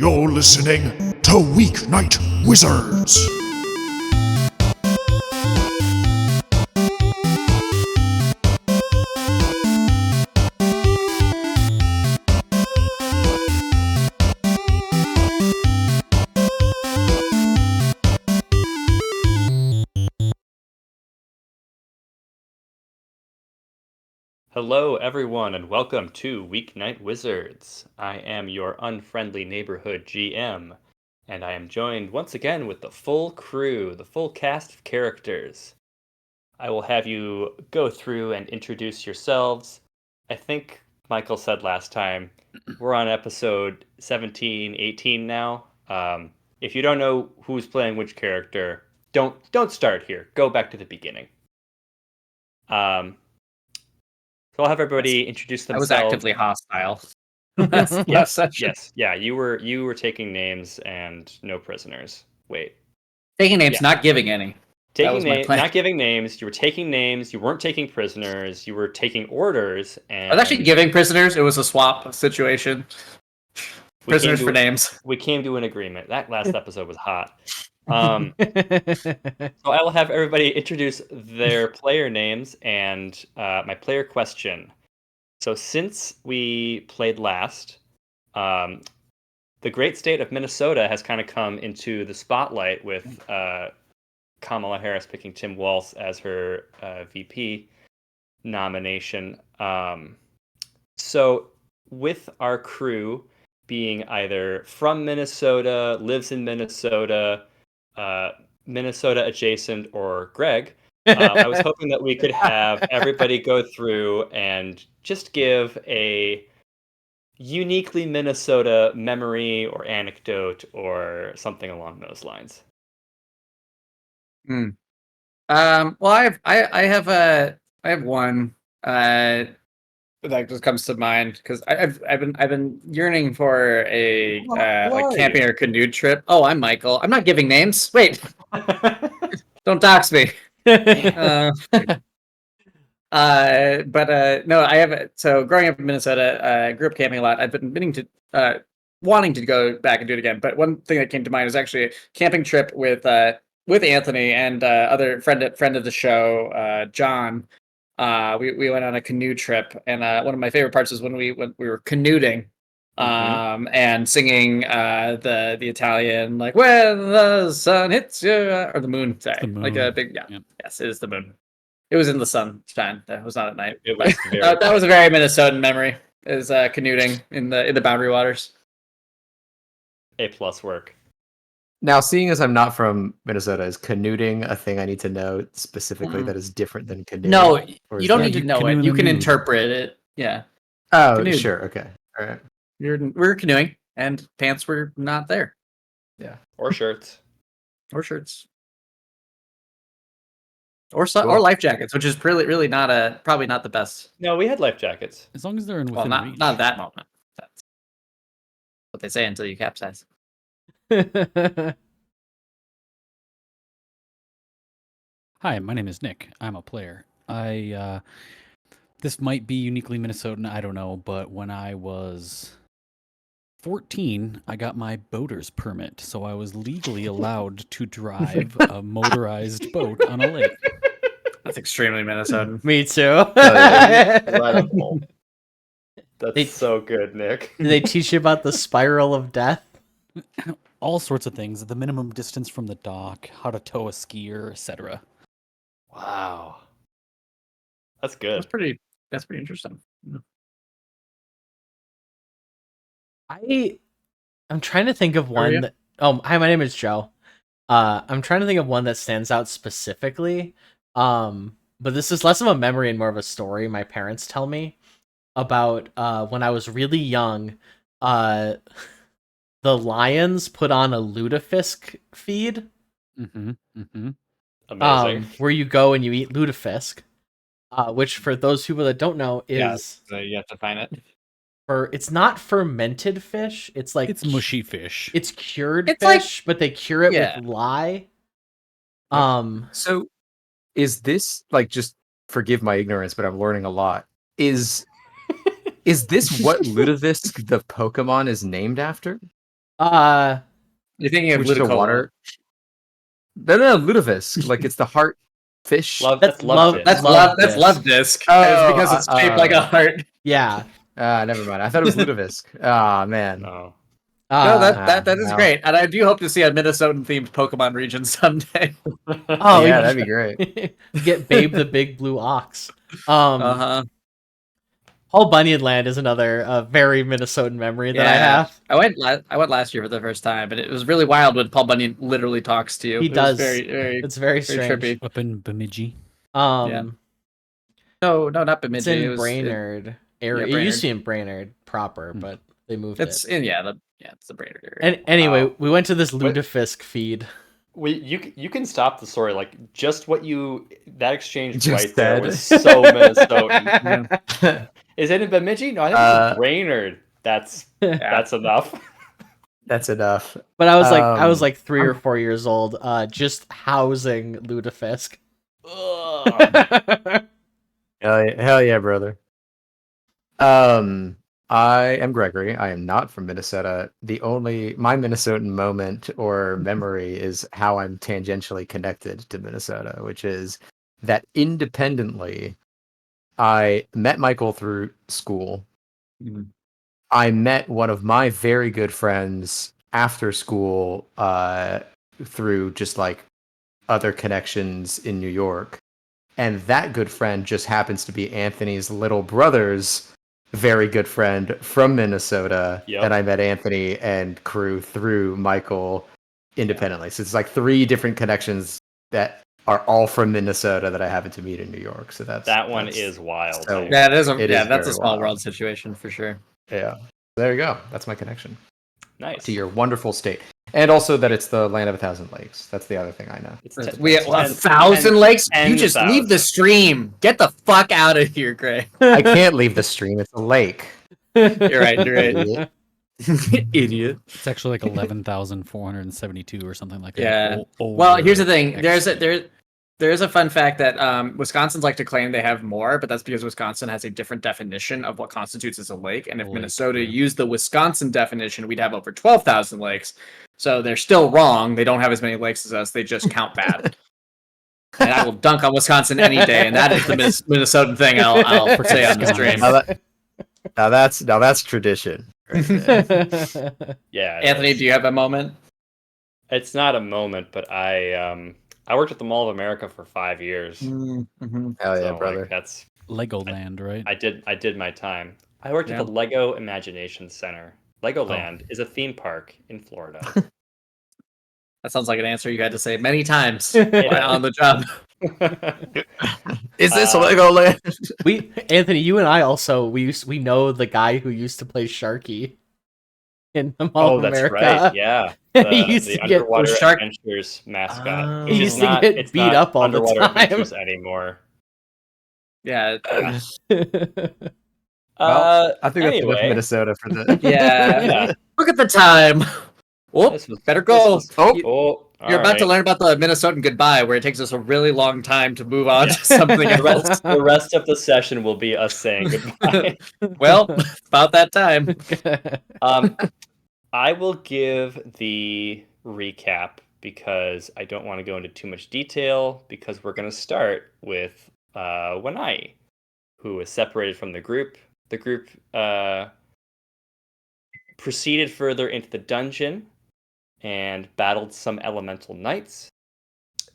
You're listening to Weeknight Wizards. Hello, everyone, and welcome to Weeknight Wizards. I am your unfriendly neighborhood GM, and I am joined once again with the full crew, the full cast of characters. I will have you go through and introduce yourselves. I think Michael said last time we're on episode 17, 18 now. If you don't know who's playing which character, don't start here. Go back to the beginning. So I'll have everybody introduce themselves. I was actively hostile. Yes, session. yes, yeah. You were taking names and no prisoners. Wait, Taking names, Yeah. not giving any. taking my names, plan. not giving names. You were taking names. You weren't taking prisoners. You were taking orders. And I was actually giving prisoners. It was a swap situation. Prisoners for names. We came to an agreement. That last episode was hot. So I will have everybody introduce their player names and my player question. So since we played last, the great state of Minnesota has kind of come into the spotlight with Kamala Harris picking Tim Walz as her VP nomination. So with our crew being either from Minnesota, lives in Minnesota, Minnesota adjacent, or Greg, I was hoping that we could have everybody go through and just give a uniquely Minnesota memory or anecdote or something along those lines. Well, I have one that just comes to mind because I've been yearning for a like camping or canoe trip. Oh, I'm Michael. I'm not giving names. Wait, don't dox me. But no, I have. So growing up in Minnesota, I grew up camping a lot. I've been wanting to go back and do it again. But one thing that came to mind is actually a camping trip with Anthony and other friend of the show, John. We went on a canoe trip, and one of my favorite parts is when we were canooding, and singing the Italian, like when the sun hits you, or the moon. Sorry, like a big Yes, it is the moon. It was in the sunshine. It was not at night. It was That was a very Minnesotan memory. Is canooding in the Boundary Waters. A+ work. Now, seeing as I'm not from Minnesota, is canooding a thing I need to know specifically that is different than canoeing? No, Or you is don't that- need to know it. You can interpret it. Yeah. Oh, canoe. sure. Okay. All right. We were canoeing, and pants were not there. Yeah. Or shirts. Or shirts. Or life jackets, which is probably not the best. No, we had life jackets. As long as they're within reach. Not at that moment. That's what they say until you capsize. Hi, my name is Nick. I'm a player. This might be uniquely Minnesotan, I don't know, but when I was 14, I got my boater's permit, so I was legally allowed to drive a motorized boat on a lake. That's extremely Minnesotan. Me too. Incredible. That's so good, Nick. Did they teach you about the spiral of death? All sorts of things, the minimum distance from the dock, how to tow a skier, etc. Wow. That's good. That's pretty interesting. I'm trying to think of one that. Oh, hi, my name is Joe. I'm trying to think of one that stands out specifically. But this is less of a memory and more of a story my parents tell me about when I was really young. The Lions put on a lutefisk feed. Amazing. Where you go and you eat lutefisk. Which, for those people that don't know, is you have to find it. It's not fermented fish. It's like It's mushy fish. It's cured It's fish, but they cure it with lye. So, is this just forgive my ignorance, but I'm learning a lot. Is this what Lutefisk the Pokemon is named after? You're thinking of Which is a Ludicolo. water. No, lutefisk. Like it's the heart fish. That's love. love- That's Love That's disc. love disc. Oh, And it's because it's shaped like a heart. Yeah. Never mind. I thought it was lutefisk. Ah, man. No. No, Uh, that is wow. great, and I do hope to see a Minnesotan themed Pokemon region someday. oh Yeah, that'd be great. Get Babe the Big Blue Ox. Paul Bunyan Land is another very Minnesotan memory that I have. I went last year for the first time, and it was really wild when Paul Bunyan literally talks to you. He It was does. very, very, It's very very strange. trippy. Up in Bemidji. Um, No, not Bemidji. it's in It was Brainerd area. yeah, It used to Brainerd. be in Brainerd proper, but they moved It's it. in it's the Brainerd area. And anyway, Wow. we went to this What- lutefisk feed. You can stop the story. Like just what that exchange Just right there said. was so Minnesotan. Is it in Bemidji? No, I think it's in Brainerd. That's enough. That's enough. But I was like 3 or I'm- 4 years old, just housing lutefisk. Ugh. Hell yeah, brother. I am Gregory. I am not from Minnesota. My Minnesotan moment or memory is how I'm tangentially connected to Minnesota, which is that independently, I met Michael through school. Mhm. I met one of my very good friends after school through just like other connections in New York. And that good friend just happens to be Anthony's little brother's very good friend from Minnesota. Yep. And I met Anthony and crew through Michael independently. So it's like 3 different connections that are all from Minnesota that I happen to meet in New York. So that one is wild. so- Yeah, that's It a is very small wild. world situation for sure. Yeah. There you go. That's my connection Nice. to your wonderful state. And also that it's the land of 1,000 lakes. That's the other thing I know. It's We have 10 1,000 lakes. You just 10,000. leave the stream. Get the fuck out of here, Greg. I can't leave the stream. It's a lake. You're right. Idiot. Idiot. It's actually like 11,472 or something like that. Yeah. Over Well, here's the thing. X. There is a fun fact that Wisconsins like to claim they have more, but that's because Wisconsin has a different definition of what constitutes as a lake. And if Lake, Minnesota yeah. used the Wisconsin definition, we'd have over 12,000 lakes. So they're still wrong. They don't have as many lakes as us. They just count bad. And I will dunk on Wisconsin any day, and that is the Minnesotan thing I'll say on the stream. Now that's tradition. Right there. Yeah. Anthony, that's- do you have a moment? It's not a moment, but I worked at the Mall of America for 5 years. Mm-hmm. Hell yeah, So, brother. Like, that's Legoland, right? I did my time. I worked Yeah. at the Lego Imagination Center. Legoland is a theme park in Florida. That sounds like an answer you had to say many times Yeah. on the job. Is this Uh, Legoland? Anthony, you and I also we know the guy who used to play Sharky in the Mall Oh, of that's America. right. Yeah. He used The to get- Underwater Shark- Adventures mascot. Oh. Which He is used to not- get it's beat not up all the Underwater time. Adventures anymore. Yeah. Uh, I think that's enough anyway. Minnesota for the. Yeah. Yeah. Look at the time. Whoop. This was- Better this go. was- Oh. You're about to learn about the Minnesotan goodbye, where it takes us a really long time to move on to something The else. rest of the session will be us saying goodbye. Well, about that time. I will give the recap because I don't want to go into too much detail because we're going to start with Wanai, who is separated from the group. The group proceeded further into the dungeon and battled some elemental knights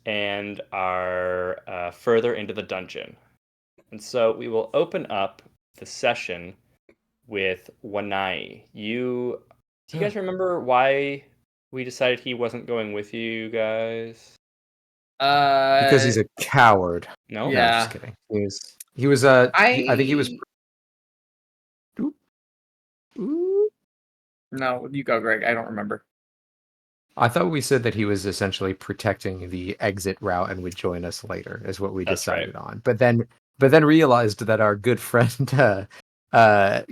and are further into the dungeon. And so we will open up the session with Wanai. Do you guys remember why we decided he wasn't going with you guys? Because he's a coward. No? Yeah. No, I'm just kidding. He was I think he was. Ooh. No, you go, Greg. I don't remember. I thought we said that he was essentially protecting the exit route and would join us later, is what we That's right. decided on. But then realized that our good friend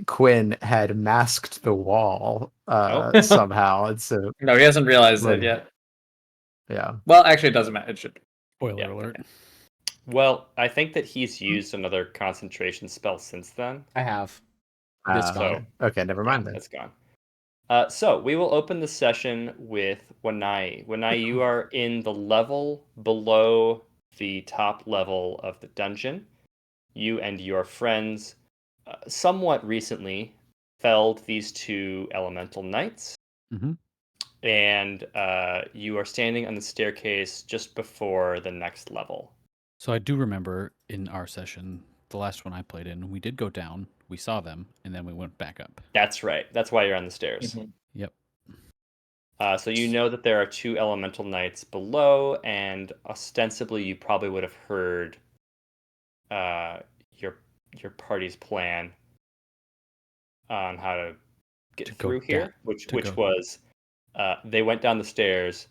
Quinn had masked the wall somehow, and so No, he hasn't realized it yet. yeah. Well, actually, it doesn't matter. It should. Spoiler Yeah. alert. Well, I think that he's used another concentration spell since then. I have. Uh, It's gone. okay, never mind then. That's gone. So we will open the session with Wanai. Wanai, you are in the level below the top level of the dungeon. You and your friends somewhat recently felled these two elemental knights. Mm-hmm. And you are standing on the staircase just before the next level. So I do remember in our session, the last one I played in, we did go down, we saw them, and then we went back up. That's right. That's why you're on the stairs. Yep. So you know that there are two elemental knights below, and ostensibly you probably would have heard uh, your your party's plan on how to get To go through here, down- which to go- was they went down the stairs,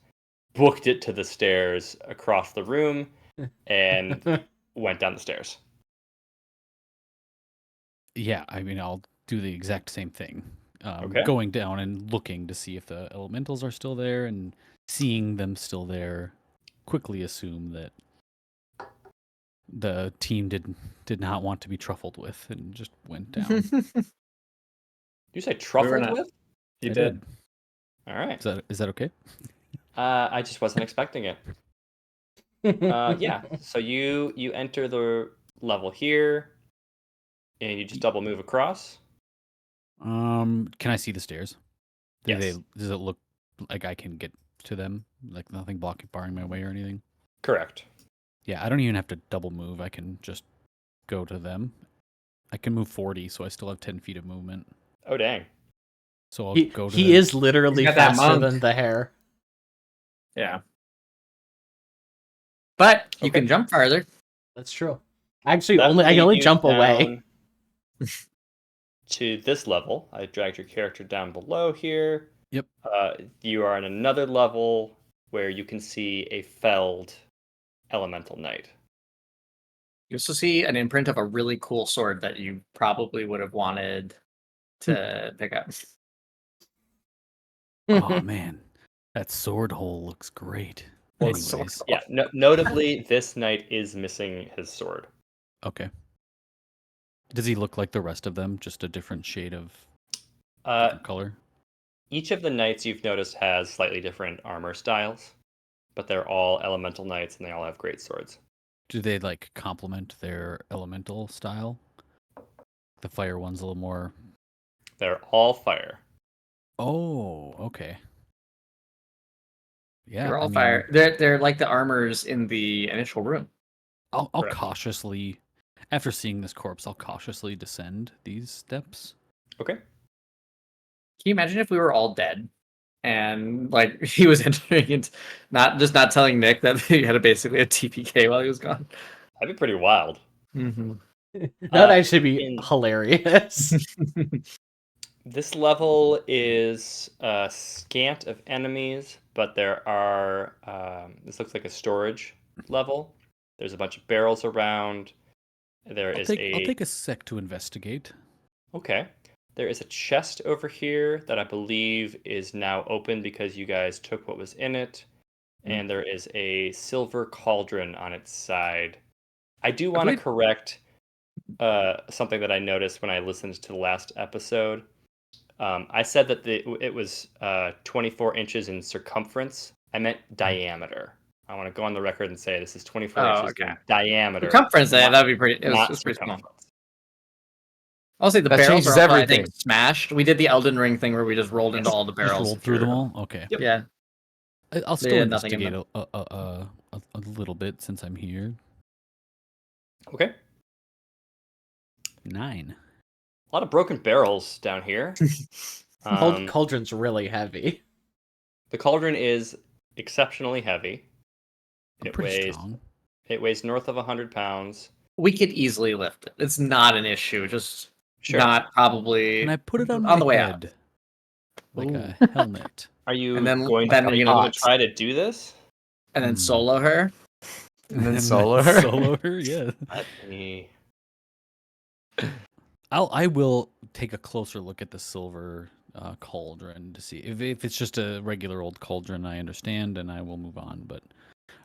booked it to the stairs across the room, and went down the stairs. Yeah, I mean, I'll do the exact same thing. Okay. Going down and looking to see if the elementals are still there, and seeing them still there, quickly assume that the team did not want to be truffled with and just went down. You say truffled not. with? You I did. All right. Is that okay? I just wasn't expecting it. Yeah. So you enter the level here, and you just double move across. Can I see the stairs? Yes. Does it look like I can get to them? Like nothing barring my way or anything? Correct. Yeah, I don't even have to double move. I can just go to them. I can move 40, so I still have 10 feet of movement. Oh dang. So I'll he go to he them. is literally He's got that faster monk. than the hare. Yeah. But you Okay. can jump farther. That's true. Actually, That I can will only lead you jump away. down to this level. I dragged your character down below here. Yep. You are on another level where you can see a felled elemental knight. You also see an imprint of a really cool sword that you probably would have wanted to pick up. Oh man, that sword hole looks great. Looks so Anyways, cool. Yeah. Notably, this knight is missing his sword. okay. Does he look like the rest of them? Just a different shade of Uh, different color? Each of the knights you've noticed has slightly different armor styles, but they're all elemental knights and they all have great swords. Do they like complement their elemental style? The fire one's a little more. They're all fire. Oh, okay. Yeah, They're all I mean, fire. They're like the armors in the initial room. I'll Correct. cautiously, after seeing this corpse, I'll cautiously descend these steps. Okay. Can you imagine if we were all dead and like he was entering and not telling Nick that he had basically a TPK while he was gone? That'd be pretty wild. Mm-hmm. That'd actually be in- hilarious. This level is scant of enemies, but there are. This looks like a storage level. There's a bunch of barrels around. There I'll is take a sec to investigate. Okay. There is a chest over here that I believe is now open because you guys took what was in it. And there is a silver cauldron on its side. I do want to we- correct something that I noticed when I listened to the last episode. I said that it was 24 inches in circumference. I meant diameter. I want to go on the record and say this is 24 inches okay. in diameter. Circumference, not- that'd be pretty. not It's pretty small. circumference. I'll say the That barrels changes are also, I think, everything. smashed. We did the Elden Ring thing where we just rolled into all the Just barrels. rolled through them all. Okay, Yep. Yeah. I'll They still had nothing in investigate a little bit since I'm here. Okay. 9. A lot of broken barrels down here. Cauldron's really heavy. The cauldron is exceptionally heavy. I'm It pretty weighs strong. it weighs north of 100 pounds. We could easily lift it. It's not an issue. Just Sure. not probably Can I put it on, on the my way out. head? Like Ooh. a helmet. Are you And then- going then are you're you gonna going to try to do this? And then Hmm. solo her. And then solo her. Solo her, yeah. Let me I will take a closer look at the silver cauldron to see if it's just a regular old cauldron. I understand, and I will move on. But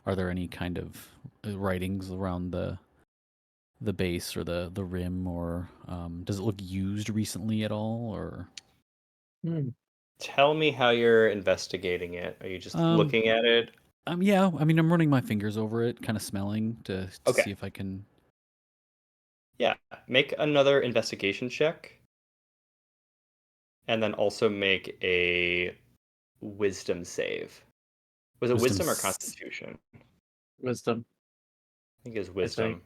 are there any kind of writings around the base or the rim, or does it look used recently at all? Or Tell me how you're investigating it. Are you just looking at it? Yeah, I mean, I'm running my fingers over it, kind of smelling to Okay. see if I can. Yeah. Make another investigation check. And then also make a wisdom save. Was it wisdom or constitution? Wisdom. I think it was think. wisdom.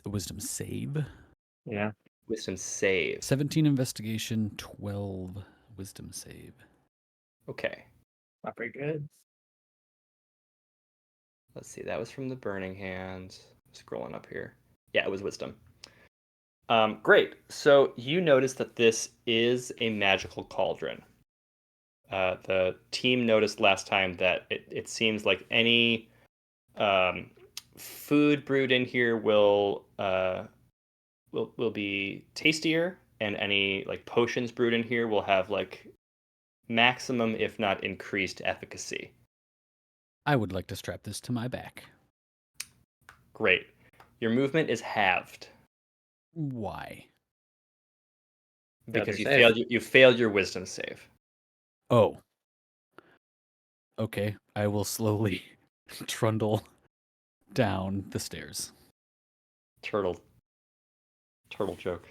A wisdom save. Yeah. Wisdom save. 17 investigation, 12 wisdom save. Okay. Not very good. Let's see. That was from the Burning Hand. Scrolling up here. Yeah, it was wisdom. Great. So you notice that this is a magical cauldron. The team noticed last time that it seems like any food brewed in here will be tastier, and any like potions brewed in here will have like maximum, if not increased, efficacy. I would like to strap this to my back. Great. Your movement is halved Why? because Failed your you failed your wisdom save. Oh. Okay, I will slowly trundle down the stairs. Turtle joke.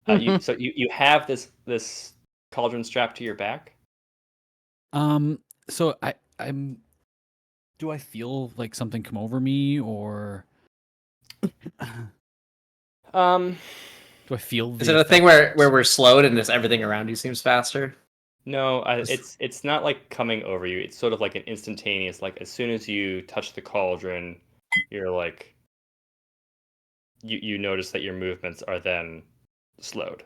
So you have this cauldron strapped to your back. So I'm. Do I feel like something come over me, or Um, do I feel? Is the it a thing effects? where we're slowed and just everything around you seems faster? no, it's not like coming over you. It's sort of like an instantaneous. Like as soon as you touch the cauldron, you're like you notice that your movements are then slowed.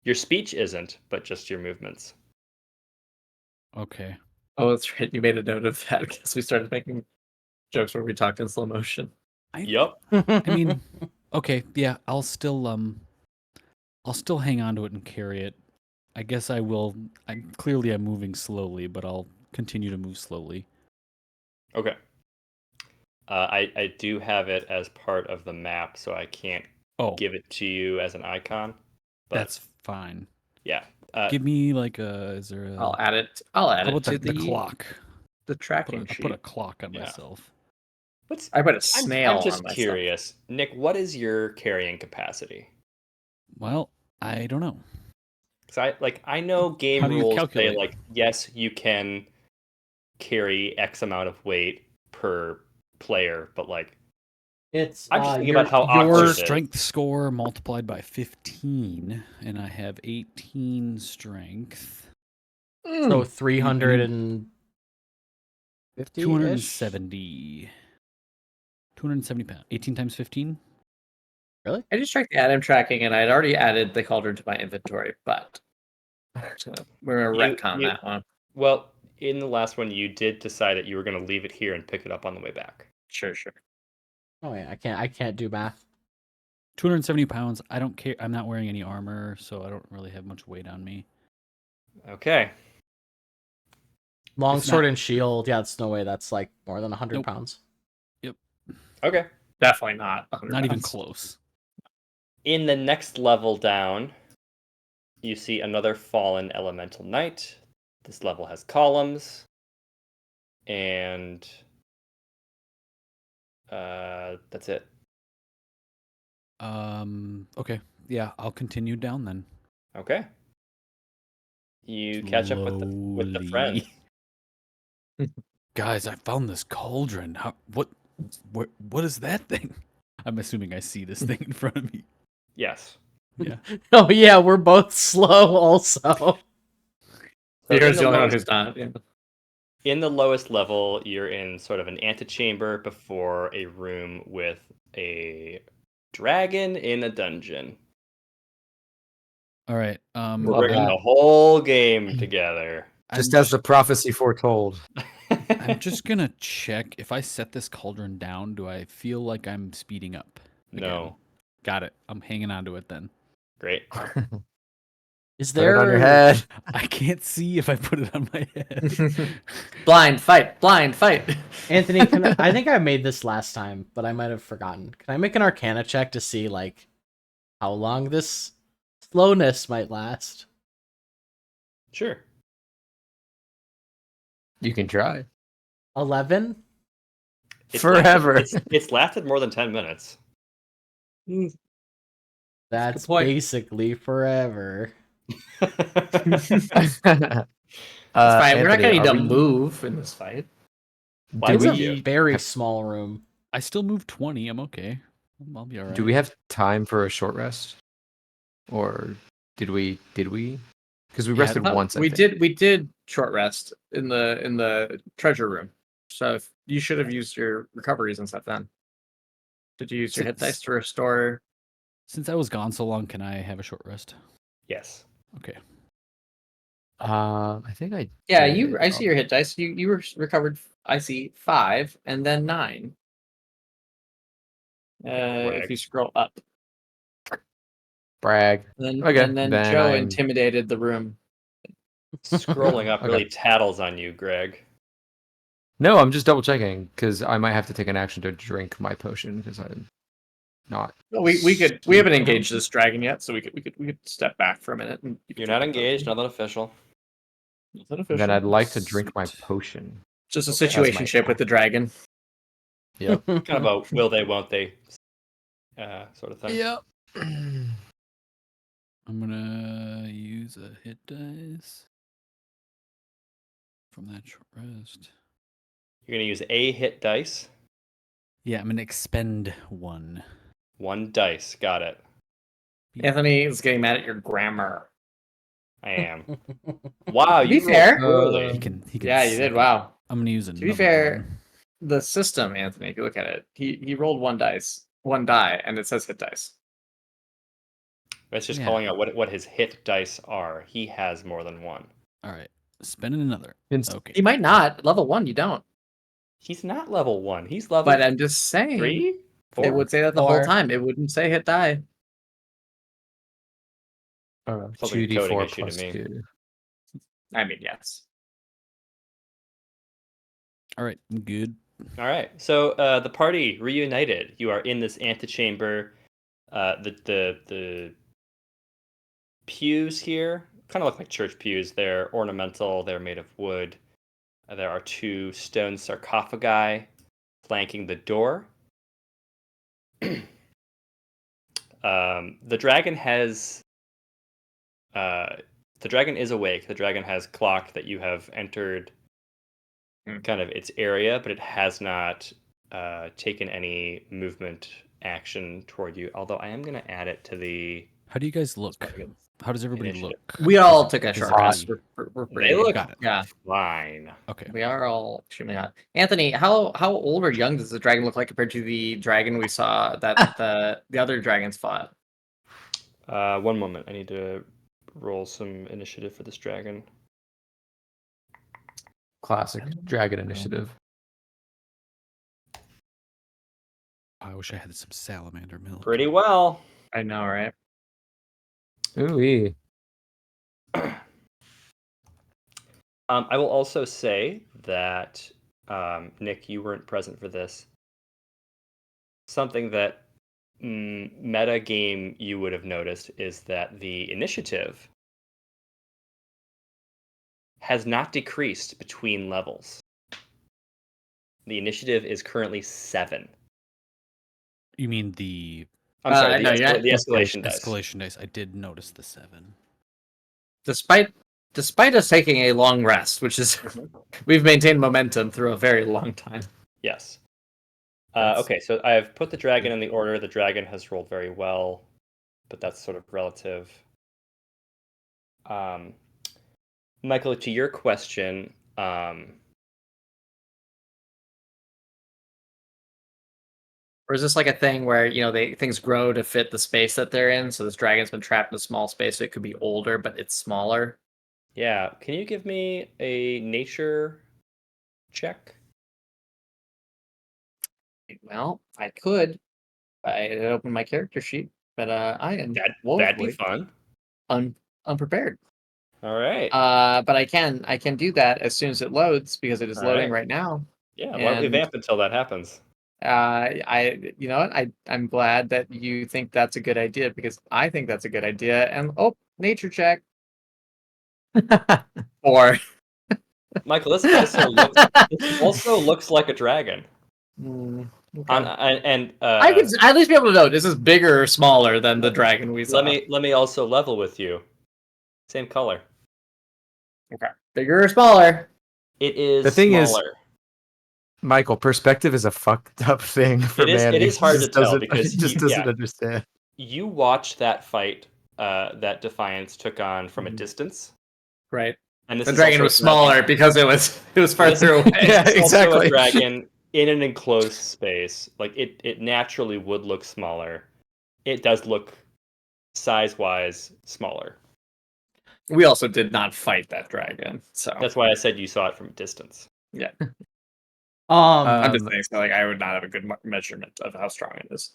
Your speech isn't, but just your movements. Okay. Oh, that's right. You made a note of that because we started making jokes where we talked in slow motion. Yep. I mean, okay, yeah, I'll still hang on to it and carry it. I guess I will. Clearly I'm moving slowly, but I'll continue to move slowly. Okay. I do have it as part of the map, so I can't Oh, give it to you as an icon. But that's fine. yeah. Give me like a. Is there a? I'll add it. I'll add How it about to the clock? the tracking I sheet. put a clock on Yeah. myself. I put a I'm snail just on myself. curious, Nick. What is your carrying capacity? Well, I don't know. Because I know game How do you rules say calculate? like yes, you can carry X amount of weight per player, but like It's I'm just thinking your about how Your awkward it is. strength score multiplied by 15, and I have 18 strength. so 350 270. 270 pounds. 18 times 15? Really? I just checked the item tracking and I'd already added the cauldron to my inventory, but we're gonna retcon that one. Well, in the last one, you did decide that you were going to leave it here and pick it up on the way back. Sure. Oh yeah, I can't do math. 270 pounds. I don't care. I'm not wearing any armor, so I don't really have much weight on me. Okay. Longsword not- and shield. Yeah, it's no way. That's like more than 100 Nope. pounds. Okay. Definitely not. 100 Not even pounds. close. In the next level down, you see another fallen elemental knight. This level has columns, and that's it. Okay. Yeah, I'll continue down then. Okay. You catch up with the friend. Slowly. Guys, I found this cauldron. What is that thing? I'm assuming I see this thing in front of me. Yes. Yeah. Oh yeah, we're both slow also. So Here's the only one lowest- who's not. Yeah. in the lowest level, you're in sort of an antechamber before a room with a dragon in a dungeon. All right. We're Love bringing that. the whole game together. Just as the prophecy foretold. I'm just gonna check if I set this cauldron down. Do I feel like I'm speeding up? again? No. Got it. I'm hanging on to it then. Great. Is Put it on your there head. I can't see if I put it on my head. Blind fight. Anthony, I think I made this last time, but I might have forgotten. Can I make an Arcana check to see like how long this slowness might last? Sure. You can try. 11. Forever. It's lasted more than 10 minutes. That's point. basically forever. It's fine. We're not Anthony, gonna need are to we- move in this fight. Why It's would a you? very small room. I still moved 20. I'm okay. I'll be all right. Do we have time for a short rest, or did we? Because we Yeah, rested No, once. I we think. did short rest in the treasure room. So if you should have used your recoveries and stuff then. Did you use your hit dice to restore? Since I was gone so long, can I have a short rest? Yes. Okay. I think I. Yeah, did. I see your hit dice. You were recovered. I see 5 and then 9. If you scroll up, Brag. then Okay, and then then Joe I'm- intimidated the room. Scrolling up Okay. really tattles on you, Greg. No, I'm just double checking because I might have to take an action to drink my potion because I'm not. Well, we haven't engaged this dragon yet, so we could step back for a minute. And you could You're drink not the engaged, potion. nothing official. Nothing official. Then I'd like to drink my potion. Just a Okay. situationship with the dragon. Yep. Kind of a will they, won't they sort of thing. Yep. I'm gonna use a hit dice from that short rest. You're going to use a hit dice. Yeah, I'm gonna expend 1. 1 dice. Got it. Anthony is getting mad at your grammar. I am. Wow, To be you rolled fair- early. He can. Yeah, you did. second- Wow. I'm gonna use To another be fair, one. the system, Anthony, if you look at it, he rolled 1 die, and it says hit dice. It's just Yeah. calling out what his hit dice are. He has more than 1. All right, spending another. Ins- Okay. You might not. Level 1, you don't. He's not level 1. He's level But I'm just saying, 3? 4? it would say that the whole 4. time. It wouldn't say hit die. Sounds like a 2d4 coding issue to plus me. 2. I mean, yes. All right, I'm good. All right. So the party reunited. You are in this antechamber. The pews here kind of look like church pews. They're ornamental. They're made of wood. There are 2 stone sarcophagi flanking the door. The dragon has. The dragon is awake. The dragon has clocked that you have entered kind of its area, but it has not taken any movement action toward you. Although I am going to add it to the. How do you guys look? How does everybody Initiative. look? We all took a Is short it rest. hot? We're They pretty. look Got it. Yeah, fine. Okay. we are all extremely hot. Anthony, how old or young does the dragon look like compared to the dragon we saw that the other dragons fought? 1 moment. I need to roll some initiative for this dragon. Classic dragon initiative. I wish I had some salamander milk. Pretty well. I know, right? Ooh. I will also say that, Nick, you weren't present for this. Something that meta game you would have noticed is that the initiative has not decreased between levels. The initiative is currently 7. You mean the I'm sorry, no, the escalation dice. escalation dice? I did notice the 7. Despite us taking a long rest, which is we've maintained momentum through a very long time. Yes. That's- Okay, so I've put the dragon in the order. The dragon has rolled very well, but that's sort of relative. Michael, to your question, Or is this like a thing where things grow to fit the space that they're in? So this dragon's been trapped in a small space, so it could be older, but it's smaller. yeah, can you give me a nature check? Well, I could. I opened my character sheet, but I am That'd be woefully fun. unprepared. All right. But I can do that as soon as it loads because it is All loading right. right now. Yeah, why don't we and- vamp until that happens? You know what? I'm glad that you think that's a good idea because I think that's a good idea. And nature check. Or Michael, this also looks like a dragon. Okay. I could at least be able to know this is bigger or smaller than the dragon we saw. let me also level with you. Same color. Okay. Bigger or smaller? It is The thing is, smaller. Michael, perspective is a fucked up thing for Manny. It is hard He to just tell doesn't- because he just doesn't understand. You watch that fight that Defiance took on from a distance. Right. And this The is dragon also was a dragon. smaller because it was farther away. Yeah, It's also exactly. a dragon in an enclosed space. Like it naturally would look smaller. It does look size-wise smaller. We also did not fight that dragon, so That's why I said you saw it from a distance. yeah. Um, I'm just saying, so like I would not have a good measurement of how strong it is.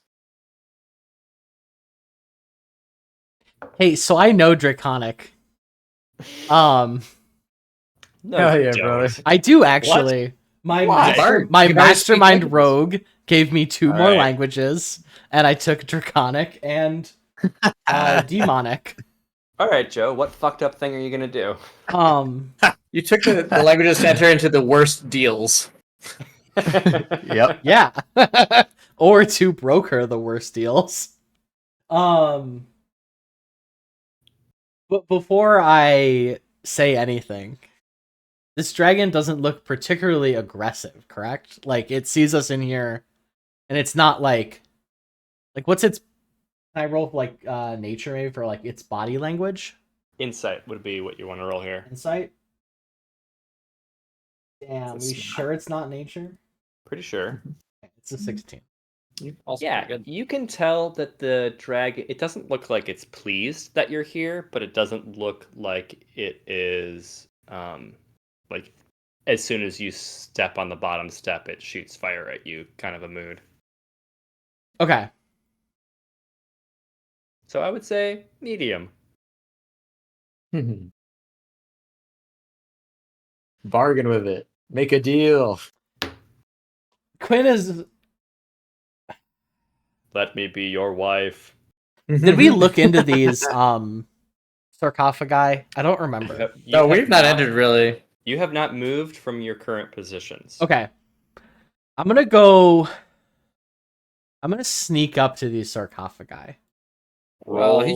hey, so I know Draconic. No, Hell you yeah, don't. brother. I do actually. My Why? my You guys speak mastermind languages. rogue gave me 2 All more right. languages, and I took Draconic and Demonic. All right, Joe. What fucked up thing are you gonna do? You took the languages to enter into the worst deals. Yep. Yeah. Or to broker the worst deals. But before I say anything, this dragon doesn't look particularly aggressive, correct? Like it sees us in here and it's not like what's its can I roll like nature maybe for like its body language? Insight would be what you want to roll here. Insight? Damn, It's we not. sure it's not nature? Pretty sure. It's a 16. Also Yeah, pretty good. you can tell that the dragon. It doesn't look like it's pleased that you're here, but it doesn't look like it is. Like as soon as you step on the bottom step, it shoots fire at you. Kind of a mood. Okay. So I would say medium. Bargain with it. Make a deal. Quinn is Let me be your wife. Did we look into these sarcophagi? I don't remember. You No, have we've not entered really. You have not moved from your current positions. Okay. I'm gonna sneak up to these sarcophagi. Well, he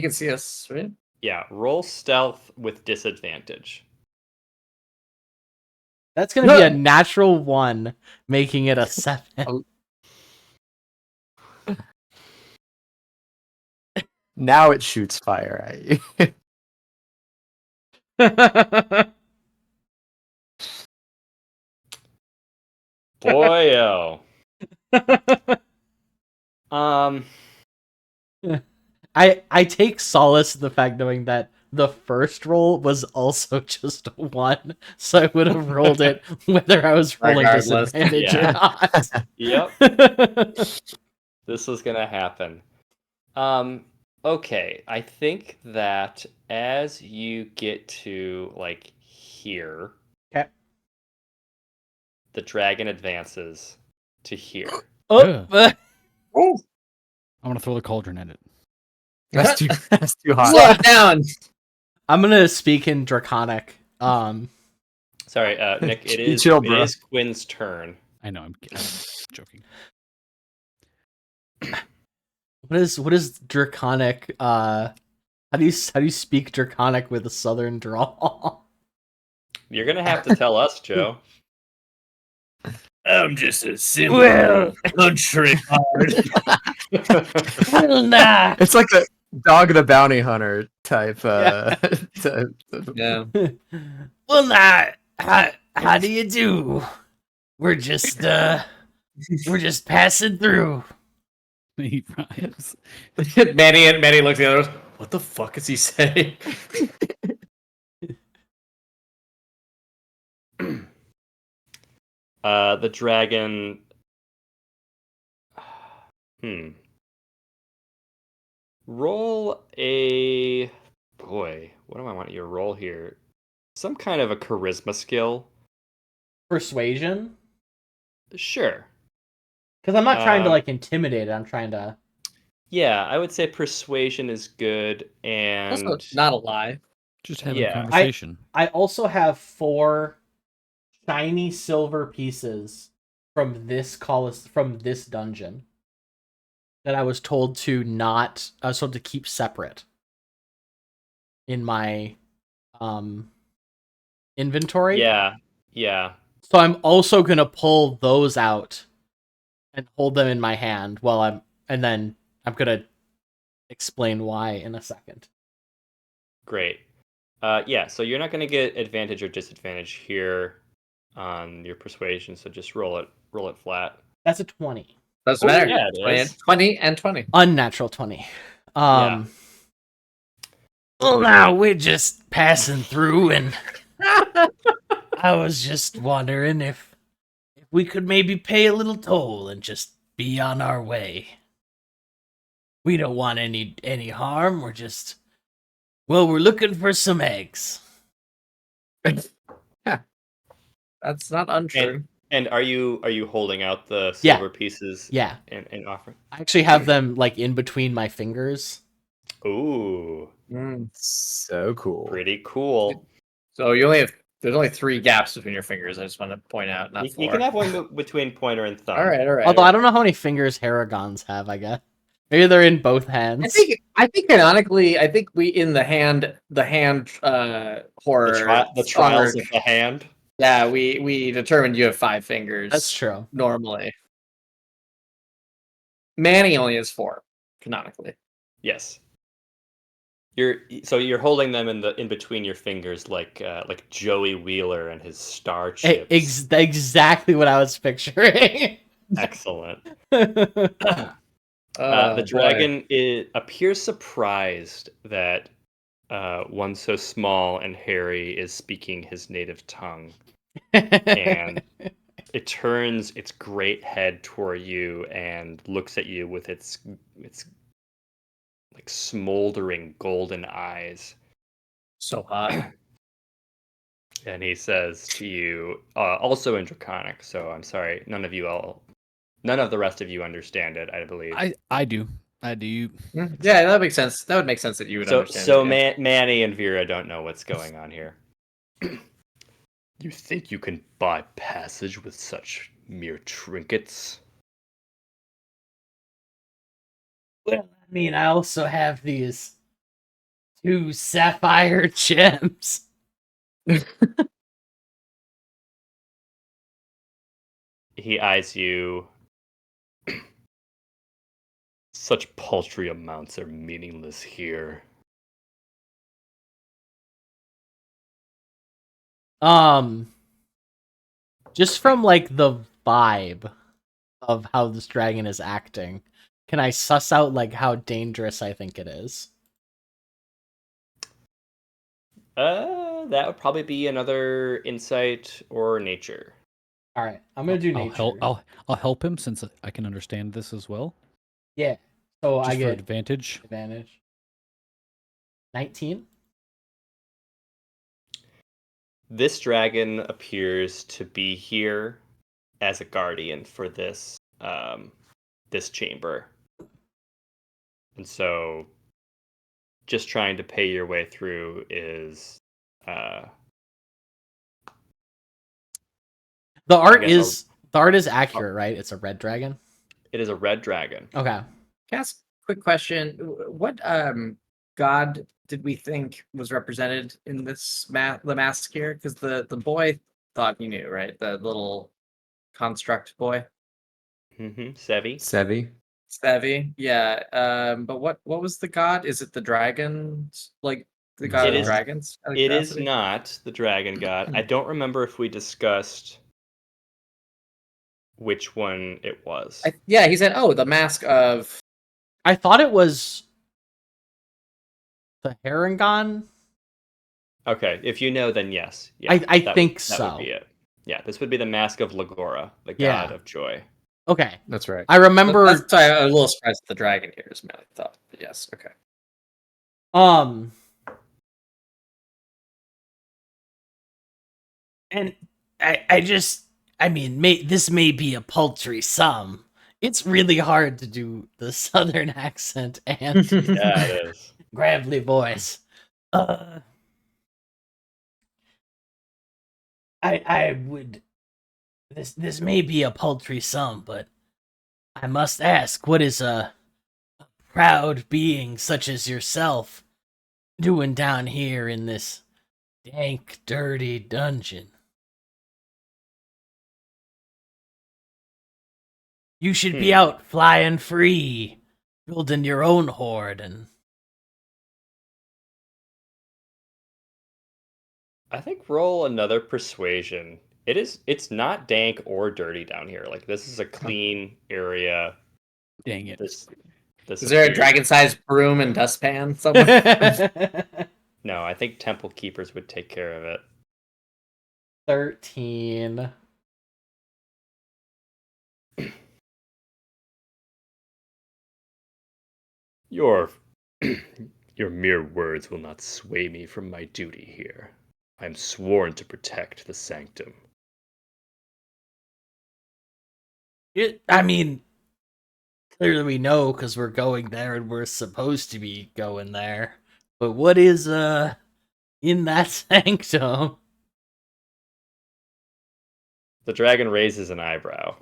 can see us, right? Yeah, roll stealth with disadvantage. That's gonna be a natural 1, making it a 7. Now it shoots fire at you. Boy, oh. I take solace in the fact knowing that the first roll was also just a 1, so I would have rolled it whether I was rolling Regardless. disadvantage or Yeah. not. Yep, this was gonna happen. Okay, I think that as you get to like here, Okay. the dragon advances to here. Oh, Oh, I want to throw the cauldron at it. That's too hot. slow it down. I'm gonna speak in Draconic. Sorry, Nick. It You is chill, it bro. is Quinn's turn. I know, I'm joking. What is Draconic? How do you speak Draconic with a southern drawl? You're gonna have to tell us, Joe. I'm just a simple Well, country hard. nah. It's like the Dog the Bounty Hunter type. Yeah. Well, nah. How do you do? We're just passing through. He rhymes. Manny looks at the others. What the fuck is he saying? The dragon. Roll a. Boy, what do I want you to roll here? Some kind of a charisma skill. Persuasion? Sure. Because I'm not trying to Um, like intimidate it. I'm trying to. Yeah, I would say persuasion is good, and Also, not a lie. Just having Yeah. a conversation. I also have 4 shiny silver pieces from this dungeon that I was told to keep separate in my inventory. Yeah. Yeah. So I'm also gonna pull those out and hold them in my hand and then I'm gonna explain why in a second. Great. Yeah, so you're not going to get advantage or disadvantage here on your persuasion, so just roll it flat. That's a 20. Doesn't Oh, matter. yeah, it is. 20 and 20. Unnatural 20. Yeah. Well, now we're just passing through, and I was just wondering if we could maybe pay a little toll and just be on our way. We don't want any harm. We're looking for some eggs. That's not untrue. And are you holding out the silver pieces? Yeah. And offering? I actually have them like in between my fingers. Ooh, So cool. pretty cool. So there's only 3 gaps between your fingers. I just want to point out, not 4. You can have one between pointer and thumb. All right. Although I don't know how many fingers Haragons have, I guess. Maybe they're in both hands. I think canonically, we in the hand horror The trials of the hand. Yeah, we determined you have 5 fingers. That's true. Normally, Manny only has 4 canonically. Yes. You're holding them in between your fingers like Joey Wheeler and his star chips. Exactly what I was picturing. Excellent. Oh, The dragon appears surprised that one so small and hairy is speaking his native tongue, and it turns its great head toward you and looks at you with its like smoldering golden eyes. so hot. And he says to you, also in Draconic, so I'm sorry, none of the rest of you understand it, I believe. I do. Yeah, that makes sense. That would make sense that you would understand. So it, yeah. Manny and Vera don't know what's going on here. You think you can buy passage with such mere trinkets? Well, I mean, I also have these 2 sapphire gems. He eyes you. Such paltry amounts are meaningless here. Just from like the vibe of how this dragon is acting, can I suss out like how dangerous I think it is? That would probably be another insight or nature. All right, I'm gonna do nature. I'll help him since I can understand this as well. Yeah, so Just I for get advantage. 19. This dragon appears to be here as a guardian for this chamber. And so just trying to pay your way through is The art is accurate, right? It's a red dragon. it is a red dragon. Okay. Can I ask a quick question? What god did we think was represented in this the mask here? Because the boy thought he knew, right? The little construct boy. Sevi. Sevi, yeah. But what was the god? Is it the dragons? Like the god of dragons? It is not the dragon god. I don't remember if we discussed which one it was. Yeah, he said, "Oh, the mask of." I thought it was the Harangon. Okay, if you know, then yes. Yeah, I think so. so. That would be it. Yeah, this would be the mask of Lagora, the god of joy. Okay, That's right. I remember. That's why I was a little surprised at the dragon here, is my thought. But yes, okay. And I mean, this may be a paltry sum. It's really hard to do the southern accent and Yeah, it is. gravelly voice. I would. This may be a paltry sum, but I must ask, what is a proud being such as yourself doing down here in this dank, dirty dungeon? You should be out flying free, building your own horde, and I think roll another persuasion. It's not dank or dirty down here. Like this is a clean area. Dang it. This Is there a appears- dragon-sized broom and dustpan somewhere? No, I think temple keepers would take care of it. 13. Your your mere words will not sway me from my duty here. I am sworn to protect the sanctum. I mean, clearly we know because we're going there and we're supposed to be going there. But what is in that sanctum? The dragon raises an eyebrow.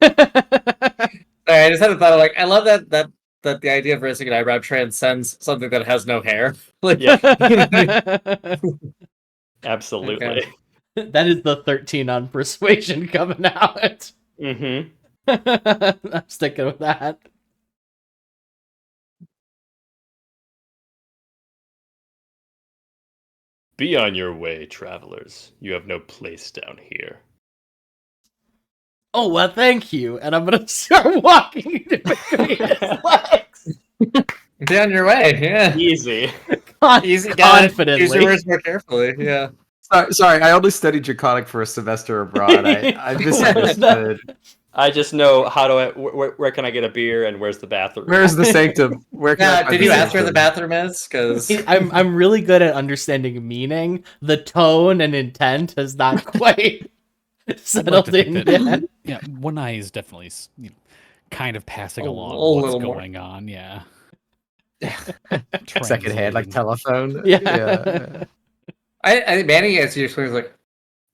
Sorry, I just had a thought of like, I love that the idea of raising an eyebrow transcends something that has no hair. Like, Yeah. you know what I mean? Absolutely. Okay. That is the 13 on persuasion coming out. Mm-hmm. I'm sticking with that. Be on your way, travelers. You have no place down here. Oh, well, thank you. And I'm going to start walking in between his legs. Be on your way, yeah. Easy. Easy, gotta Confidently. use your words more carefully, yeah. Sorry, I only studied Draconic for a semester abroad. I misunderstood. I just know how do I where can I get a beer and where's the bathroom? Where's the sanctum? Where can I Yeah, find did the you ask where the sanctum? bathroom is? Because I'm really good at understanding meaning. The tone and intent has not quite settled in yet. Yeah, one eye is definitely kind of passing A along little what's more. going on. Yeah. Secondhand, like Translating. telephone. Yeah. I think Manny answers your question like,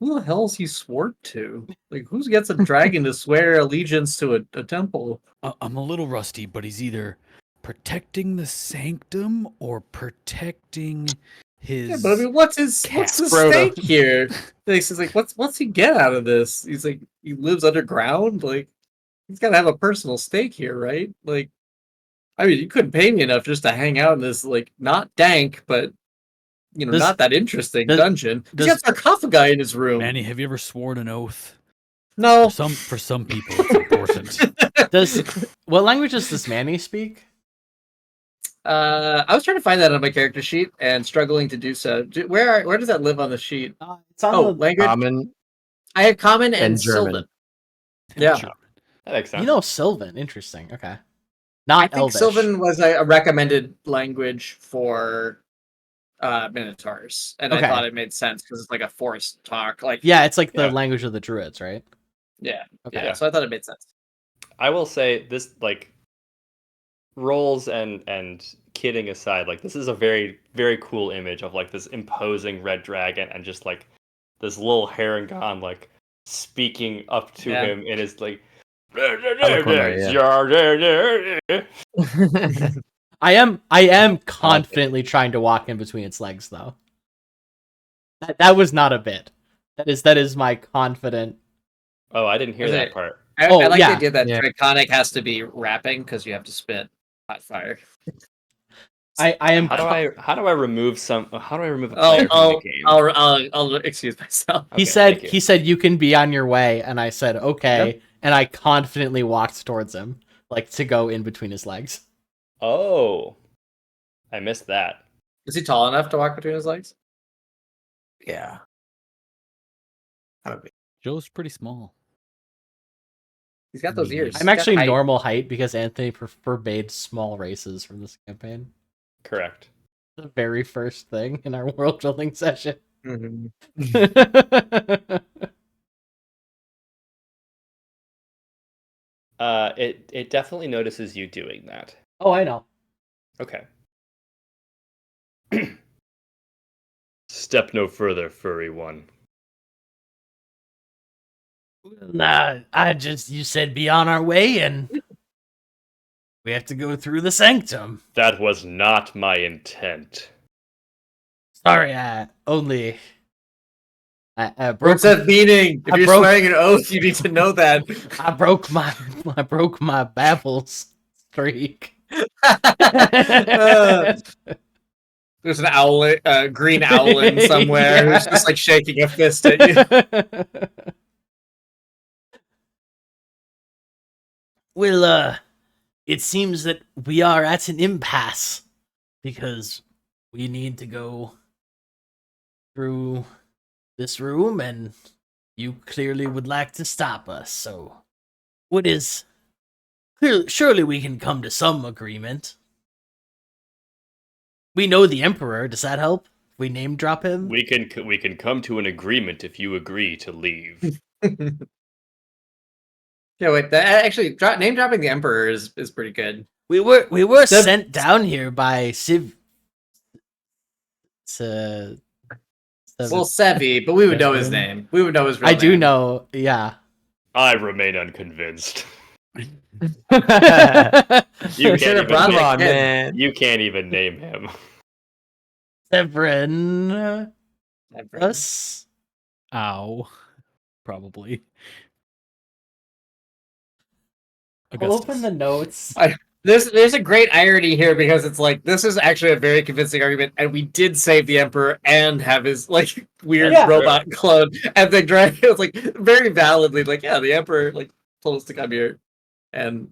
who the hell is he swore to? Like, who gets a dragon to swear allegiance to a temple? I'm a little rusty, but he's either protecting the sanctum or protecting his. Yeah, but I mean, what's the Frodo. stake here? He's like, what's he get out of this? He's like, he lives underground. Like, he's got to have a personal stake here, right? Like, I mean, you couldn't pay me enough just to hang out in this like not dank, but Does- not that interesting does- dungeon. He's does- got sarcophagi in his room. Manny, have you ever sworn an oath? No, For some people, it's important. What language does this Manny speak? I was trying to find that on my character sheet and struggling to do so. Where does that live on the sheet? It's on Oh, the, language. Common I have common and, and German. Sylvan. Yeah. Sure. That makes sense. you know, Sylvan. Interesting. Okay. I Not think Elvish. Sylvan was a recommended language for Minotaurs, and Okay. I thought it made sense because it's like a forest talk. Like, Yeah, it's like the Yeah. language of the druids, right? yeah, Okay. yeah. So I thought it made sense. I will say this, like, roles and kidding aside, like this is a very, very cool image of like this imposing red dragon and just like this little Harangon like speaking up to Yeah. him in his like I am confidently trying to walk in between its legs, though. That was not a bit. That is my confident. Oh, I didn't hear Was that it- part. I Oh, like the yeah. idea that Yeah. Draconic has to be rapping because you have to spit hot fire. I am. How do I remove a player from Oh, the game? I'll excuse myself. He Okay, said thank you. he said you can be on your way, and I said okay, and I confidently walked towards him, like to go in between his legs. Oh, I missed that. Is he tall enough to walk between his legs? Yeah. Joe's pretty small. He's got those ears. I'm He's got actually height. normal height because Anthony forbade small races from this campaign. Correct. The very first thing in our world building session. Mhm. It definitely notices you doing that. Oh, I know. Okay. Step no further, furry one. Nah, you said be on our way, and we have to go through the sanctum. That was not my intent. Sorry, I broke. Words have meaning. If I you're broke- swearing an oath, you need to know that. I broke my babble streak. There's an owl, green owlin somewhere who's just like shaking a fist at you. Well, it seems that we are at an impasse because we need to go through this room, and you clearly would like to stop us. So, surely we can come to some agreement. We know the Emperor. Does that help? We name drop him. We can come to an agreement if you agree to leave. Yeah, wait. Actually, name dropping the Emperor is pretty good. We were Sev- sent down here by Civ. Well, Sevi, but we would know his name. We would know his real I name. do know. Yeah. I remain unconvinced. We You should can't have even brought name, that kid. man. you can't even name him. Severin. Us. Ow. Probably. I'll open the notes. There's a great irony here because it's like this is actually a very convincing argument, and we did save the Emperor and have his like weird Yeah. robot clone, and the dragon was like very validly like, yeah, the Emperor like told us to come here, and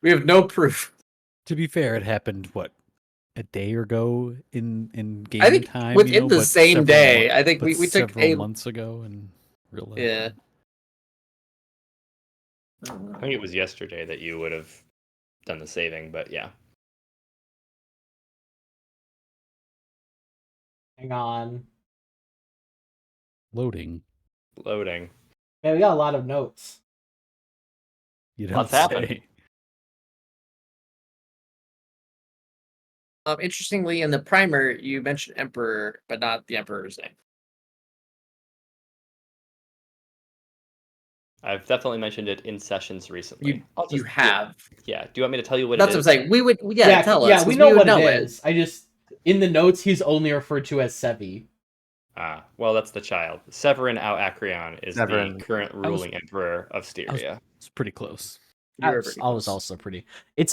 we have no proof. To be fair, it happened a day ago in game I think time. within the but same several day. mo- I think but we took several months ago in real life. yeah. I think it was yesterday that you would have done the saving, but yeah. Hang on. Loading. Loading. Man, we got a lot of notes. You don't What's say. happened? Interestingly, in the primer, you mentioned Emperor, but not the Emperor's name. I've definitely mentioned it in sessions recently. You have. Yeah. Do you want me to tell you what That's it what is? I'm saying. We would, tell us. Yeah, we 'cause know would what it is. I just in the notes he's only referred to as Sevi. Ah, well, that's the child. Severin Al-Akrion is Severin. the current ruling emperor of Styria. It's pretty close. You were I pretty was close. also pretty. It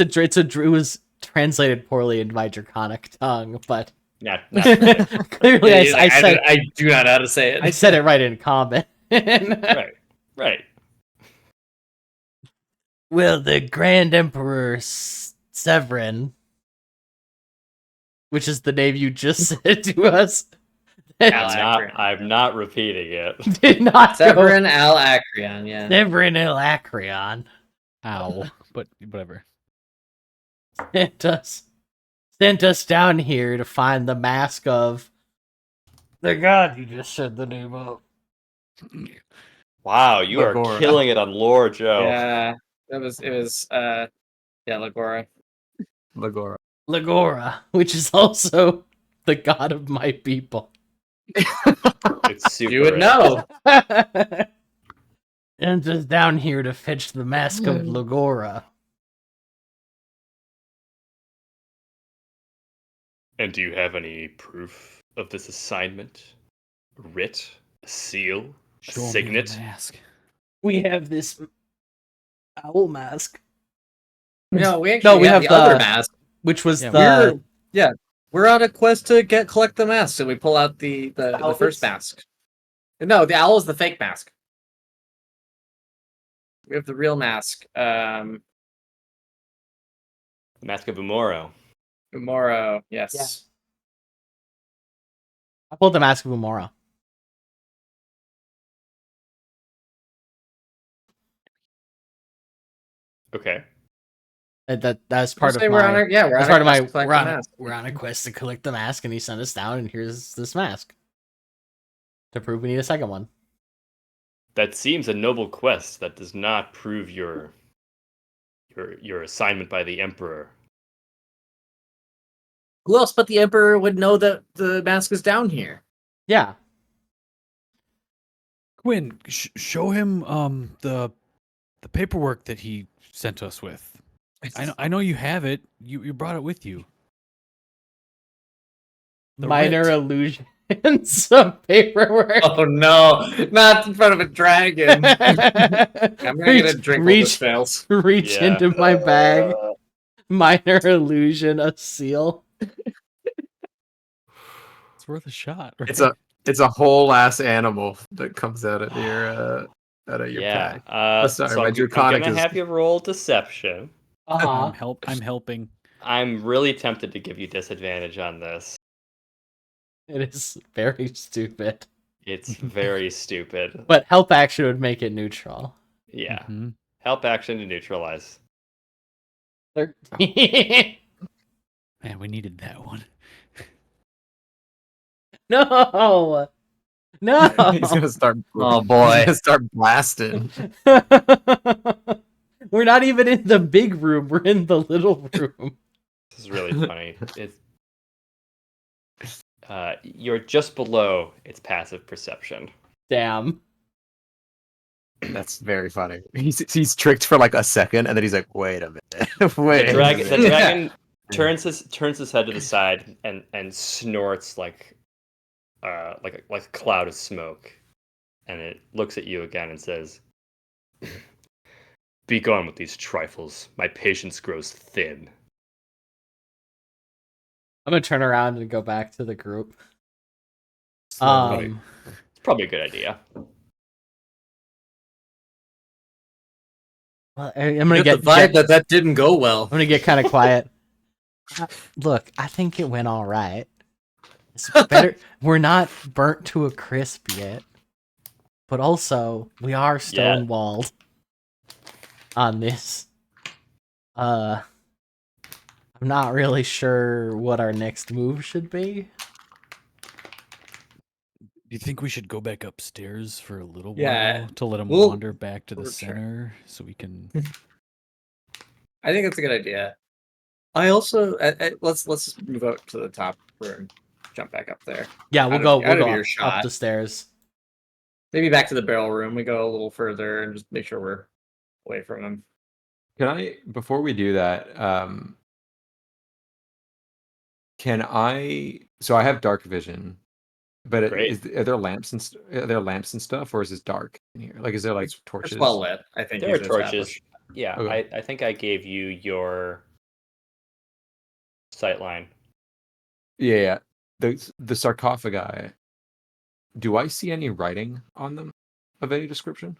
was translated poorly into my draconic tongue, but Not clearly Yeah, I said I do not know how to say it. I said it right in common. right. Well, the Grand Emperor Severin, which is the name you just said to us, I'm not repeating it. did not go. Severin Al-Akrion, yeah. Severin Al-Akrion Ow. But whatever. sent us down here to find the mask of the god you just said the name of. Wow, you are Lagora. killing it on lore, Joe. Yeah, it was Lagora. Lagora. Lagora, which is also the god of my people. It's super. You would rich. know. And just down here to fetch the mask of Lagora. And do you have any proof of this assignment? A writ? A seal? A Show me the signet? mask. We have this owl mask, No, we actually have the the- other mask. which was Yeah, We're on a quest to collect the mask, so we pull out the owl first is- mask. No, the owl is the fake mask. We have the real mask. The Mask of Umoro. Umoro, yes. Yeah. I pulled the mask of Umora. Okay. That's part of Say my. we're on our, yeah, we're That's on part our of my. quest to collect We're the on, mask. we're on a quest to collect the mask, and he sent us down, and here's this mask to prove we need a second one. That seems a noble quest. That does not prove your assignment by the Emperor. Who else but the Emperor would know that the mask is down here? Yeah. Quinn, show him the paperwork that he sent us with. I know you have it. You brought it with you. The Minor writ. illusions of paperwork. Oh no, not in front of a dragon. I'm gonna get a drink while this fails. Reach Yeah. into my bag. Minor illusion, a seal. It's worth a shot. Right? It's a whole ass animal that comes out of your Yeah. pack. Sorry, So my I'm draconic gonna is. have you roll deception. Uh-huh. I'm helping. I'm really tempted to give you disadvantage on this. It is very stupid. It's very stupid. But help action would make it neutral. Yeah. Mhm. Help action to neutralize. 13. Man, we needed that one. No. No. He's gonna start. Oh boy. He's gonna start blasting. We're not even in the big room. We're in the little room. This is really funny. It's you're just below its passive perception. Damn. That's very funny. He's tricked for like a second, and then he's like, "Wait a minute, wait." The a dragon, the minute." dragon turns his head to the side and snorts like a cloud of smoke, and it looks at you again and says, "Be gone with these trifles. My patience grows thin." I'm gonna turn around and go back to the group. Slowly. It's probably a good idea. Well, I'm gonna Get the vibe that didn't go well. I'm gonna get kind of quiet. Look, I think it went all right. It's better. We're not burnt to a crisp yet, but also we are stonewalled on this. I'm not really sure what our next move should be. Do you think we should go back upstairs for a little Yeah. while to let him We'll- wander back to the for sure. center so we can? I think that's a good idea. I also let's move out to the top room. Jump back up there. Yeah, we'll Out go. of- We'll out of go earshot. up the stairs. Maybe back to the barrel room. We go a little further and just make sure we're away from them. Can I, before we do that, can I? So I have dark vision, but Great. are there lamps and are there lamps and stuff, or is this dark in here? Like, is there like torches? It's well lit. I think There are he's torches. established. Yeah, Okay. I think I gave you your sightline. Yeah. The sarcophagi. Do I see any writing on them of any description?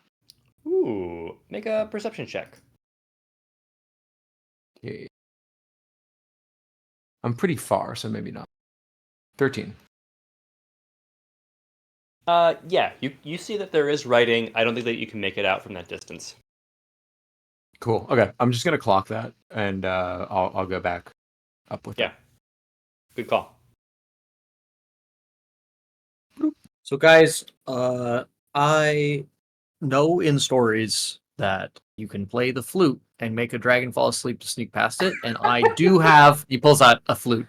Ooh, make a perception check. Okay. I'm pretty far, so maybe not. 13. Yeah, you see that there is writing. I don't think that you can make it out from that distance. Cool. Okay, I'm just gonna clock that, and I'll go back up with Yeah. Good call. So guys, I know in stories that you can play the flute and make a dragon fall asleep to sneak past it, and I do have. He pulls out a flute.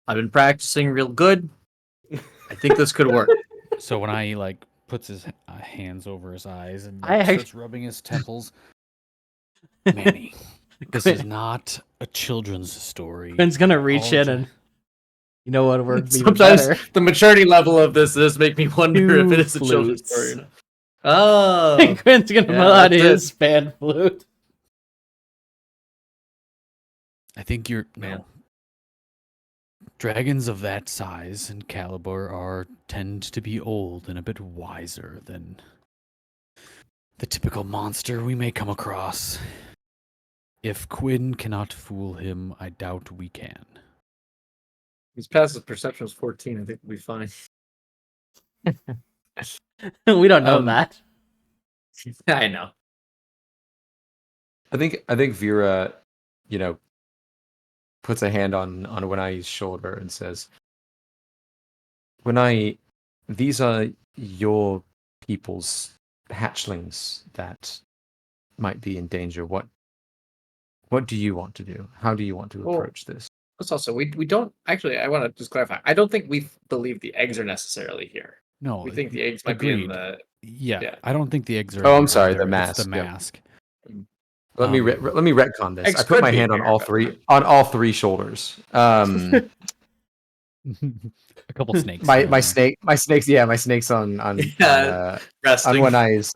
I've been practicing real good. I think this could work. So when I like puts his hands over his eyes and I starts rubbing his temples, Manny, this is not a children's story. Quinn's gonna reach in Apologize. and you know what would be Sometimes better. the maturity level of this does make me wonder if it is a children's Flutes. story. Oh, Quinn's gonna Yeah, pull out that's his pan flute. I think you're Man. no. Dragons of that size and caliber tend to be old and a bit wiser than the typical monster we may come across. If Quinn cannot fool him, I doubt we can. he's past his perception was 14. I think we'll be fine. We don't know Um, that. I know. I think Vera, puts a hand on Wenai's shoulder and says, "Wenai, these are your people's hatchlings that might be in danger. What do you want to do? How do you want to Well, approach this?" Plus, also, we don't actually. I want to just clarify. I don't think we believe the eggs are necessarily here. No, We think the eggs might be in agreed. the. Yeah, Yeah. I don't think the eggs are. Oh, in I'm there sorry, either. the It's the mask, yep. mask. Let me Um, let me retcon this. Eggs I put could my be hand here, on all three shoulders. a couple snakes. My snake's on Resting. one eye's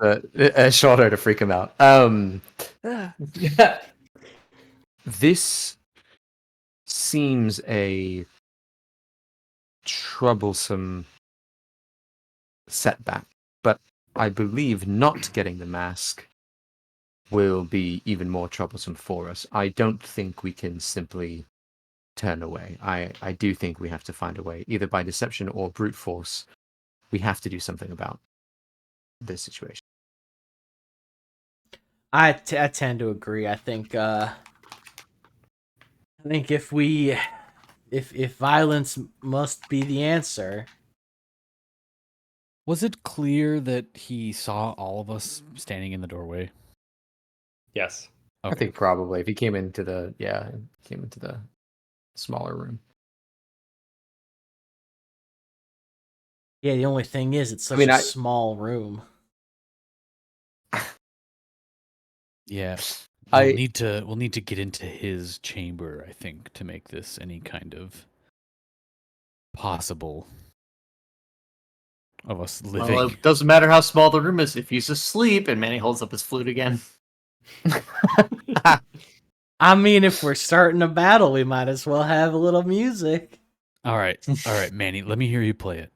shoulder to freak him out. Yeah. This seems a troublesome setback, but I believe not getting the mask will be even more troublesome for us. I don't think we can simply turn away. I do think we have to find a way, either by deception or brute force. We have to do something about this situation. I tend to agree. I think if violence must be the answer. Was it clear that he saw all of us standing in the doorway? Yes. I think probably if he came into the smaller room. Yeah, the only thing is it's such mean, a I- small room. Yeah, I- we'll need to get into his chamber, I think, to make this any kind of possible of us living. Well, it doesn't matter how small the room is if he's asleep. And Manny holds up his flute again. I mean, if we're starting a battle, we might as well have a little music. All right, Manny, let me hear you play it.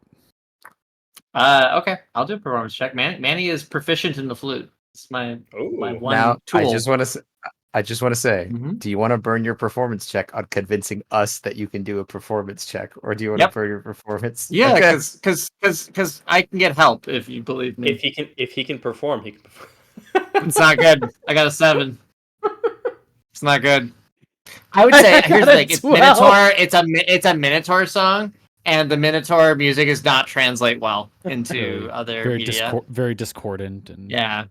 Okay, I'll do a performance check. Manny is proficient in the flute. It's my one Now, tool. I just want to say, Mhm. do you want to burn your performance check on convincing us that you can do a performance check, or do you want Yep. to burn your performance? Yeah, Okay. because I can get help if you believe me. If he can perform, he can perform. It's not good. I got a 7. It's not good. I would say I here's got the a thing. It's 12. Minotaur. It's a Minotaur song, and the Minotaur music does not translate well into other Very media. very discordant, and Yeah.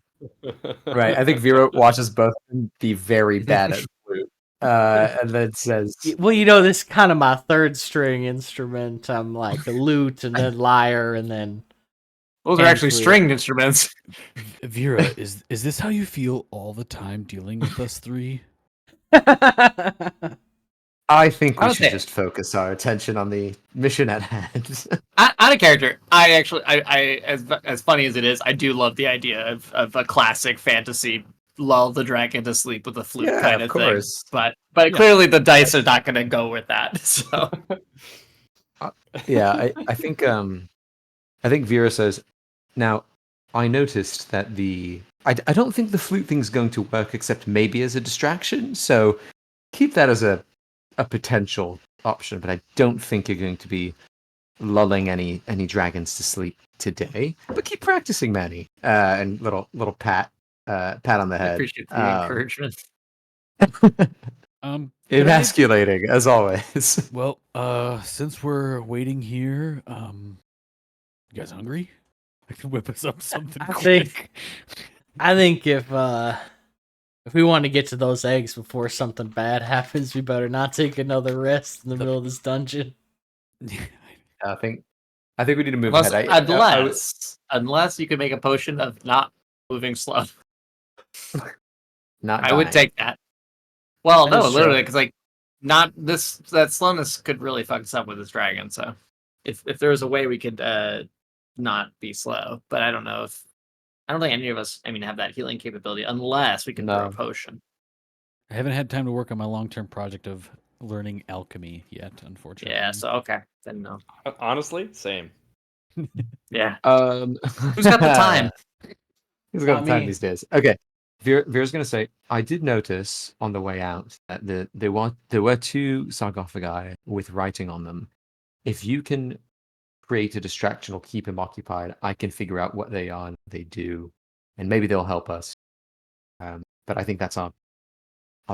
Right. I think Vera watches both of them be very bad at flute, and then says, Well, this is kind of my third string instrument. I'm like a lute and then lyre and then. Those are And actually flute. stringed instruments. Vera, is this how you feel all the time dealing with us three? "I think we Honestly- should just focus our attention on the mission at hand." Out of character, I as funny as it is, I do love the idea of a classic fantasy lull the dragon to sleep with a flute Yeah, kind of of thing. course. But Yeah. clearly the dice are not going to go with that. So Yeah, I think Vera says, "Now, I noticed that I don't think the flute thing's going to work except maybe as a distraction, so keep that as a potential option, but I don't think you're going to be lulling any dragons to sleep today. But keep practicing, Manny." And little pat on the I head. appreciate the encouragement. Could I- Emasculating as always. well, since we're waiting here, you guys hungry? I can whip us up something I quick. think if we want to get to those eggs before something bad happens, we better not take another rest in the middle of this dungeon. I think we need to move ahead. Unless you can make a potion of not moving slow. Not I would dying. take that. Well, That no, is literally, true. because that slowness could really fuck us up with this dragon. So, if there was a way we could not be slow, but I don't think any of us, have that healing capability unless we can throw a No. potion. I haven't had time to work on my long-term project of learning alchemy yet, unfortunately. Yeah. So okay, then no. Honestly, same. Yeah. Who's got the time? Who's got Not the time me. these days? Okay. Vera's going to say, I did notice on the way out that there were 2 sarcophagi with writing on them. If you can create a distraction or keep him occupied, I can figure out what they are and what they do, and maybe they'll help us. But I think that's our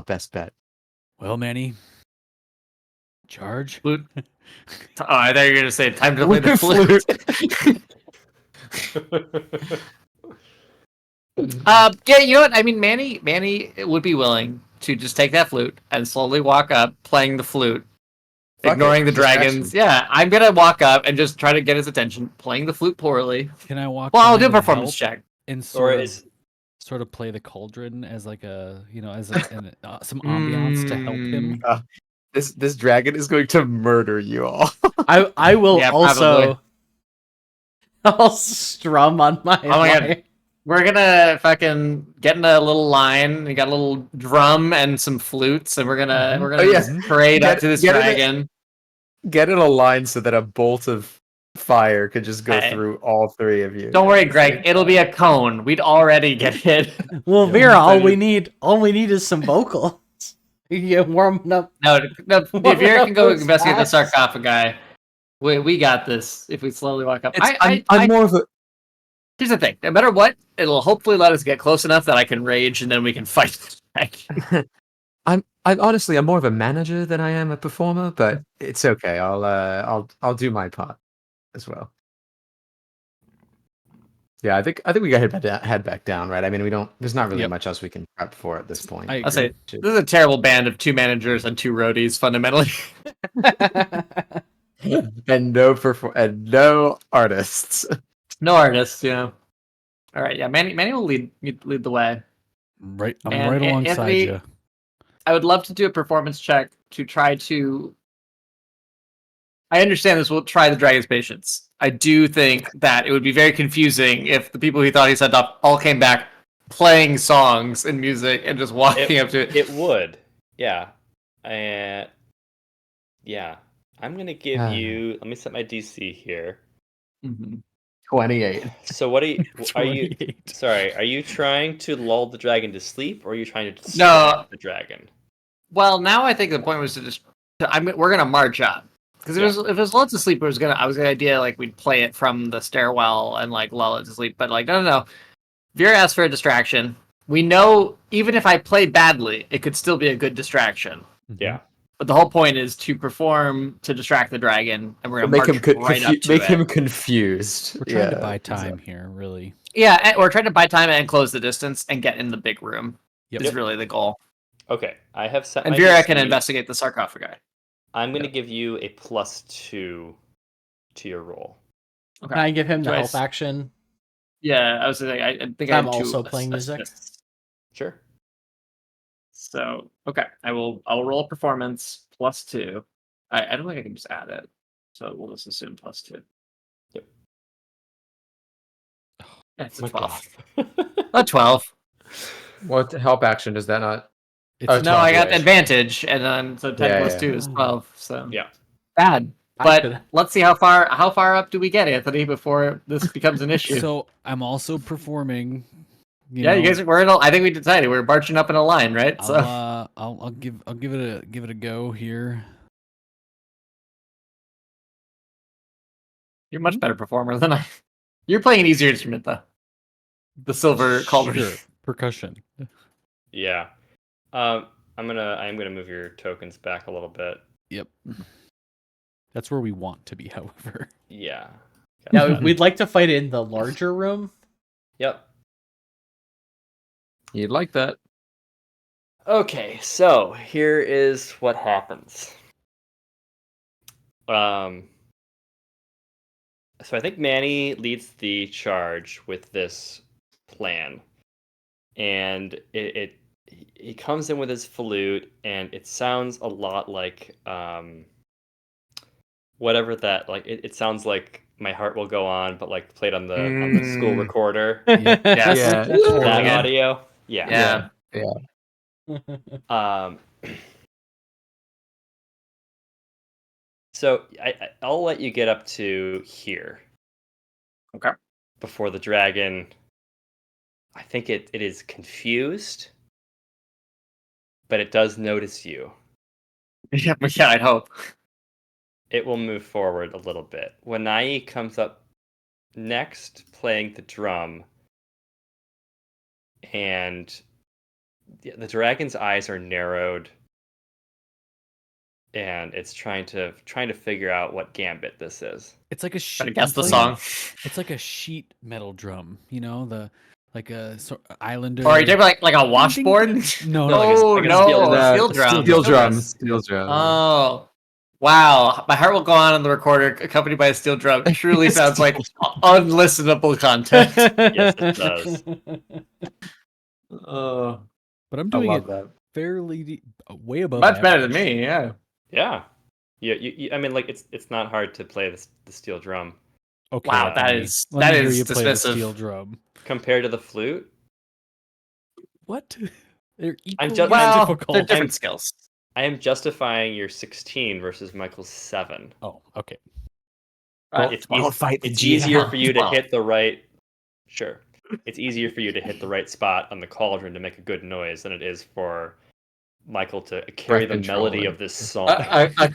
best bet. Well, Manny, charge. Flute. Oh, I thought you were gonna say time to play the flute. Yeah, you know what? Manny would be willing to just take that flute and slowly walk up, playing the flute, Fuck ignoring it, the dragons. distraction. Yeah, I'm gonna walk up and just try to get his attention, playing the flute poorly. Can I walk? Well, I'll do a behind and performance help check. and Or is sort of play the cauldron as like a some ambiance to help him. This dragon is going to murder you all. I will Yeah, also. I'll strum on my. Oh my God. We're gonna fucking get in a little line. We got a little drum and some flutes, and we're gonna yeah. parade up to this Get in a- dragon. Get in a line so that a bolt of fire could just go Hey. through all three of you. Don't worry, Greg. It'll be a cone. We'd already get hit. Well, Yeah. Vera, all we need is some vocals. You warm up. No, if you can go Those investigate the facts. sarcophagi, we got this. If we slowly walk up, I'm more of a. here's the thing. No matter what, it'll hopefully let us get close enough that I can rage, and then we can fight the dragon. I'm honestly I'm more of a manager than I am a performer, but it's okay. I'll do my part as well. Yeah, I think we got head back down, right? I mean, there's not really Yep. much else we can prep for at this point. I I'll say Shit. this is a terrible band of 2 managers and 2 roadies, fundamentally. and no artists. No artists, you know. All right, yeah, Manny will lead the way. I'm And right alongside Anthony- you. I would love to do a performance check to try to. I understand this will try the dragon's patience. I do think that it would be very confusing if the people he thought he sent off all came back playing songs and music and just walking up to it. it would. Yeah. And yeah. I'm gonna give you. Let me set my DC here. Mhm. 28. So what are you? Are you? 28. Sorry. Are you trying to lull the dragon to sleep, or are you trying to distract No. the dragon? Well, now I think the point was to just. We're gonna march up because if it was lulled to sleep, I was gonna idea like we'd play it from the stairwell and like lull it to sleep, but like no. Vera asked for a distraction. We know even if I play badly, it could still be a good distraction. Yeah. But the whole point is to perform to distract the dragon, and we're gonna Make march him right up to make it. him confused. We're trying to Yeah, buy time here, really. Yeah, and we're trying to buy time and close the distance and get in the big room. Yep. Is really the goal. Okay. I have set. And my Vera DC. can investigate the sarcophagi. I'm gonna give you a +2 to your roll. Okay. Can I give him the Do I help s- action? Yeah, I was saying. I think I I'm have 2 also playing music. assists. Sure. So okay, I'll roll a performance +2. I don't think I can just add it, so we'll just assume +2. Yep. Yeah, it's a My 12. God. A 12. What help action does that not? It's Oh, No, 12, I got right. advantage, and then so 10 Yeah, plus yeah. 2 is 12. So Yeah. bad. I But could- let's see how far up do we get, Anthony, before this becomes an issue. So I'm also performing. You yeah, know, you guys we're in I think we decided we're marching up in a line, right? So I'll give it a go here. you're a much better performer than I. You're playing an easier instrument though. The silver cauldron. Sure, percussion. Yeah. I'm gonna move your tokens back a little bit. Yep. That's where we want to be, however. Yeah. Yeah, we'd like to fight in the larger room. Yep. You'd like that. Okay, so here is what happens. So I think Manny leads the charge with this plan, and he comes in with his flute, and it sounds a lot like whatever that like. It sounds like "My Heart Will Go On," but like played on the school recorder. Yes. Yeah. Really That good. audio. Yeah. Yeah. So I'll let you get up to here. Okay. Before the dragon, I think it is confused, but it does notice you. Yeah, I'd hope. It will move forward a little bit. When Nai comes up next, playing the drum, and the dragon's eyes are narrowed, and it's trying to figure out what gambit this is. It's like a Try to sheet. guess the song. It's like a sheet metal drum. You know, like a islander. Or are you talking like a washboard? No, No, like a no, steel drum. steel drum. Steel drum. Steel drum. Oh. Wow, my heart will go on the recorder, accompanied by a steel drum. Truly sounds like unlistenable content. Yes, it does. Oh, But I'm I doing love it that. fairly way above Much better than average. me. Yeah. Yeah. I mean, like it's not hard to play the steel drum Okay, Wow, that Anthony, is let me hear you play the dismissive. steel drum. compared to the flute. What? They're I'm equally just as Well, they're difficult. different skills. I am justifying your 16 versus Michael's 7. Oh, okay. It's Don't fight the it's easier for you to 12. hit the right. Sure, it's easier for you to hit the right spot on the cauldron to make a good noise than it is for Michael to carry the melody controller. of this song. A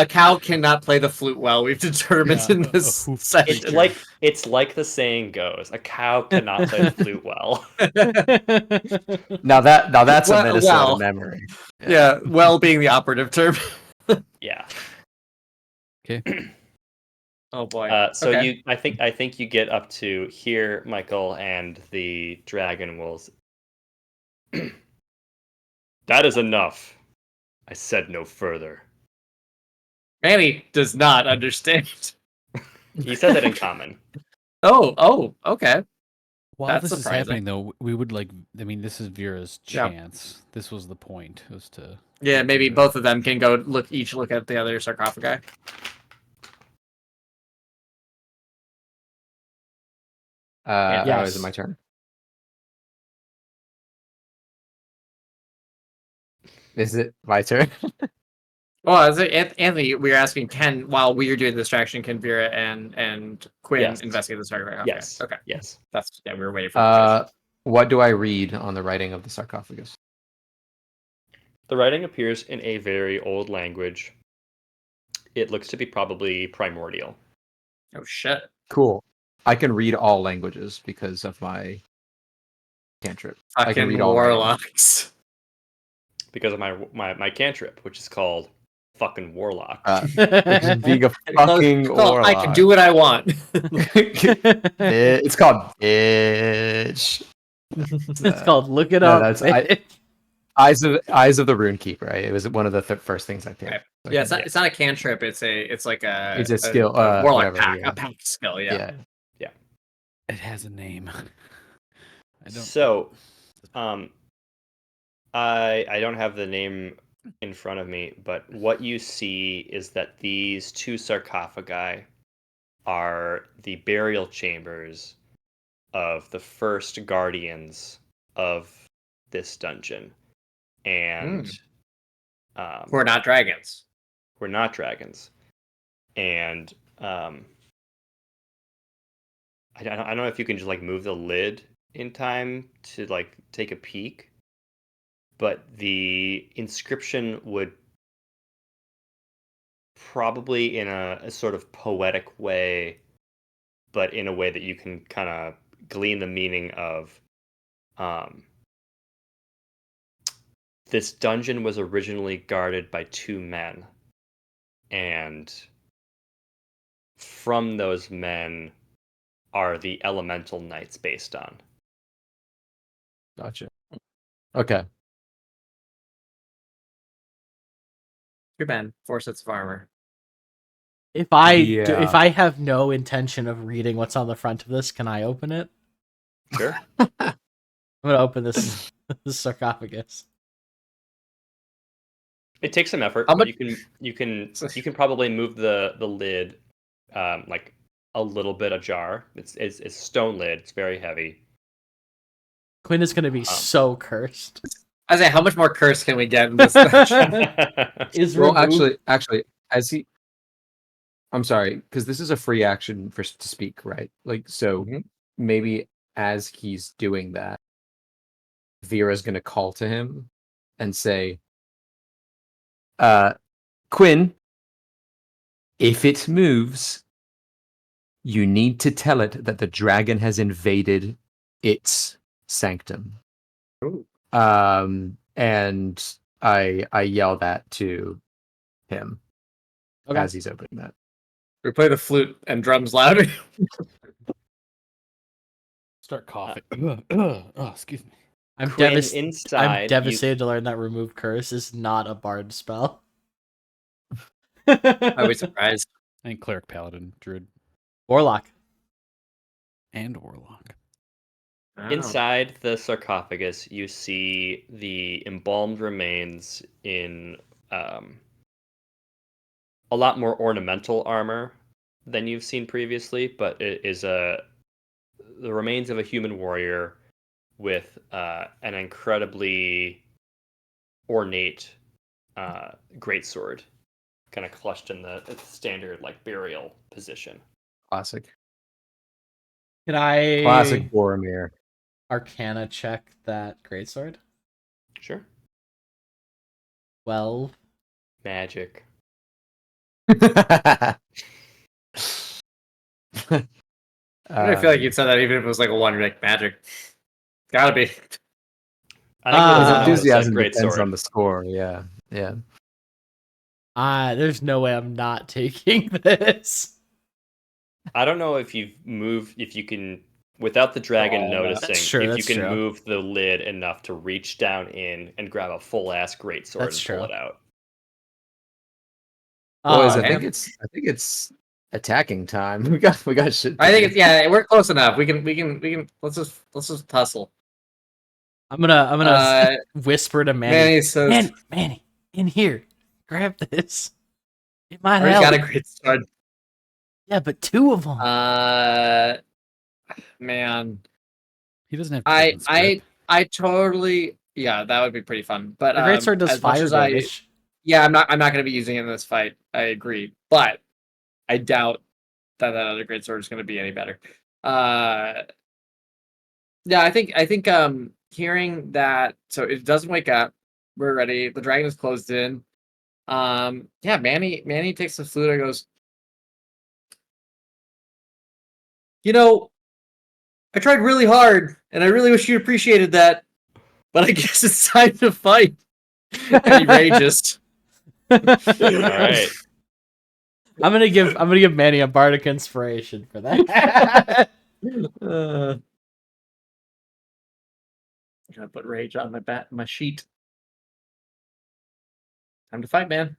cow cannot play the flute well. We've determined Yeah, in a this hoof session. It's like the saying goes: a cow cannot play the flute well. Now that's a Well, Minnesota memory. yeah, well being the operative term. Yeah. Okay. Oh boy. So Okay. I think you get up to here, Michael, and the dragon will. That is enough. I said no further. Manny does not understand. He said that in common. Oh, okay. While That's this is surprising. happening, though, we would like. I mean, this is Vera's Yeah. chance. This was the point. Was to. Yeah, get maybe to- both of them can go look at the other sarcophagi. Oh, is it Yes. my turn? Is it my turn? Well, as Anthony, we were asking, while we are doing the distraction, can Vera and Quinn Yes. investigate the sarcophagi? Okay. Yes. Okay. Yes. We were waiting for the choice. What do I read on the writing of the sarcophagus? The writing appears in a very old language. It looks to be probably primordial. Oh shit. Cool. I can read all languages because of my cantrip. I can Fucking read all writing. warlocks. Because of my cantrip, which is called fucking warlock. Being a fucking Well, I can warlock. do what I want. It's called bitch. It's called Look It No, Up. that's Eyes of the Rune Keeper. Right? It was one of the first things I picked. Right. So Yeah, it's not a cantrip. It's like a It's a skill, warlock whatever, pack, yeah. a pack skill. Yeah. It has a name. I don't. So, I don't have the name in front of me, but what you see is that these two sarcophagi are the burial chambers of the first guardians of this dungeon, and We're not dragons. we're not dragons, and I don't know if you can just like move the lid in time to like take a peek, but the inscription would probably in a sort of poetic way, but in a way that you can kind of glean the meaning of. This dungeon was originally guarded by two men, and from those men are the elemental knights based on. Gotcha. Okay. Two men, 4 sets of armor. If I Yeah. if I have no intention of reading what's on the front of this, can I open it? Sure. I'm gonna open this sarcophagus. It takes some effort, How but much- you can probably move the lid like a little bit ajar. It's stone lid. It's very heavy. Quinn is gonna be so cursed. I say, how much more curse can we get in this dungeon? Is Well, removed- actually, I'm sorry, because this is a free action to speak, right? Like, so Mhm. maybe as he's doing that, Vera's gonna call to him and say, Quinn, if it moves, you need to tell it that the dragon has invaded its sanctum. Ooh. And I yell that to him Okay. as he's opening that. We play the flute and drums louder. Start coughing. Oh, excuse me. I'm Quinn, devastated. inside. I'm devastated to learn that remove curse is not a bard spell. I was surprised. I think cleric, paladin, druid, Warlock. and warlock. Inside the sarcophagus, you see the embalmed remains in a lot more ornamental armor than you've seen previously, but it is the remains of a human warrior with an incredibly ornate greatsword, kind of clutched in the standard like burial position. Classic. Can I Classic Boromir. Arcana check that greatsword? Sure. 12. Magic. I feel like you'd said that even if it was like a one, like magic. Gotta be. I think his it was enthusiasm a great depends sword. on the score. Yeah, yeah. There's no way I'm not taking this. I don't know if you can, without the dragon noticing, That's true, if you that's can true. move the lid enough to reach down in and grab a full ass greatsword That's and pull true. it out. Boys, Oh, I think it's attacking time. We got shit. I think it's we're close enough. We can let's just tussle. I'm gonna whisper to Manny. Manny says, Manny, in here, grab this. It might already help. got a great start. Yeah, but 2 of them. Man, He doesn't have Devil's Grip. I totally, that would be pretty fun. But The greatsword does as much fire as damage. I'm not going to be using it in this fight. I agree, but I doubt that other greatsword is going to be any better. Yeah, I think hearing that, so it doesn't wake up. We're ready. The dragon is closed in. Manny takes the flute and goes, I tried really hard, and I really wish you appreciated that, but I guess it's time to fight. And he rages. All right. I'm gonna give Manny a bardic inspiration for that. I'm gonna put rage on my sheet. Time to fight, man.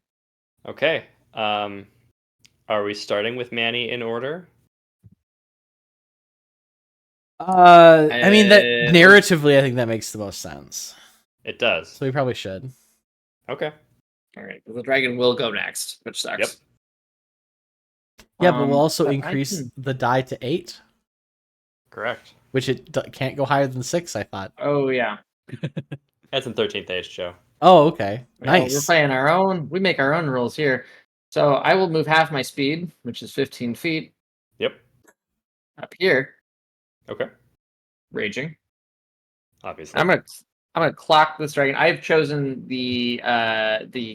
Okay. Are we starting with Manny in order? I mean that narratively, I think that makes the most sense. It does. So we probably should. Okay. All right, the dragon will go next, which sucks. Yep. Yeah, but we'll also but I increase can- the die to 8, Correct. which can't go higher than 6. I thought. Oh yeah. That's in 13th Age, Joe. Oh, okay, Well, we're nice. playing our own. We make our own rules here. So I will move half my speed, which is 15 feet, Yep. up here, Okay. raging. Obviously. I'm gonna clock this dragon. I've chosen the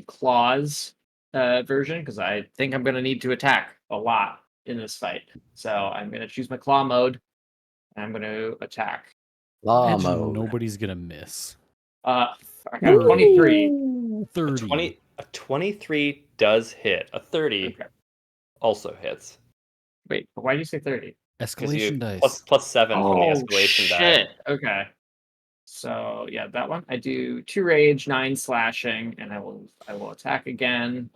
claws version because I think I'm gonna need to attack a lot in this fight. So I'm gonna choose my claw mode, and I'm gonna attack. Law Imagine mode. nobody's gonna miss. I got 23. 30. A 23 does hit. A 30 Okay. also hits. Wait, but why do you say 30? 'Cause Escalation dice. plus 7 from the escalation die. Shit. Okay. So yeah, that one. I do 2 rage, 9 slashing, and I will attack again.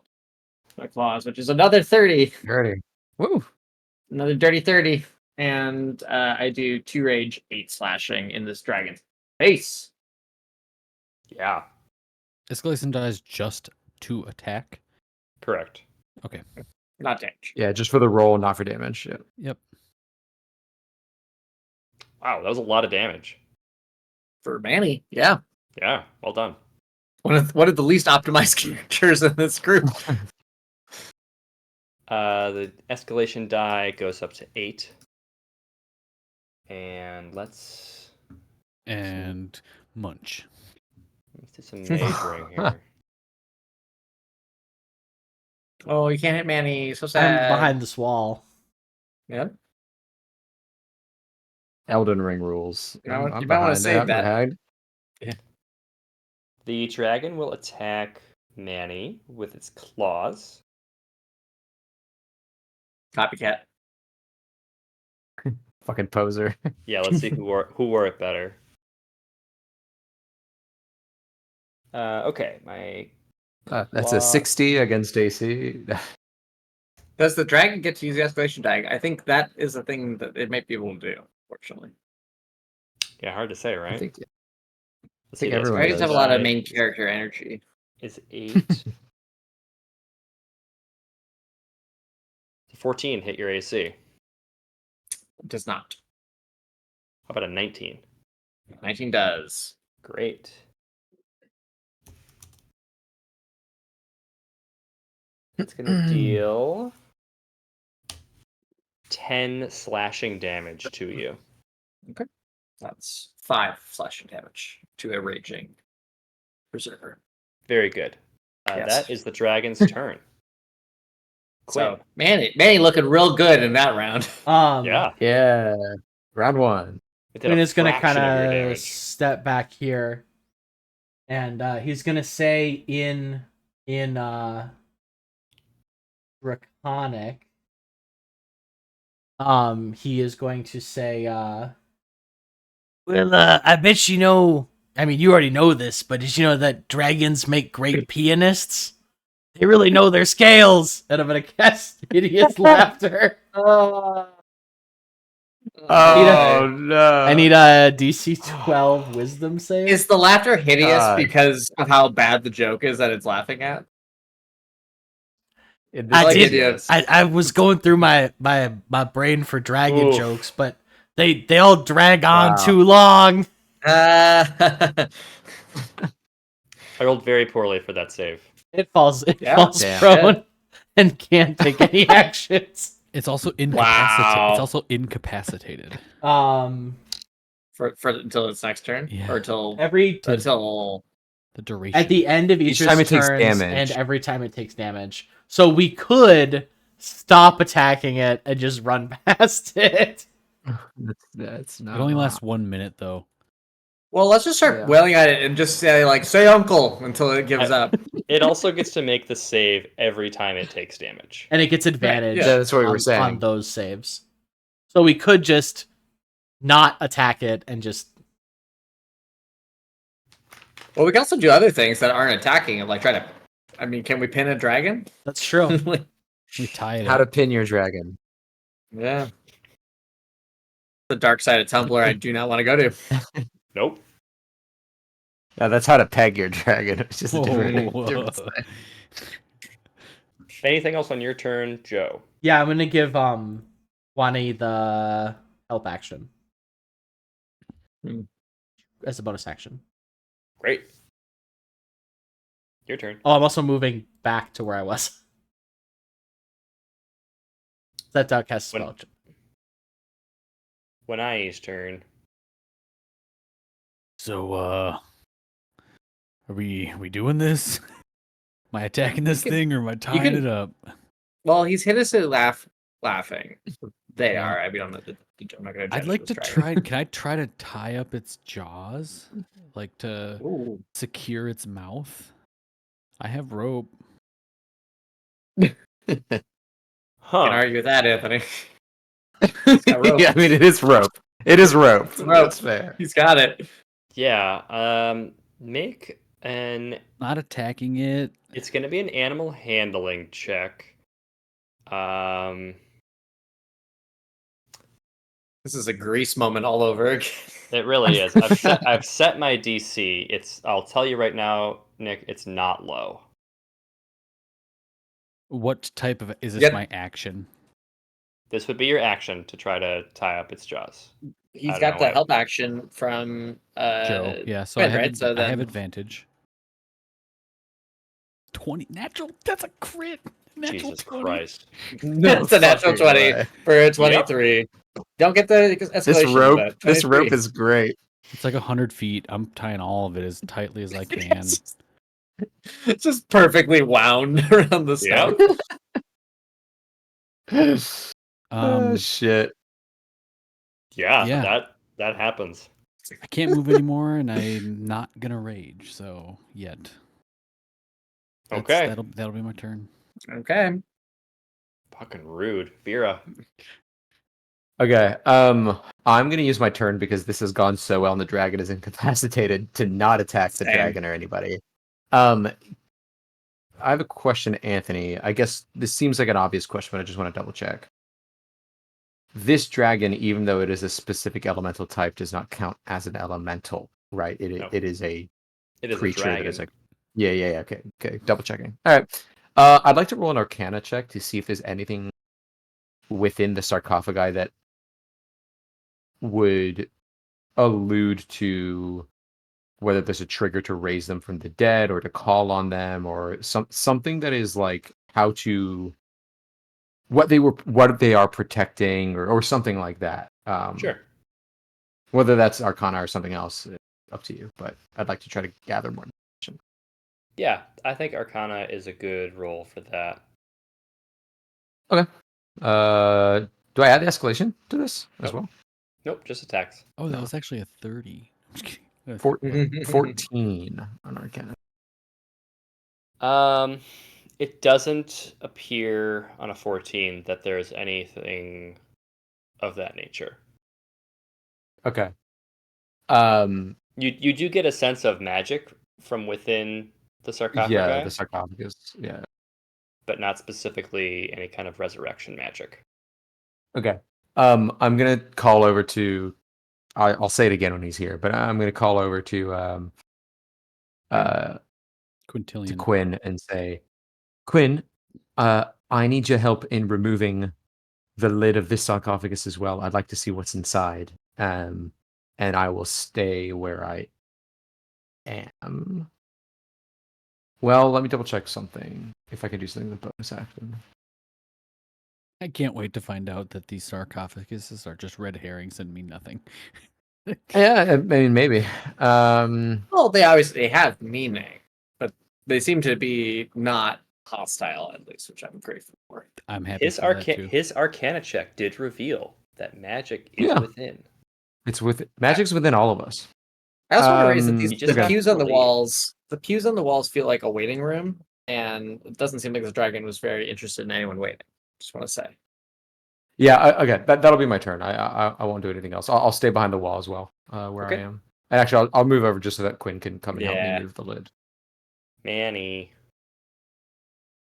My claws, which is another 30. Dirty. Woo. Another dirty 30. And I do 2 rage, 8 slashing in this dragon's face. Yeah. Escalation dice just to attack. Correct. Okay. Not damage. Yeah, just for the roll, not for damage. Yeah. Yep. Wow, that was a lot of damage. For Manny, yeah. Yeah, well done. One of the least optimized characters in this group. The escalation die goes up to 8. And let's Munch. do some majoring here. Oh, you can't hit Manny. So sad. I'm behind this wall. Yeah. Elden Ring rules. You might want- I'm you might wanna behind save that. behind. The dragon will attack Manny with its claws. Copycat. Fucking poser. Yeah, let's see who wore it better. Okay, my That's a 60 against AC. Does the dragon get to use the escalation tag? I think that is a thing that it might be able to do, fortunately. Yeah, hard to say, I right? think Let's think see, the everyone Dragons does. have a lot of die main character energy. is 8. 14 hit your AC. It does not. How about a 19? 19 does. Great. It's gonna deal 10 slashing damage to you. That's 5 slashing damage to a raging berserker. Very good. Yes. That is the dragon's turn. Quinn. So Manny looking real good in that round. Yeah. Yeah. Round 1. It did Quinn a is gonna fraction kind of your of damage. step back here, and he's gonna say in Draconic. He is going to say, well, I bet you know. I mean, you already know this, but did you know that dragons make great pianists? They really know their scales. And I'm gonna cast hideous laughter. Oh Oh, no! I need a DC 12 Wisdom save. Is the laughter hideous God. because of how bad the joke is that it's laughing at? In I this did. case, yes. I was going through my brain for dragon Oof. jokes, but they all drag on Wow. too long. I rolled very poorly for that save. It falls Yeah, damn. prone and can't take any actions. It's also incapacitated. Wow. It's also incapacitated. for until its next turn, Yeah. or until The duration. At the end of each time its it takes turns damage. and every time it takes damage. So we could stop attacking it and just run past it. That's It not. only lasts 1 minute though. well, let's just start Yeah. wailing at it and just say like, "Say uncle" until it gives up. It also gets to make the save every time it takes damage. And it gets advantage yeah. That's what we were on saying. those saves. So we could just not attack it and just Well, we can also do other things that aren't attacking it, like try to. I mean, can we pin a dragon? that's true. We tie it How to up. pin your dragon. Yeah. The dark side of Tumblr I do not want to go to. Nope. No, that's how to peg your dragon. It's just a different. Whoa. different side. Anything else on your turn, Joe? Yeah, I'm gonna give Wani the help action. Hmm. As a bonus action. Great. Your turn. Oh, I'm also moving back to where I was. That dog has spell. Wenai's turn. So are we doing this? Am I attacking this thing or am I tying can- it up? Well, he's hideously laughing. They Yeah. are. I mean, I'm not going to. I'd like to try. Can I try to tie up its jaws, like to Ooh. secure its mouth? I have rope. Can't Huh. argue with that, Anthony. Yeah, I mean, it is rope. It is rope. It's rope. That's fair. He's got it. Yeah. Make an. Not attacking it. It's going to be an animal handling check. This is a Grease moment all over again. It really is. I've set my DC. I'll tell you right now, Nick. It's not low. What type of is this? Yep. My action? This would be your action to try to tie up its jaws. He's I don't got know the what- help action from Joe. Yeah. So Quinn, I have. right? So I have then- advantage. 20 natural. That's a crit. Natural Jesus 20. Christ. That's a natural Fucking 20 way. for a 23. Don't get the escalation. This but rope 23. is great. It's like 100 feet. I'm tying all of it as tightly as I can. It's just perfectly wound around the Yep. snout. Oh shit. Yeah, Yeah. that happens. I can't move anymore, and I'm not gonna rage. So yet. Okay. That'll be my turn. Okay. Fucking rude. Vera. Okay. I'm gonna use my turn because this has gone so well and the dragon is incapacitated to not attack the Same. dragon or anybody. I have a question, Anthony. I guess this seems like an obvious question, but I just want to double check. This dragon, even though it is a specific elemental type, does not count as an elemental, right? No. It is a It is a creature that is dragon. yeah. Okay. Double checking. All right. I'd like to roll an Arcana check to see if there's anything within the sarcophagi that would allude to whether there's a trigger to raise them from the dead or to call on them or something that is like how to what they are protecting or something like that. Sure. Whether that's Arcana or something else, up to you. But I'd like to try to gather more information. Yeah, I think Arcana is a good roll for that. Okay. Do I add the escalation to this as well? Nope, just attacks. Oh, that No. was actually a 30. I'm just kidding. 14 on Arcana. It doesn't appear on a 14 that there's anything of that nature. Okay. You do get a sense of magic from within the sarcophagi, Yeah, the sarcophagus. Yeah. but not specifically any kind of resurrection magic. Okay. I'm gonna call over to. I'll say it again when he's here, but I'm gonna call over to Quintillion. Quinn and say, Quinn, I need your help in removing the lid of this sarcophagus as well. I'd like to see what's inside. And I will stay where I am. Well, let me double check something. If I can do something with bonus action. I can't wait to find out that these sarcophaguses are just red herrings and mean nothing. Yeah, I mean maybe. Well, they have meaning, but they seem to be not hostile, at least, which I'm grateful for. I'm happy His for that too. his Arcana check did reveal that magic is Yeah. within. Magic's within all of us. I also want to raise that You these just the have pews to on the believe. walls. The pews on the walls feel like a waiting room, and it doesn't seem like the dragon was very interested in anyone waiting. Just want to say. Yeah, okay. That'll be my turn. I won't do anything else. I'll stay behind the wall as well, where Okay. I am. And actually, I'll move over just so that Quinn can come and help Yeah. me move the lid. Manny.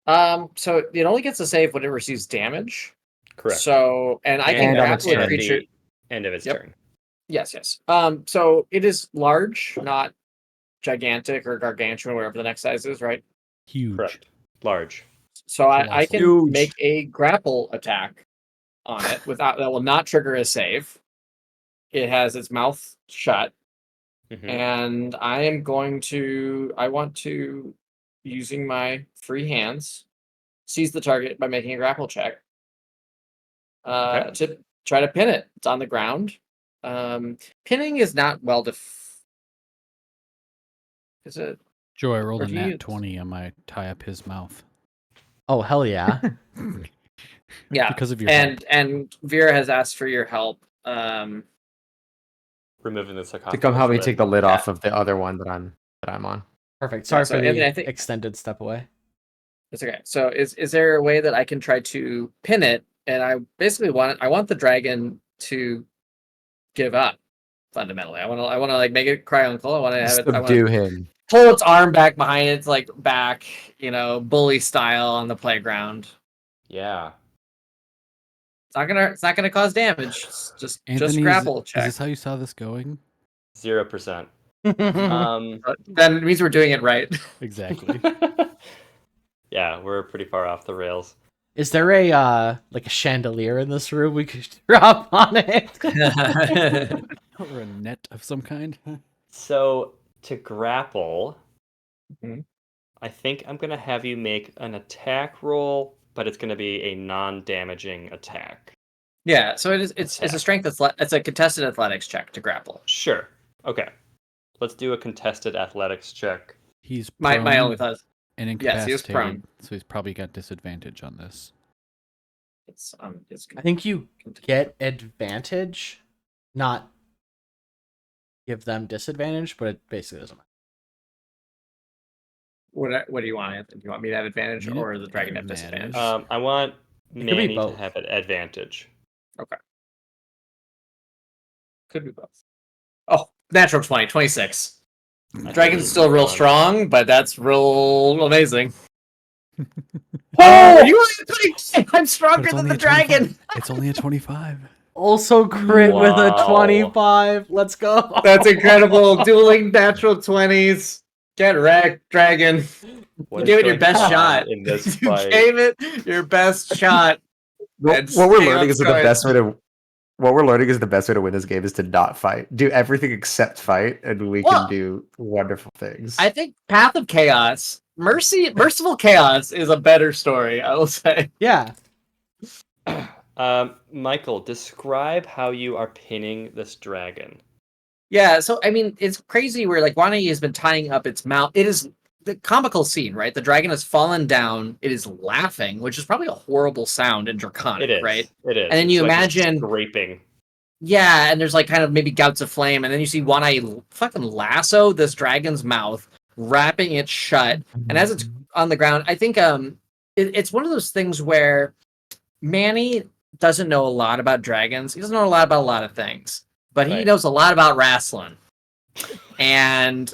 So it only gets a save when it receives damage. Correct. So, and I can And on its grapple a turn. creature. End of its Yep. turn. Yes. So it is large, not gigantic or gargantuan, whatever the next size is, right? Huge. Correct. Large. So I can Huge. make a grapple attack on it without that will not trigger a save. It has its mouth shut, Mhm. and I want to, using my free hands, seize the target by making a grapple check. Okay. To try to pin it. It's on the ground. Pinning is not well Is it? Joe, I rolled Or a do you- nat 20 on my tie up his mouth. Oh hell yeah! Yeah. Because of your help. And Vera has asked for your help. Removing the sarcophagus. To come help me lid. take the lid off of the other one that I'm on. Perfect. Sorry so for the Anthony, I think- extended step away. It's okay. So is there a way that I can try to pin it? And I basically want the dragon to give up. Fundamentally, I want to like make it cry uncle. I want to have it. I want Subdue to him. pull its arm back behind its like back, bully style on the playground. Yeah. It's not gonna cause damage. It's just Anthony, grapple is check. this how you saw this going? 0%. Then it means we're doing it right. Exactly. Yeah, we're pretty far off the rails. Is there a like a chandelier in this room we could drop on it? Or a net of some kind? So to grapple, Mhm. I think I'm gonna have you make an attack roll, but it's gonna be a non-damaging attack. Yeah, so it's a Attack. strength it's a contested athletics check to grapple. Sure. Okay. Let's do a contested athletics check. He's My prone only thought and yes, he is incapacitated, prone. so he's probably got disadvantage on this. it's I think you get advantage, not give them disadvantage, but it basically doesn't matter. What do you want, Anthony? Do you want me to have advantage Yeah, or the dragon to have matters. disadvantage? I want could be Manny to both. have an advantage. Could be both. Oh, natural 20, 26. I Dragon's think still real one. strong, but that's real amazing. Oh, you I'm stronger But it's than only the a 25. dragon. It's only a 25. Also crit with a Wow. 25. Let's go. That's incredible. Dueling natural 20s. Get wrecked, dragon. What You is gave it your going best on shot. in this You fight? gave it your best shot. What we're learning is that the best way to what we're learning is the best way to win this game is to not fight. Do everything except fight, and we Well, can do wonderful things. I think Path of Chaos, Merciful Chaos is a better story, I will say. Yeah. Michael, describe how you are pinning this dragon. Yeah, so I mean, it's crazy where like Wanai has been tying up its mouth. It is the comical scene, right? The dragon has fallen down. It is laughing, which is probably a horrible sound in Draconic, It is. right? It is. And then It's you like imagine, scraping. yeah, and there's like kind of maybe gouts of flame, and then you see Wanai fucking lasso this dragon's mouth, wrapping it shut, and as it's on the ground, I think it's one of those things where Manny doesn't know a lot about dragons. He doesn't know a lot about a lot of things, but he Right. knows a lot about wrestling. And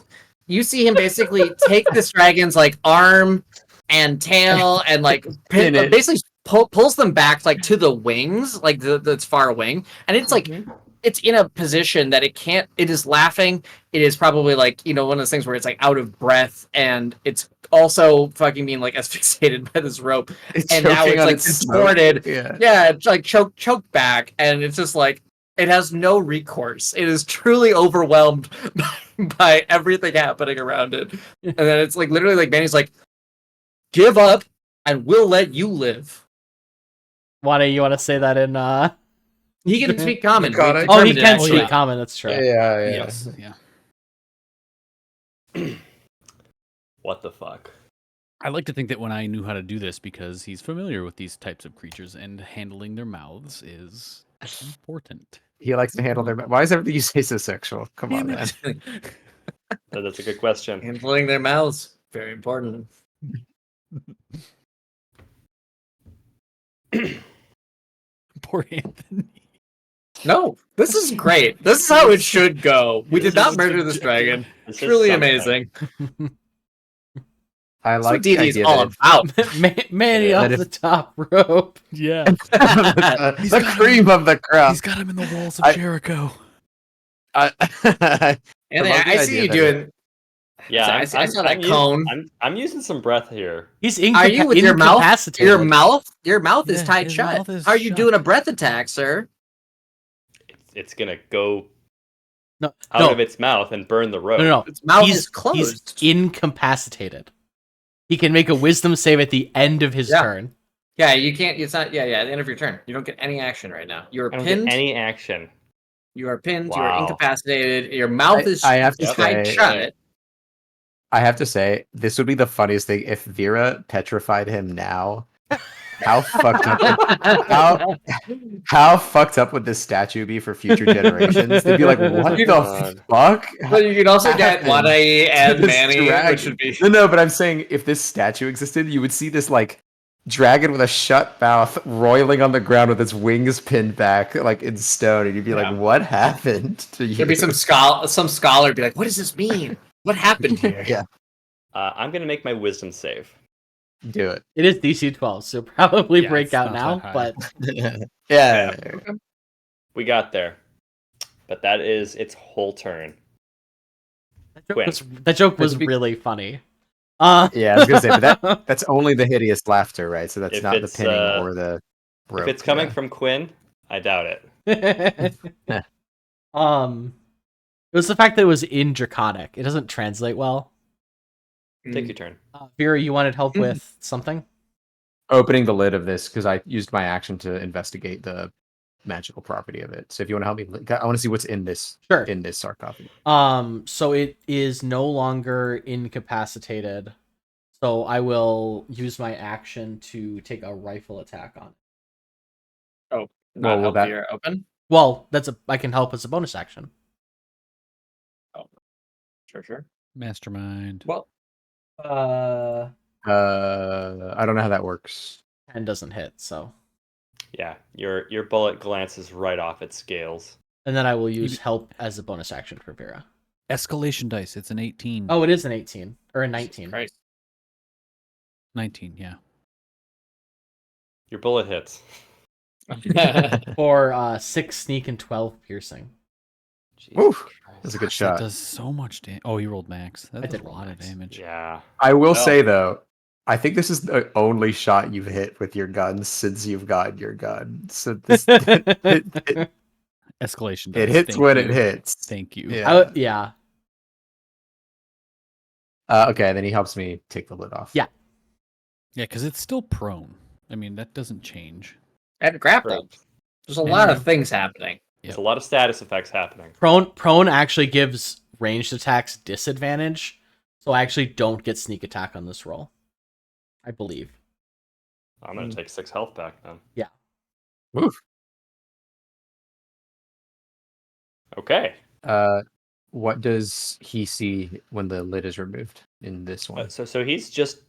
you see him basically take this dragon's like arm and tail and like Pin it. basically pulls them back like to the wings, like that's far wing, and it's like it's in a position that it can't. It is laughing. It is probably like one of those things where it's like out of breath, and it's also fucking being like asphyxiated by this rope, and now choking it's on like its smoke. distorted. Yeah. Yeah, it's like choked back, and it's just like it has no recourse. It is truly overwhelmed by everything happening around it, and then it's like literally like Manny's like, "Give up, and we'll let you live." Why you want to say that in He can speak common. We Draconic? Oh, he determined it, can actually. speak common, that's true. Yeah. Yes. Yeah. What the fuck? I like to think that when I knew how to do this because he's familiar with these types of creatures and handling their mouths is important. He likes to handle their. Why is everything you say so sexual? Come on, man. That's a good question. Handling their mouths, very important. Poor Anthony. No, this is great. This is how it should go. We This did not is murder this dragon. This is Truly something. amazing. I That's like what the D&D is idea all that about. Manny That off if- the top rope. Yeah. the cream of the crop. He's got him in the walls of I- Jericho. Anthony, love the I see idea you that doing. Yeah, I saw that cone. I'm using some breath here. He's Are you with your mouth? incapacitated. Your mouth is Yeah, tied his shut. mouth is How are you shut. doing a breath attack, sir? It's gonna go No, out no, of its mouth and burn the rope. no. Its mouth He's is closed. incapacitated. He can make a wisdom save at the end of his Yeah. turn. Yeah, you can't. It's not. Yeah, at the end of your turn, you don't get any action right now. You are I don't pinned. get any action. You are pinned. You are Wow. incapacitated. Your mouth is I have to tied say- shut. I have to say, this would be the funniest thing if Vera petrified him now. How fucked up? How fucked up would this statue be for future generations? They'd be like, "What the God. fuck?" But you can also get happened Wanai and to this Manny, dragon? which would be. No, but I'm saying if this statue existed, you would see this like dragon with a shut mouth roiling on the ground with its wings pinned back like in stone, and you'd be Yeah. like, "What happened to you?" There'd be some scholar be like, "What does this mean? What happened here?" Yeah, I'm gonna make my wisdom save. do it. It is DC 12, so probably Yeah, break it's out not now. that high. But Yeah. We got there, but that is its whole turn. Quinn. that joke was That'd be- really funny. Yeah, I was gonna say, but that's only the hideous laughter, right? So that's If not the it's, pinning or the rope. If it's coming yeah. from Quinn, I doubt it. It was the fact that it was in Draconic. It doesn't translate well. Take your turn. Vera, you wanted help with something? Opening the lid of this because I used my action to investigate the magical property of it. So if you want to help me, I want to see what's in this Sure. sarcophagus. So it is no longer incapacitated. So I will use my action to take a rifle attack on it. Not Well, will help that- your open. Well, I can help as a bonus action. Sure. Mastermind. Well, Uh, I don't know how that works. 10 doesn't hit, so. Yeah, your bullet glances right off its scales. And then I will use help as a bonus action for Vera. Escalation dice. It's an 18. Oh, it is an 18 or a 19. Christ. 19, yeah. Your bullet hits. For 6 sneak and 12 piercing. Jesus Woo, Christ. that's a good Gosh, shot. That does so much damage. Oh, you rolled max. That I does did a roll lot of max. damage. Yeah. I will Well- say though, I think this is the only shot you've hit with your gun since you've gotten your gun. So this it Escalation it dice. hits Thank when you. it hits. Thank you. Yeah. Yeah. Okay, then he helps me take the lid off. Yeah. Yeah, because it's still prone. I mean, that doesn't change. And grappled. Correct. There's a lot Yeah. of things happening. There's a lot of status effects happening. Prone actually gives ranged attacks disadvantage, so I actually don't get sneak attack on this roll. I believe. I'm gonna take 6 health back then. Woof. Okay. What does he see when the lid is removed in this one? So he's just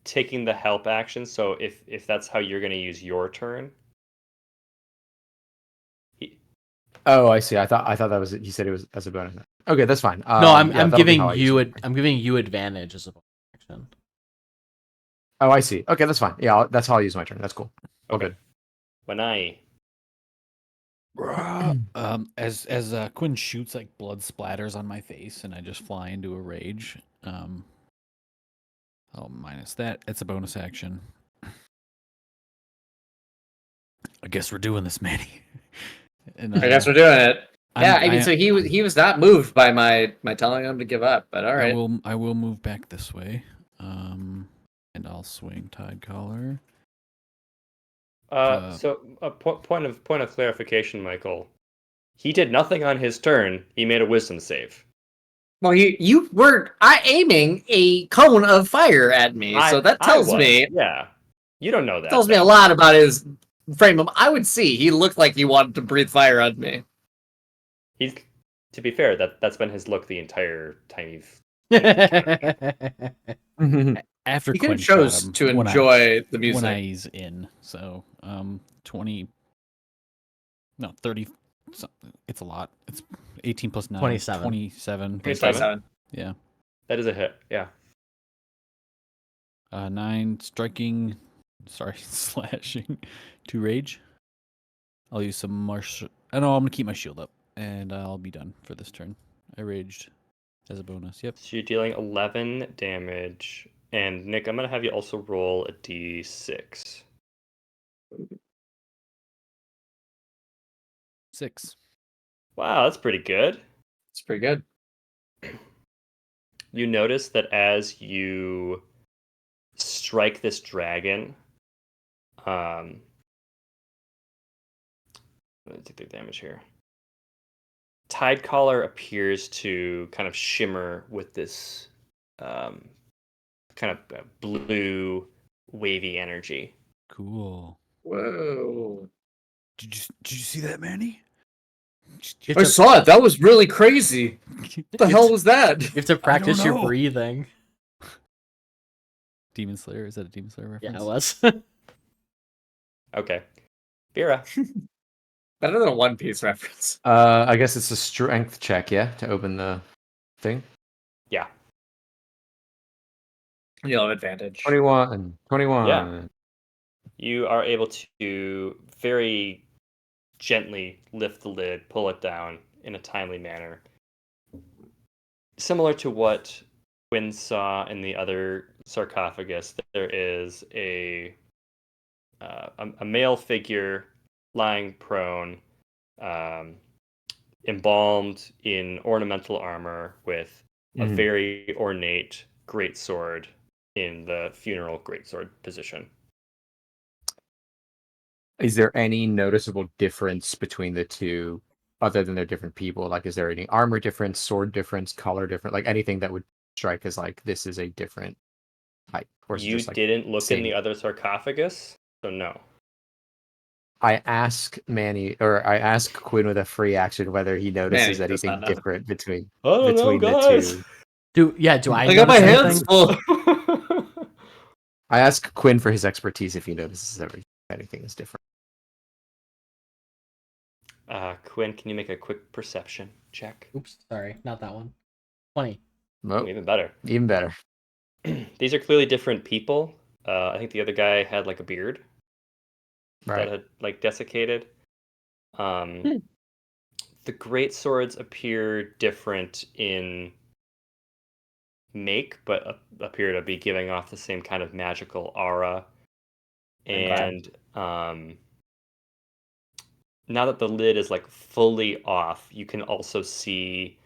taking the help action. So if that's how you're gonna use your turn, Oh, I see. I thought that was it. He said it was as a bonus. Okay, that's fine. No, I'm yeah, that'll be giving how I use you it. I'm giving you advantage as a bonus action. Oh, I see. Okay, that's fine. Yeah, that's how I use my turn. That's cool. All okay. good. Wanai. As Quinn shoots, like blood splatters on my face, and I just fly into a rage. Oh, minus that. It's a bonus action. I guess we're doing this, Manny. And I guess we're doing it. Yeah, I mean, I- so he was not moved by my telling him to give up, but all I right. will move back this way. And I'll swing Tide Collar. So a point of clarification, Michael. He did nothing on his turn. He made a wisdom save. Well, you were aiming a cone of fire at me, so that tells me Yeah. You don't know that. tells me a lot about his frame of. I would see he looked like he wanted to breathe fire on me. He's, to be fair, that's been his look the entire time you've. After He could Quinn have chose shot him, to when enjoy the when music. he's in. So 20. No, 30. It's a lot. It's 18 plus 9. 27. 27. 27? Yeah. That is a hit. Yeah. 9 striking. Sorry, slashing. 2 rage. I'll use some martial. I know I'm gonna keep my shield up, and I'll be done for this turn. I raged as a bonus. Yep. So you're dealing 11 damage. And Nick, I'm gonna have you also roll a d6. 6. Wow, that's pretty good. It's pretty good. You notice that as you strike this dragon, let me take the damage here. Tide Collar appears to kind of shimmer with this kind of blue, wavy energy. Cool. Whoa! Did you see that, Manny? You I have to- saw it. That was really crazy. What the hell was that? You have to practice your know. breathing. Demon Slayer? Is that a Demon Slayer reference? Yeah, it was. Okay. Vera. Better than a One Piece reference. I guess it's a strength check, yeah, to open the thing. Yeah. You'll have advantage. 21. Yeah. You are able to very gently lift the lid, pull it down in a timely manner. Similar to what Quinn saw in the other sarcophagus, there is a male figure lying prone, embalmed in ornamental armor with a very ornate greatsword in the funeral greatsword position. Is there any noticeable difference between the two, other than they're different people? Like, is there any armor difference, sword difference, color difference, like anything that would strike as like this is a different type? Or is it You just like didn't look in same? the other sarcophagus, so no. I ask Manny, or I ask Quinn with a free action whether he notices Manny does anything not know. different between I don't know, between the guys. two. Do I I got my notice hands anything? full. I ask Quinn for his expertise if he notices anything is different. Quinn, can you make a quick perception check? Oops, sorry, not that one. 20. Oh, Well, even better. even better. These are clearly different people, I think the other guy had like a beard that Right. had like desiccated. Hmm. The great swords appear different in make, but appear to be giving off the same kind of magical aura. And now that the lid is like fully off, you can also see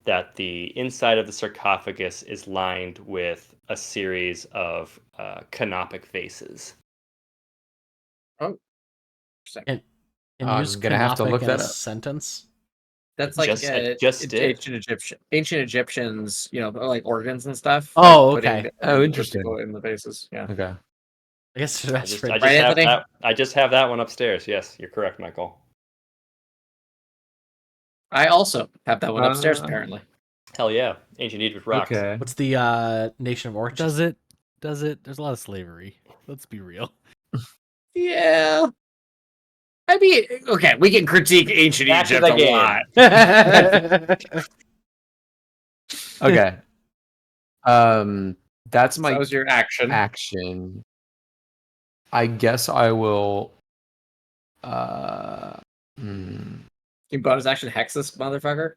that the inside of the sarcophagus is lined with a series of canopic faces. Oh, interesting. And I'm use gonna have to canopic look in a that up. sentence. That's I like just did. ancient Egyptians, like organs and stuff. Oh, like putting okay. Oh, put interesting. people in the faces. Yeah. Okay. I guess I that's just, for I just Right, have Anthony? that. I just have that one upstairs. Yes, you're correct, Michael. I also have that one upstairs. Uh, Apparently. Hell yeah, ancient Egypt rocks. Okay. What's the nation of origin? Does it? Does it? There's a lot of slavery. Let's be real. Yeah. I mean, okay, we can critique ancient Back to Egypt the a game. lot. Okay. That's So my that was your action. action. I guess I will. Hmm. You bonus action hex this motherfucker.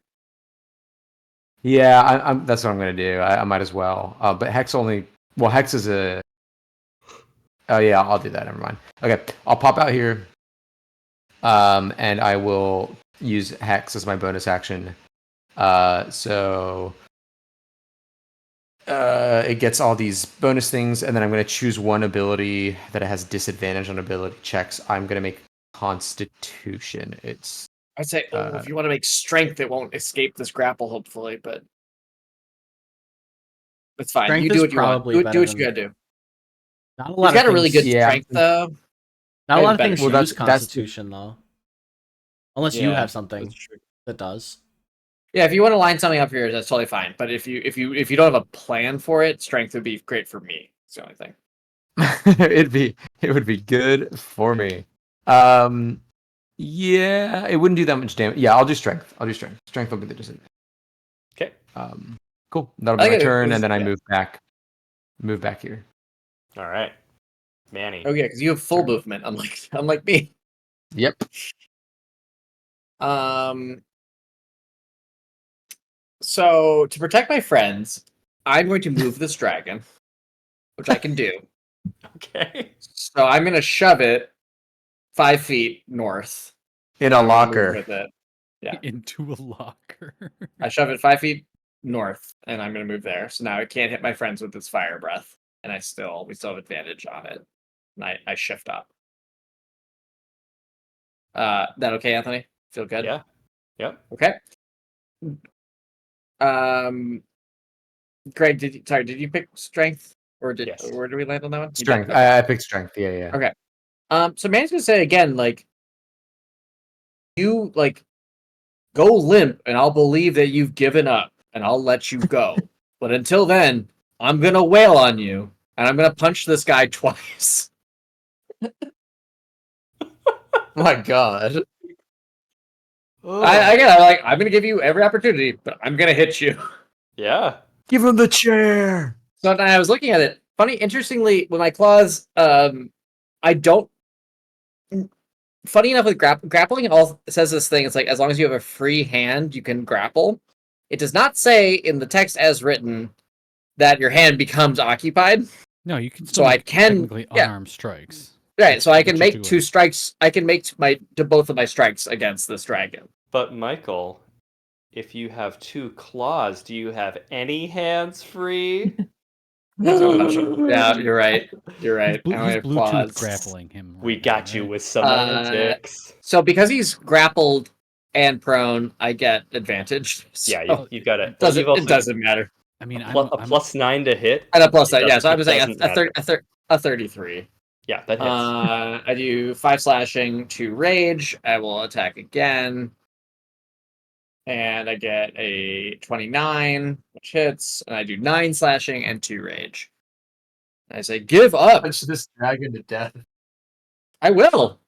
Yeah, I'm. That's what I'm gonna do. I might as well. But hex only. Well, hex is a. Oh yeah, I'll do that. Never mind. Okay, I'll pop out here. And I will use hex as my bonus action. So it gets all these bonus things, and then I'm going to choose one ability that it has disadvantage on ability checks. I'm going to make Constitution. It's I'd say, if you want to make strength, it won't escape this grapple, hopefully, but it's fine. Strength You is do what you want. probably Do better what you than- gotta do. Not a He's lot got of a really things- good Yeah. strength, though. Not a lot of better things strength. Well, use that's the- Constitution though, unless you Yeah, have something that's true. that does. Yeah, if you want to line something up here, that's totally fine. But if you don't have a plan for it, strength would be great for me. It's the only thing. it would be good for me. Yeah, it wouldn't do that much damage. Yeah, I'll do strength. Strength will be the disadvantage. Okay. Cool. That'll be I my think it turn, was- and then I yeah. move back here. All right, Manny. Oh yeah, because you have full Sorry. movement, unlike me. Yep. So to protect my friends, I'm going to move this dragon, which I can do. Okay. So I'm going to shove it 5 feet north. In a I'm gonna move locker. with it. Yeah. Into a locker. I shove it 5 feet north, and I'm going to move there. So now it can't hit my friends with its fire breath, and we still have advantage on it. And I shift up. That okay, Anthony? Feel good? Yeah. Yep. Okay. Greg, did you pick strength, or Yes. where did we land on that one? You did? Strength. Okay. I picked strength. Yeah. Okay. So Manny's gonna say again, like, you go limp, and I'll believe that you've given up, and I'll let you go. But until then, I'm gonna wail on you, and I'm gonna punch this guy twice. My God. I'm gonna give you every opportunity, but I'm gonna hit you. Yeah. Give him the chair. So now I was looking at it. Interestingly, with my claws, I don't. Funny enough, with grappling, it all says this thing. It's like, as long as you have a free hand, you can grapple. It does not say in the text as written that your hand becomes occupied. No, you can. So I can- technically yeah. unarmed strikes. Right, so I can What make you're 2 doing. strikes. I can make both of my strikes against this dragon. But Michael, if you have 2 claws, do you have any hands free? Yeah, you're right. You're right. He's, I only he's have Bluetooth claws. grappling him. We right got now, you right? with semantics. So because he's grappled and prone, I get advantage. Yeah, So you've got it. it doesn't matter. I mean, A +9 to hit. And a plus It that, yeah. So I was doesn't saying matter. a 33. Yeah, that hits. I do 5 slashing, 2 rage. I will attack again. And I get a 29, which hits. And I do 9 slashing and 2 rage. And I say, give up. Punch this dragon to death. I will.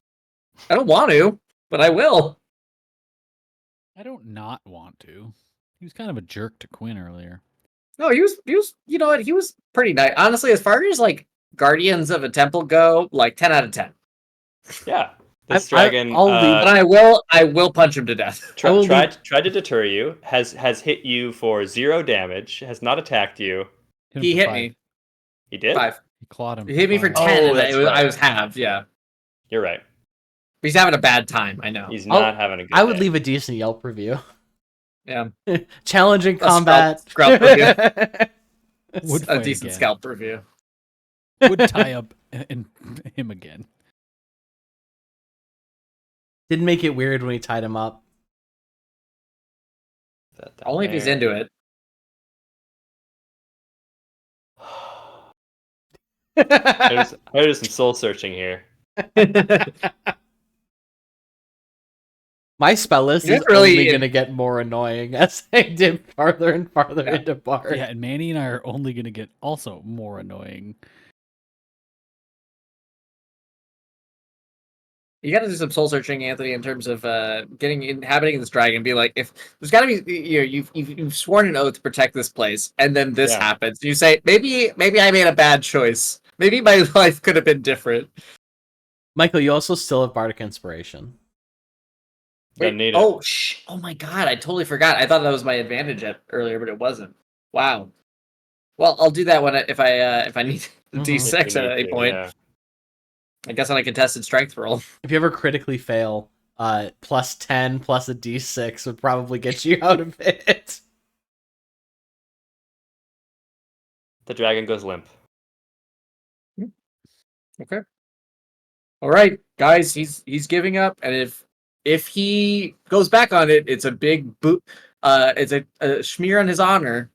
I don't want to, but I will. I don't not want to. He was kind of a jerk to Quinn earlier. No, he was, you know what? He was pretty nice. Honestly, as far as Guardians of a Temple go, like 10 out of 10. Yeah, this I- dragon I'll leave- But I will punch him to death. I will tried to deter you. Has hit you for 0 damage. Has not attacked you. Hit him He for hit 5. me. He did. 5. He clawed him. He hit me for 5. 10, Oh, and that's I right. was halved, yeah. You're right. He's having a bad time, I know. He's not having a good I would day. leave a decent Yelp review. Yeah. Challenging A combat. scalp review. Would A fight decent again. scalp review. Would tie up him again. Didn't make it weird when he tied him up. That down Only if he's there. into it. There's some soul searching here. My spell list You're is really only in- going to get more annoying as I dip farther and farther Yeah. into Bard. Yeah, and Manny and I are only going to get also more annoying. You got to do some soul searching, Anthony, in terms of inhabiting this dragon. Be like, if there's got to be, you've sworn an oath to protect this place, and then this Yeah. happens. You say, maybe I made a bad choice. Maybe my life could have been different. Michael, you also still have Bardic Inspiration. Don't need it. Oh my god, I totally forgot. I thought that was my advantage earlier, but it wasn't. Wow. Well, I'll do that if I need a Mhm. D6 If you at need any to, point. yeah. I guess on a contested strength roll. If you ever critically fail, plus 10 plus a d6 would probably get you out of it. The dragon goes limp. Okay. All right, guys, he's giving up, and if he goes back on it, it's a big boot. It's a smear on his honor,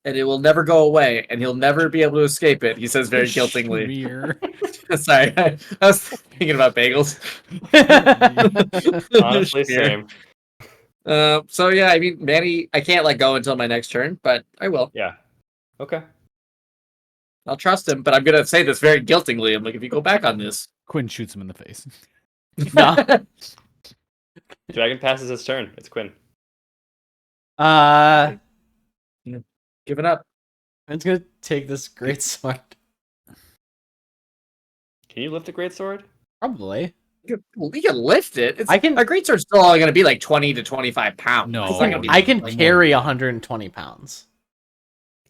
and it will never go away, and he'll never be able to escape it. He says very guiltingly. Schmear. Sorry, I was thinking about bagels. Honestly, Smear. same. So yeah, I mean, Manny, I can't let go until my next turn, but I will. Yeah. Okay. I'll trust him, but I'm gonna say this very guiltingly. I'm like, if you go back on this, Quinn shoots him in the face. No. Dragon passes his turn. It's Quinn. Giving up. I'm just gonna take this great sword. Can you lift a great sword? Probably. You can lift it. I can- A great sword's still only going to be like 20 to 25 pounds. No. It's not gonna be I can like- carry 120 pounds.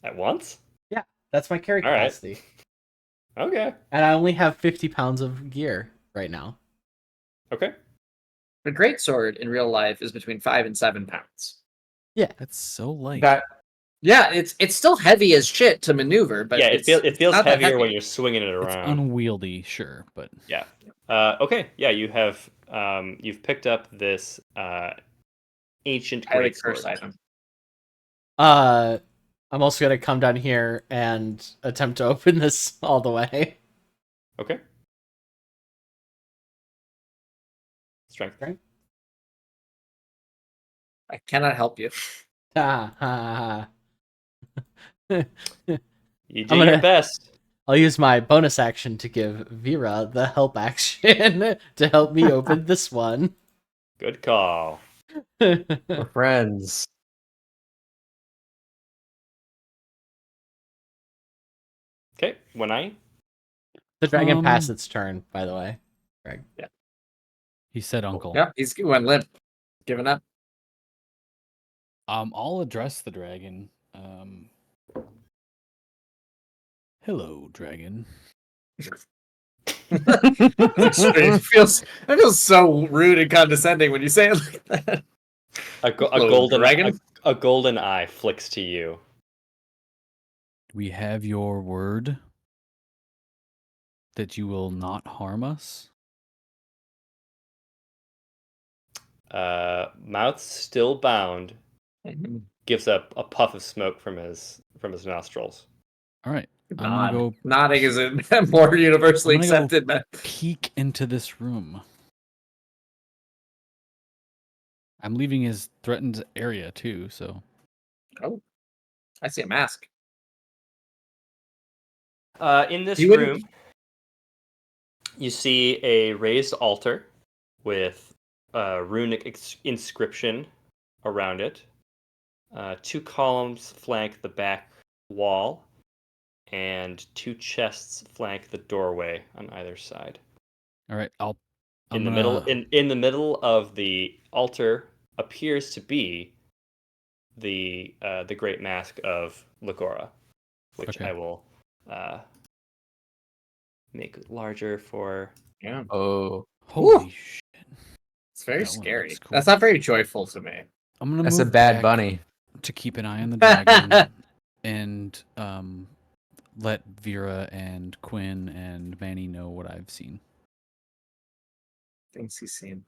At once? That's my carry All right. capacity. Okay. And I only have 50 pounds of gear right now. Okay. A great sword in real life is between 5 and 7 pounds. That's so light. Yeah, it's still heavy as shit to maneuver, but yeah, it feels not that heavier heavy. when you're swinging it It's around. unwieldy, sure, but Yeah. Okay. Yeah, you have you've picked up this ancient I like greatsword. first item. I'm also gonna come down here and attempt to open this all the way. Okay. Strength. Right. I cannot help you. Ha, ha, ha. You do I'm your gonna- best. I'll use my bonus action to give Vera the help action to help me open this one. Good call. We're friends. Okay, when I The dragon Um, passed its turn, by the way. he said uncle. Yeah, he's went limp, giving up. I'll address the dragon. Hello, dragon. It feels so rude and condescending when you say it like that. a Hello, golden dragon? a golden eye flicks to you. We have your word that you will not harm us. Mouth still bound, gives up a puff of smoke from his nostrils. All right. I'm Nod. gonna go Nodding is a more universally I'm gonna go- accepted method. peek into this room. I'm leaving his threatened area too, so Oh, I see a mask. In this You wouldn't- room, you see a raised altar with a runic inscription around it. 2 columns flank the back wall, and 2 chests flank the doorway on either side. All right, In the middle of the altar appears to be the great mask of Lagora, which Okay. I will make larger for. Yeah, Oh, Holy shit! it's very That one scary. looks cool. That's not very joyful to me. I'm gonna that's a move bad back bunny. to keep an eye on the dragon and let Vera and Quinn and Manny know what I've seen. Things he's seen.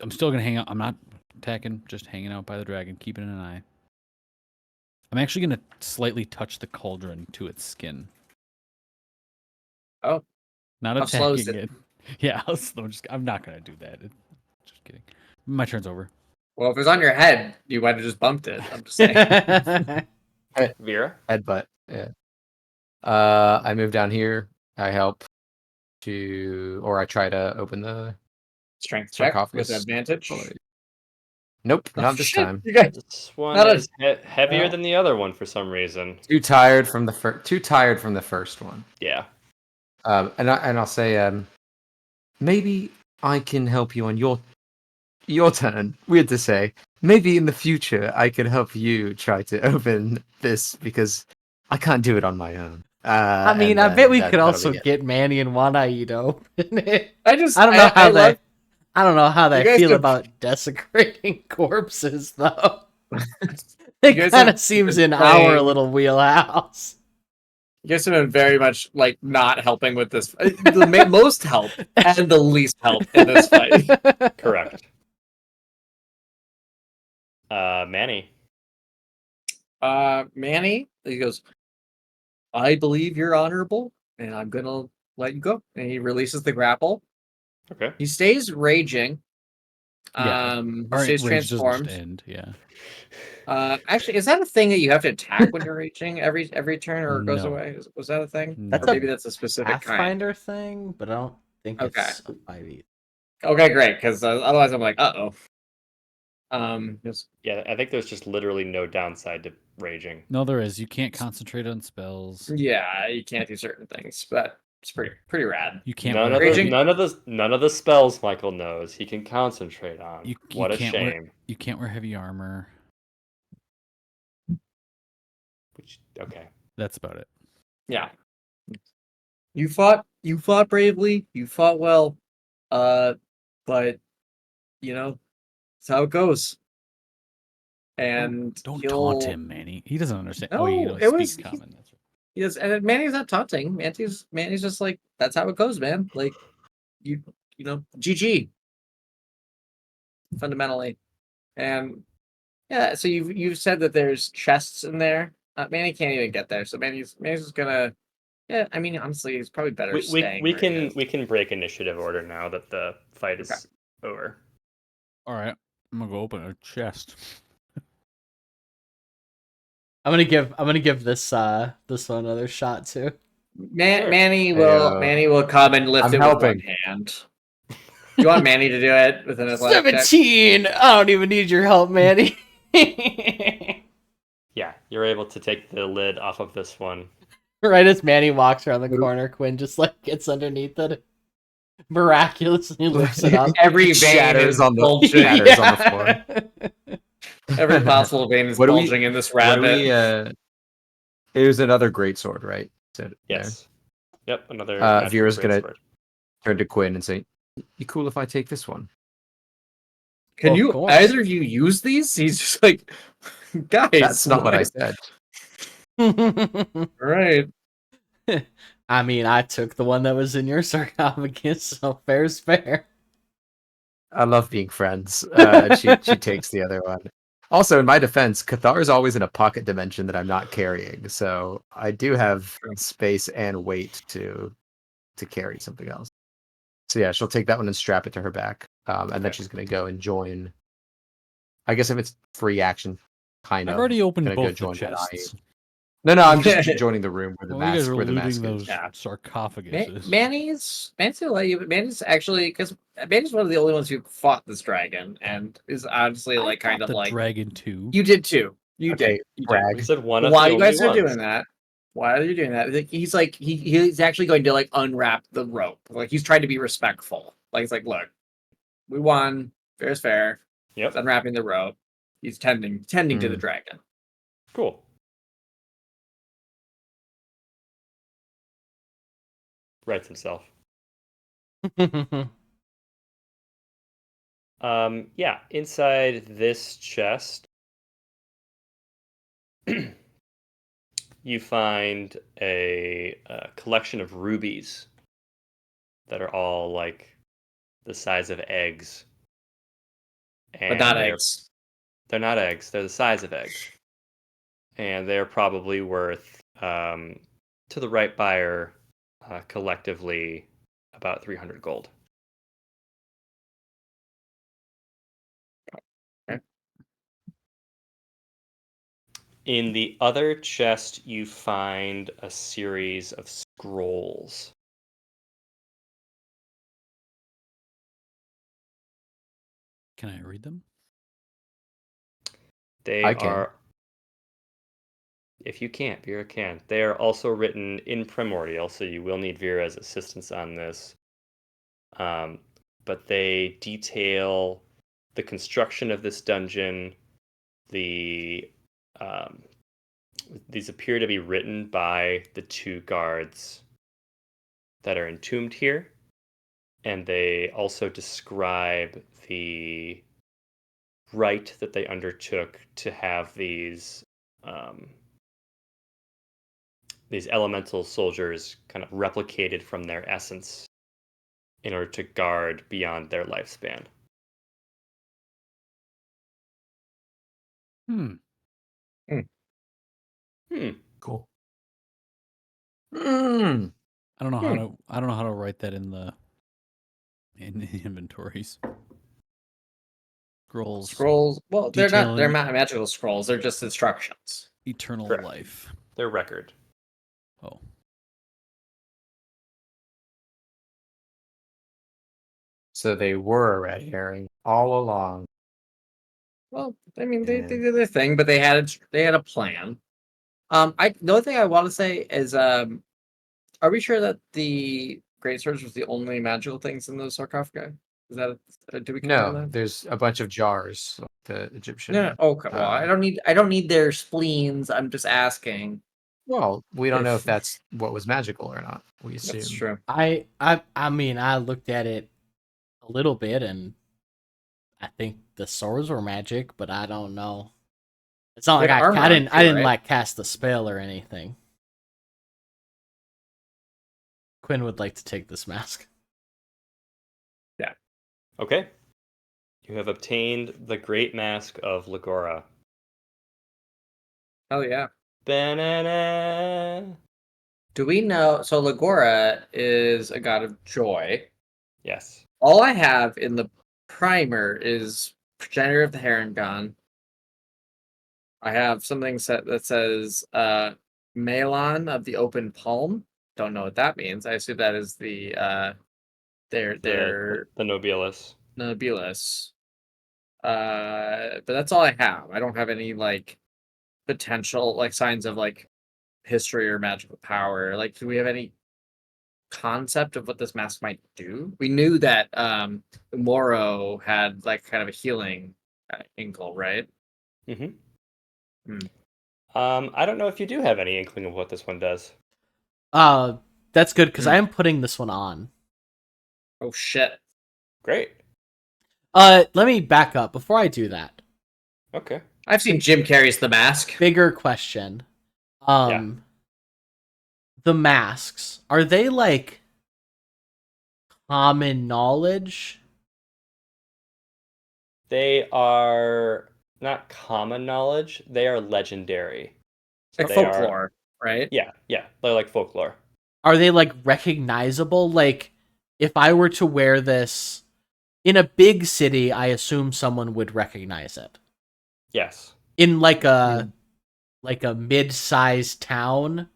I'm still gonna hang out. I'm not attacking, just hanging out by the dragon, keeping an eye. I'm actually gonna slightly touch the cauldron to its skin. Oh. Not How slow is attacking it. Yeah, I'll slow. I'm not gonna do that. Just kidding. My turn's over. Well, if it was on your head, you might have just bumped it. I'm just saying. Vera? Headbutt. Yeah. I move down here. I help or I try to open the Strength check with sarcophagus. advantage. Nope, Oh, not this shit, time. You guys, This one Not a- is heavier well. than the other one for some reason. Too tired from the first one. Yeah. And I'll say, maybe I can help you on your turn. Weird to say. Maybe in the future I can help you try to open this because I can't do it on my own. I mean, I bet we could also get Manny and Wanai to open it. I don't know how they. I don't know how You they guys feel could- about desecrating corpses, though. You It guys kind have of seems been in our playing- little wheelhouse. You guys have been very much like not helping with this. The most help and the least help in this fight. Correct. Manny. Manny, he goes, I believe you're honorable, and I'm gonna let you go. And he releases the grapple. Okay. He stays raging. Yeah. He All right, stays rage doesn't transformed. just end. Yeah. Actually, is that a thing that you have to attack when you're raging every turn, or it goes No. away? Was that a thing? That's Or a maybe that's a specific kind. Pathfinder thing, but I don't think Okay. it's a 5e. Okay, great. Because otherwise, I'm like, just Yeah, I think there's just literally no downside to raging. No, there is. You can't concentrate on spells. yeah, you can't do certain things, but it's pretty rad. You can't. None wear of the Raging- none of the spells Michael knows he can concentrate on. You What a can't wear- shame. You can't wear heavy armor. Okay. That's about it. Yeah. You fought bravely, you fought well. But it's how it goes. And Don't he'll- taunt him, Manny. He doesn't understand. No, You don't it was- speak common. That's right. Yes, and Manny's not taunting. Manny's just like, that's how it goes, man. Like GG. Fundamentally. And yeah, so you've said that there's chests in there. Manny can't even get there, so Manny's just gonna. Yeah, I mean, honestly, he's probably better staying. We where he can is. we can break initiative order now that the fight is over. All right. I'm gonna go open a chest. I'm gonna give this one another shot too. Sure. Manny Hey, will come and lift I'm it helping. with one hand. Do you want Manny to do it with an athletic check? 17. I don't even need your help, Manny. Yeah, you're able to take the lid off of this one. Right as Manny walks around the corner, Quinn just like gets underneath it, miraculously lifts it up. Every vein shatters is on the bulging. shatters on the floor. Every possible vein is What do we- bulging in this What do rabbit. it was another great sword, right? Said it there. Yes. Yep, another Vera's magical gonna- greatsword. Turn to Quinn and say, "You cool if I take this one?" Can Well, of you course. either of you use these? He's just like, guys. That's not what I said. All right. I mean, I took the one that was in your sarcophagus, so fair's fair. I love being friends. She takes the other one. Also, in my defense, Cathar is always in a pocket dimension that I'm not carrying, so I do have space and weight to carry something else. So yeah, she'll take that one and strap it to her back, and then she's gonna go and join. I guess if it's free action, kind of. I've already opened gonna go both the join what I- chests. No, I'm just joining the room where the Well, you guys mask are where the looting mask those is. Yeah. sarcophaguses. Manny's gonna let you. Manny's actually, because Manny's one of the only ones who fought this dragon, and is honestly I like kind fought of the like dragon too. you did too. You Okay, did. You brag. We said one did. of While the you only guys are ones. doing that, Why are you doing that? Like he's actually going to like unwrap the rope. Like he's trying to be respectful. Like it's like, look, we won. Fair is fair. Yep. He's unwrapping the rope. He's tending to the Hmm. dragon. Cool. Writes himself. Yeah, inside this chest, you find a collection of rubies that are all like the size of eggs. But not And eggs. they're not eggs, they're the size of eggs. And they're probably worth, to the right buyer, collectively about 300 gold. Okay. In the other chest, you find a series of scrolls. Can I read them? They I can. are, if you can't, Vera can. They are also written in Primordial, so you will need Vera's assistance on this. But they detail the construction of this dungeon. The these appear to be written by the two guards that are entombed here, and they also describe the rite that they undertook to have these elemental soldiers kind of replicated from their essence in order to guard beyond their lifespan. Hmm. Cool. Hmm. I don't know how to. I don't know how to write that in the inventories. Scrolls. Scrolls. Well, they're not. They're Detailing- not magical scrolls. They're just instructions. Eternal Correct. life. Their record. Oh. So they were a red herring all along. Well, I mean, they And- did their thing, but they had a plan. The only thing I want to say is, are we sure that the great swords was the only magical things in the sarcophagi? Is that did we confirm No, that? there's a bunch of jars. Like the Egyptian. No. Okay. Well, I don't need their spleens. I'm just asking. Well, we don't know If- if that's what was magical or not. We assume. That's true. I mean, I looked at it a little bit, and I think the swords were magic, but I don't know. It's not They like had armor on I too, didn't right? like cast a spell or anything. Quinn would like to take this mask. Okay. You have obtained the Great Mask of Legora. Oh yeah. Banana. Do we know? So Legora is a god of joy. Yes. All I have in the primer is progenitor of the Heron. I have something set that says Malon of the Open Palm. Don't know what that means. I assume that is their The Nobilis. Nobilis. But that's all I have. I don't have any like potential like signs of like history or magical power. Like, do we have any concept of what this mask might do? We knew that Moro had like kind of a healing ankle, right? Mm-hmm. Hmm. I don't know if you do have any inkling of what this one does. That's good because Hmm. I am putting this one on. Oh shit. Great. Let me back up before I do that. Okay. I've seen Jim Carrey's The Mask. Bigger question. Yeah. The masks, are they like common knowledge? They are not common knowledge. They are legendary. So Like they are. folklore, right? Yeah. They're like folklore. Are they like recognizable? Like, if I were to wear this in a big city, I assume someone would recognize it. Yes. In like a mid-sized town.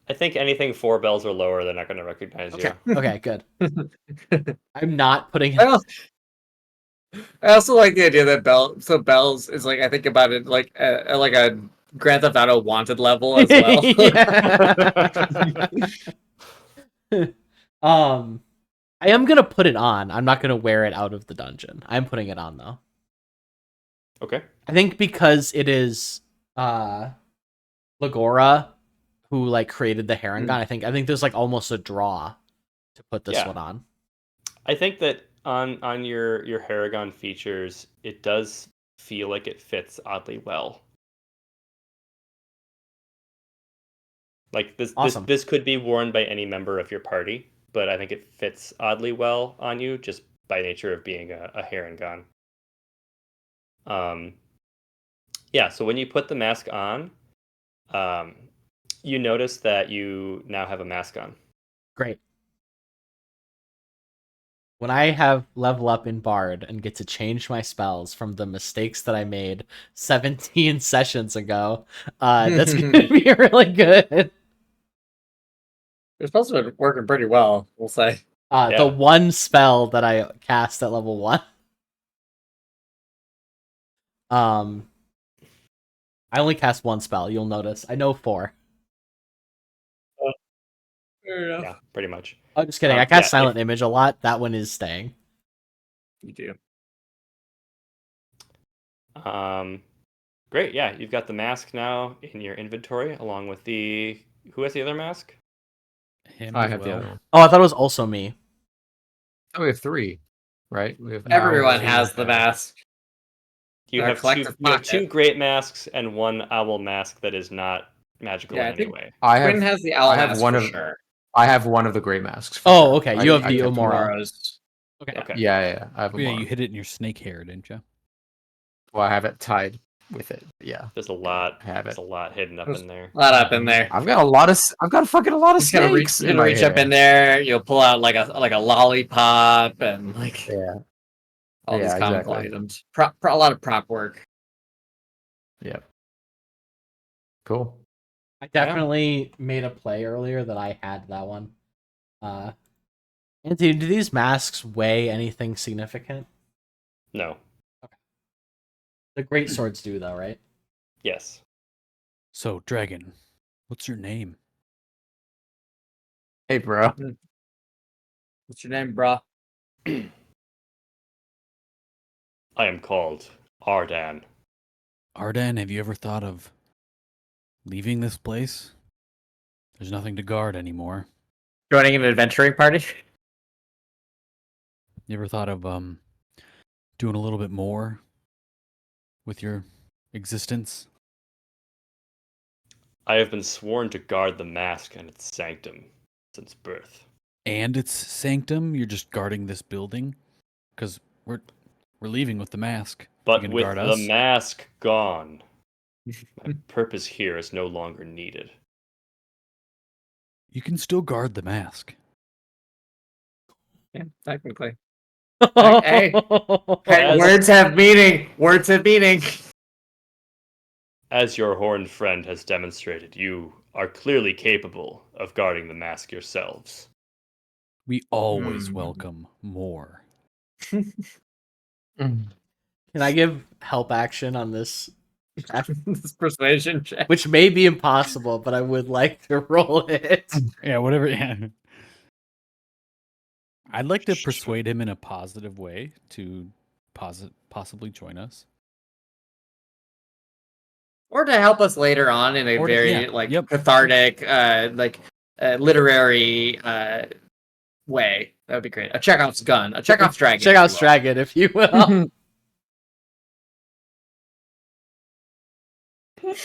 I think anything 4 bells or lower, they're not going to recognize Okay. you. Okay, good. I'm not putting I also like the idea that bells is like I think about it like a Grand Theft Auto wanted level as well. I am gonna put it on. I'm not gonna wear it out of the dungeon. I'm putting it on though. Okay. I think because it is Lagora who like created the Harengon. I think there's like almost a draw to put this one on. I think that on your Haragon features, it does feel like it fits oddly well. Like this could be worn by any member of your party, but I think it fits oddly well on you just by nature of being a Harengon. Yeah, so when you put the mask on, you notice that you now have a mask on. Great. When I have level up in Bard and get to change my spells from the mistakes that I made 17 sessions ago, that's going to be really good. It's supposed to be working pretty well, we'll say. The one spell that I cast at level 1. I only cast one spell, you'll notice. I know 4. Yeah, pretty much. Oh, just kidding. I cast Silent Image a lot. That one is staying. You do. Great. Yeah, you've got the mask now in your inventory, along with the... Who has the other mask? I have the other one. Oh, I thought it was also me. Oh, we have 3, right? We have Everyone has the mask. You have two great masks and one owl mask that is not magical in any way. Quinn has the owl mask for sure. I have one of the gray masks. Oh, okay. You have the Omora. Okay. Yeah. I have Omora. Yeah, you hid it in your snake hair, didn't you? Well, I have it tied with it. Yeah. There's a lot. There's a lot hidden up in there. A lot up in there. I've got a fucking lot of snakes. You're gonna reach up in there. You'll pull out like a lollipop and like all these comical items. A lot of prop work. Yep. Cool. I definitely made a play earlier that I had that one. Anthony, do these masks weigh anything significant? No. Okay. The great swords do, though, right? Yes. So, Dragon, what's your name? Hey, bro. What's your name, bro? I am called Ardan. Ardan, have you ever thought of leaving this place? There's nothing to guard anymore. Joining an adventuring party? You ever thought of doing a little bit more with your existence? I have been sworn to guard the mask and its sanctum since birth. And its sanctum? You're just guarding this building? Because we're leaving with the mask. But with the mask gone, my purpose here is no longer needed. You can still guard the mask. Yeah, technically. Hey, words have meaning. Words have meaning. As your horned friend has demonstrated, you are clearly capable of guarding the mask yourselves. We always welcome more. Can I give help action on this? This persuasion check, which may be impossible, but I would like to roll it. Yeah, whatever. Yeah. I'd like to persuade him in a positive way to possibly join us, or to help us later on in a cathartic, literary way. That would be great. A Chekhov's gun, a Chekhov's dragon. Chekhov's dragon, if you will. I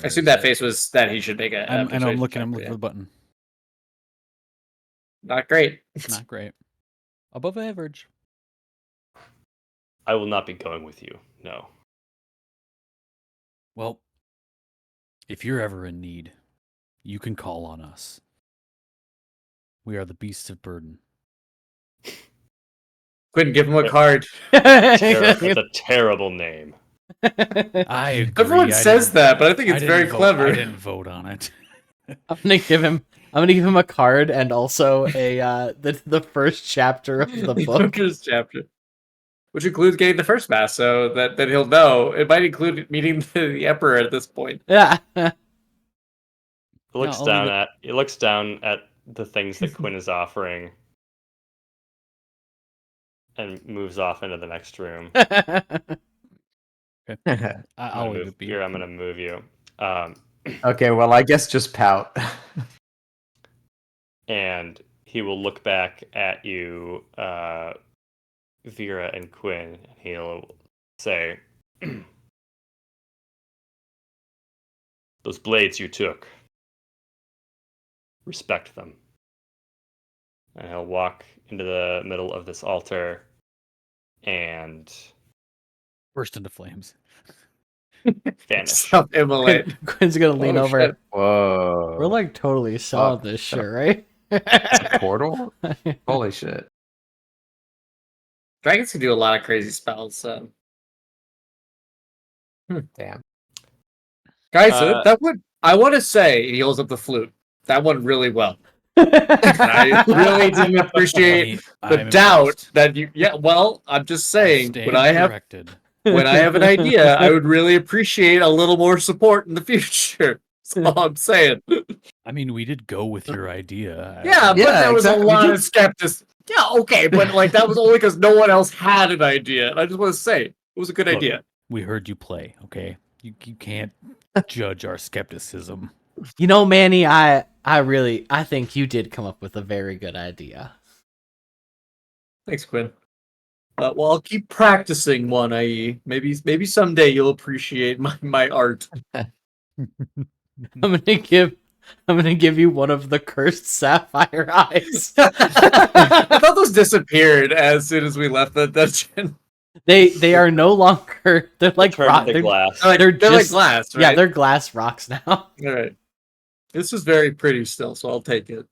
assume that face was that he should make a. I'm looking for the button. Not great. Not great. Above average. I will not be going with you. No. Well, if you're ever in need, you can call on us. We are the Beasts of Burden. Couldn't give him a card. That's a terrible name. I agree. Everyone says that, but I think it's very clever. I didn't vote on it. I'm gonna give him a card and also a the first chapter of the book. First chapter. which includes getting the first mask, so that he'll know. It might include meeting the Emperor at this point. Yeah. It looks I'll down leave at it looks down at the things that Quinn is offering and moves off into the next room. I'll leave it be. I'm gonna move you. Okay, well, I guess just pout. And he will look back at you, Vera and Quinn, and he'll say, "Those blades you took, respect them." And he'll walk into the middle of this altar and Burst into flames. vanish. Self-immolate. Quinn's gonna lean Oh, over. shit. Whoa. We're like totally selling Fuck. this shit, right? It's a portal? Holy shit. Dragons can do a lot of crazy spells. So. Damn. Guys, that would I want to say he holds up the flute. That went really well. I really didn't appreciate the I'm doubt impressed. that you. Yeah, well, I'm just saying stand when I have corrected. an idea, I would really appreciate a little more support in the future. That's all I'm saying. I mean, we did go with your idea. Yeah, but Yeah, there was exactly. a lot of skepticism. Yeah, okay, but like that was only because no one else had an idea. And I just want to say it was a good Look, idea. We heard you play, okay? You can't judge our skepticism. You know, Manny, I think you did come up with a very good idea. Thanks, Quinn. Well, I'll keep practicing one. I.e., maybe someday you'll appreciate my art. I'm gonna give you one of the cursed sapphire eyes. I thought those disappeared as soon as we left the dungeon. They are no longer. They're like Turn rock. into glass. They're like just glass, right? Yeah, they're glass rocks now. All right. This is very pretty still, so I'll take it.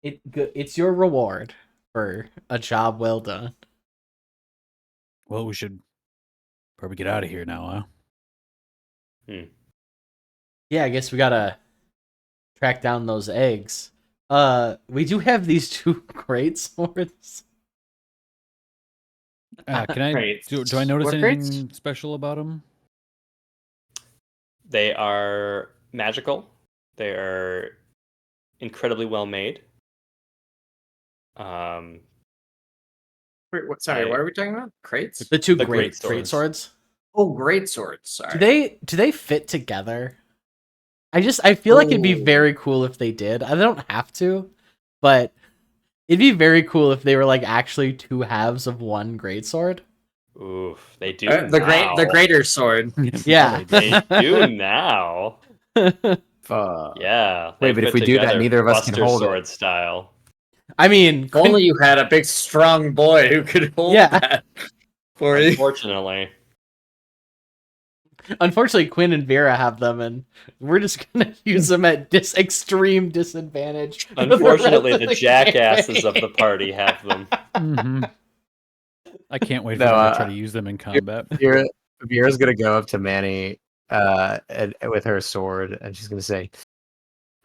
It's your reward for a job well done. Well, we should probably get out of here now, huh? Yeah, I guess we gotta track down those eggs. We do have these two great swords. Can I Great. do I notice What anything special about them? They are magical. They are incredibly well made. Wait, sorry, what are we talking about? Crates? The two The great great swords. Oh, great swords. Sorry. Do they fit together? I feel like it'd be Oh. very cool if they did. I don't have to, but it'd be very cool if they were like actually two halves of one greatsword. Oof, they do the greater sword. Yeah. They do now. Fuck. Yeah. Wait, they but if fit we do that, together neither of us can Buster hold it. sword style. I mean, If only you had a big, strong boy who could hold Yeah. that for you. Unfortunately. unfortunately, Quinn and Vera have them, and we're just gonna use them at extreme disadvantage. for the Unfortunately, rest of the jackasses of the party have them. Mhm. I can't wait for No, them to try to use them in combat. Vera's gonna go up to Manny and with her sword, and she's gonna say,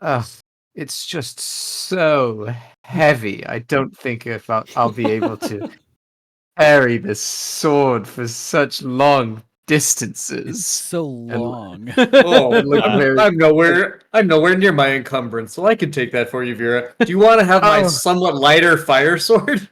"Oh, it's just so heavy. I don't think if I'll be able to carry this sword for such long distances." So long. Oh, Look very- I'm nowhere near my encumbrance, so I can take that for you, Vera. Do you want to have my Oh. somewhat lighter fire sword?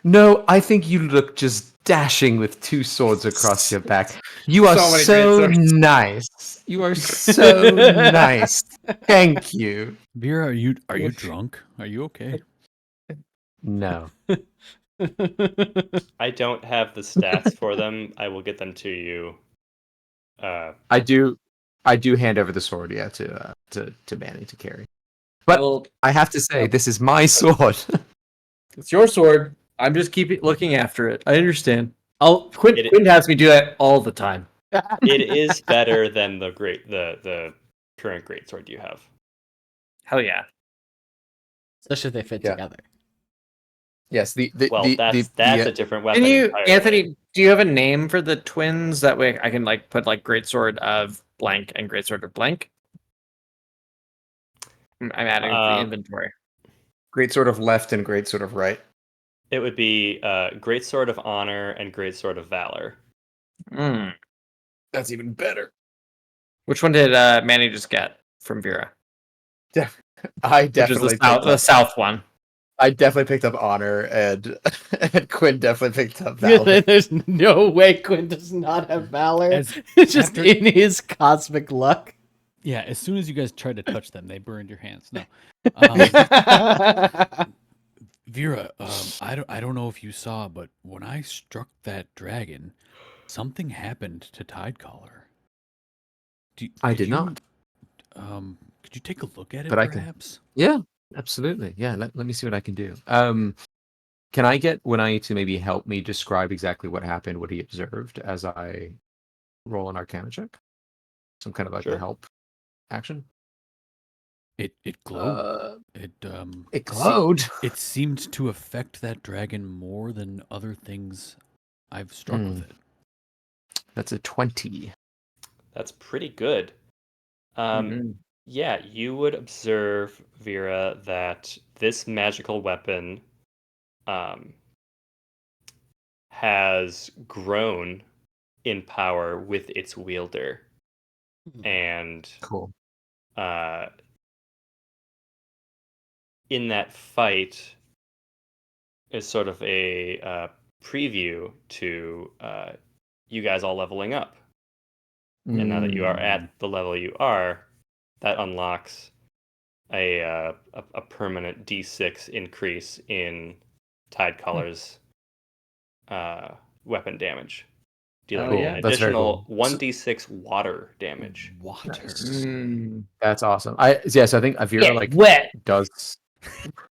No, I think you look just dashing with two swords across your back. You are So many so great swords. nice. You are so nice. Thank you. Vera, are you drunk? Are you okay? No. I don't have the stats for them. I will get them to you. I do hand over the sword, yeah, to Manny to carry. But Well, I have to say, this is my sword. it's your sword. I'm just looking after it. I understand. Oh, Quinn has me do that all the time. It is better than the current greatsword you have. Hell yeah. especially if they fit Yeah. together. Yes, That's a different weapon. Can you, entirely. Anthony? Do you have a name for the twins? That way, I can like put like greatsword of blank and greatsword of blank. I'm adding to the inventory. great sword of left and great sword of right. It would be Great Sword of Honor and Great Sword of Valor. That's even better. Which one did Manny just get from Vera? I Which is definitely the south one. I definitely picked up honor, and and Quinn definitely picked up valor. There's no way Quinn does not have valor. As- It's just after- in his cosmic luck. Yeah, as soon as you guys tried to touch them, they burned your hands. No. Vera, I don't know if you saw, but when I struck that dragon, something happened to Tidecaller. I could did you, not. Could you take a look at it, But I can- perhaps? Yeah, absolutely. Yeah, let me see what I can do. Can I get Winai to maybe help me describe exactly what happened, what he observed, as I roll an Arcana check? Some kind of like Sure. a help action. It glowed. It It glowed. It seemed to affect that dragon more than other things I've struck with it. That's a 20. That's pretty good. Yeah, you would observe, Vera, that this magical weapon has grown in power with its wielder. And Cool. in that fight is sort of a preview to you guys all leveling up. And now that you are at the level you are, that unlocks a permanent D6 increase in Tidecolor's weapon damage, dealing Cool. an That's very additional cool. 1d6 water damage. Water. That's awesome. So I think Avira wet. does.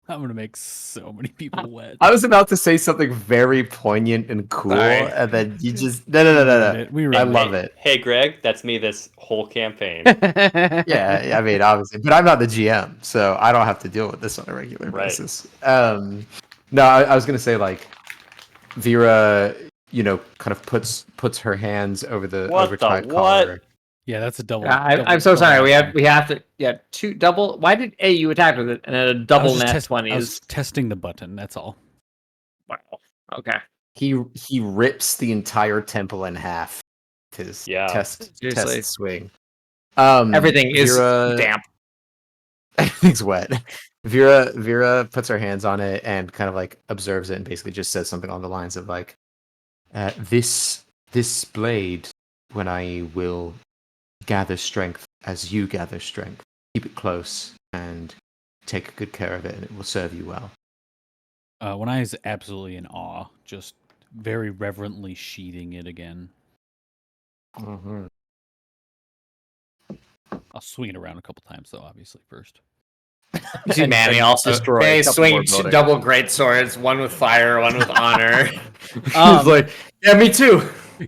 I'm gonna make so many people wet. I was about to say something very poignant and cool, Sorry. and then you just no. We I ruined love it. Hey, Greg, that's me this whole campaign. Yeah, I mean, obviously, but I'm not the GM, so I don't have to deal with this on a regular Right. basis. No, I was gonna say like Vera, kind of puts her hands over the What over the Tide what? collar. Yeah, that's a double. I'm so sorry. We have to two double. Why did you attack with it and then a double net I was 20s? testing the button. That's all. Wow. Okay. He rips the entire temple in half. His test Seriously. swing. Everything is Vera, damp. Everything's wet. Vera puts her hands on it and kind of like observes it and basically just says something along the lines of like, this blade, when I will gather strength as you gather strength, keep it close and take good care of it, and it will serve you well. When I is absolutely in awe, just very reverently sheathing it again. Mm-hmm. I'll swing it around a couple times, though. Obviously, first. You see Manny also destroy a Manny couple swinging more buildings. double great swords, one with fire, one with honor. He's like, yeah, me too.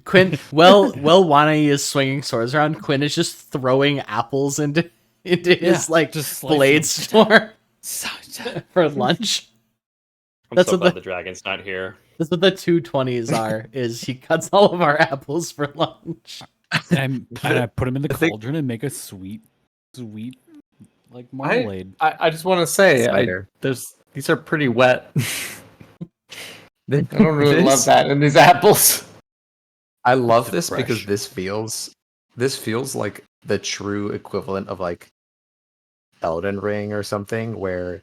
Quinn, while Wanai is swinging swords around, Quinn is just throwing apples into his just blade store for lunch. I'm That's so what glad the dragon's not here. That's what the 220s are. Is he cuts all of our apples for lunch? And I put them in the cauldron and make a sweet like marmalade. I just want to say, these are pretty wet. I don't really love that in these apples. I love this fresh. because this feels like the true equivalent of like Elden Ring or something, where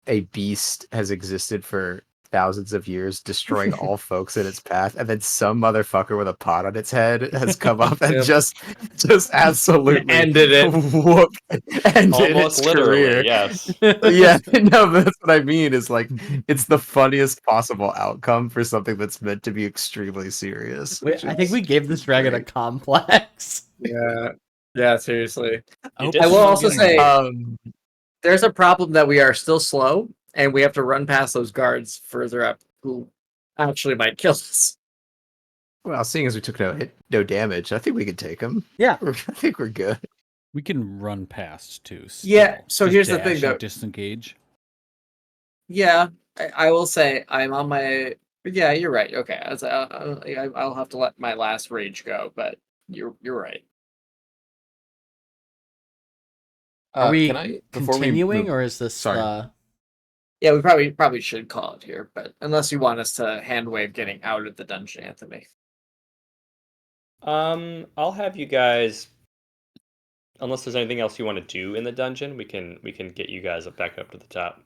a beast has existed for thousands of years, destroying all folks in its path, and then some motherfucker with a pot on its head has come up and just absolutely ended it. Ended Almost its literally, career. yes. Yeah, no, but that's what I mean. Is like it's the funniest possible outcome for something that's meant to be extremely serious. I think we gave this dragon a complex. Yeah, seriously. You I did will some also getting say there. there's a problem that we are still slow, and we have to run past those guards further up who actually might kill us. Well, seeing as we took no damage, I think we can take them. Yeah, I think we're good. We can run past too. Yeah, still. so Just here's the dash thing, and though. Disengage. Yeah, I will say I'm on my. Yeah, you're right. Okay, I'll have to let my last rage go, but you're right. Are we Can I, before we continuing, move- or is this Sorry. Yeah, we probably should call it here, but unless you want us to hand wave getting out of the dungeon, Anthony. I'll have you guys. Unless there's anything else you want to do in the dungeon, we can get you guys back up to the top.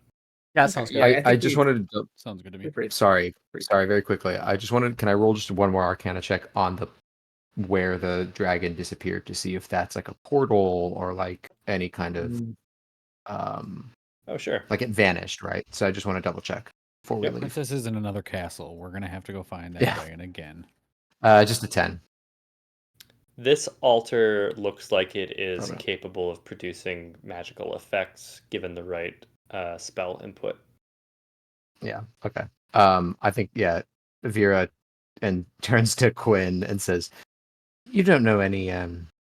Yeah, Okay, sounds good. yeah. I just wanted to. Sounds good to me. Sorry, very quickly. I just wanted. Can I roll just one more Arcana check on the where the dragon disappeared to see if that's like a portal or like any kind of Oh, sure. like it vanished, right? So I just want to double check before we Yep. leave. Princess is in another castle. We're gonna have to go find that Yeah. dragon again. Just a 10. This altar looks like it is Okay. capable of producing magical effects given the right spell input. Yeah. Okay. I think Vera and turns to Quinn and says, "You don't know any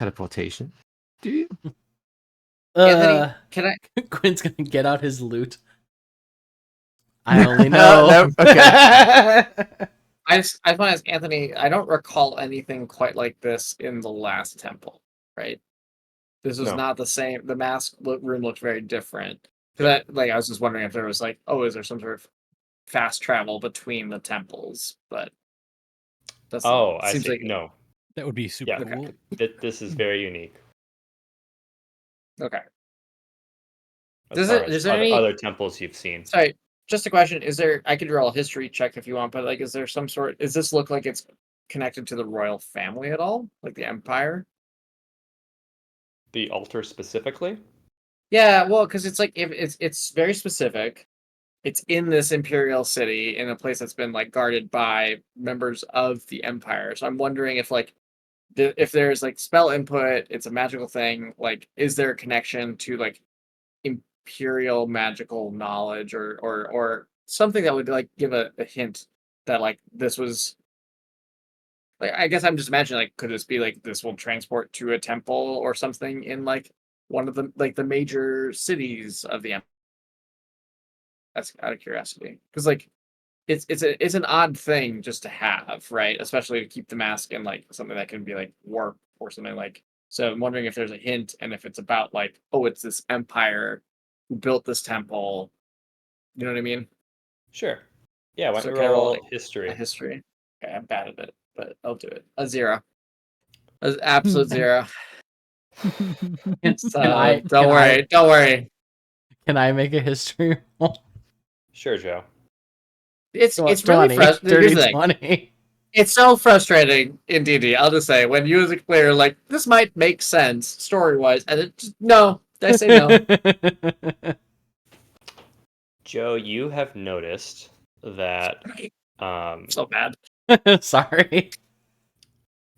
teleportation, do you?" Anthony, can I? Quinn's gonna get out his loot. I only know. No, okay. I just want to ask Anthony. I don't recall anything quite like this in the last temple, right? This was No. not the same. The mask room looked very different. Because I was just wondering if there was like, oh, is there some sort of fast travel between the temples? But that's I seems see. like No. That would be super Yeah. cool. This is very unique. okay. As far as other temples you've seen. Sorry, just a question. Is there? I could roll a history check if you want, but like, is there some sort? Does this look like it's connected to the royal family at all, like the empire? The altar specifically? Yeah, well, because it's like if it's very specific. It's in this imperial city in a place that's been like guarded by members of the empire. So I'm wondering if like if there's like spell input, it's a magical thing. Like, is there a connection to like imperial magical knowledge or something that would like give a hint that like this was like I guess I'm just imagining like could this be like this will transport to a temple or something in like one of the major cities of the empire. That's out of curiosity because like it's an odd thing just to have, right? Especially to keep the mask in like something that can be like warp or something like. So I'm wondering if there's a hint and if it's about like, oh, it's this empire who built this temple. You know what I mean? Sure. Yeah, why So don't can we I roll roll a history? history? Okay, I'm bad at it, but I'll do it. A 0. An absolute 0. So don't worry, don't worry. Can I make a history roll? Sure, Joe. It's really 20, frustrating. Here's the thing. 20. It's so frustrating in D&D. I'll just say when you as a player like this might make sense story wise, and it just, no, I say no. Joe, you have noticed that So bad. Sorry.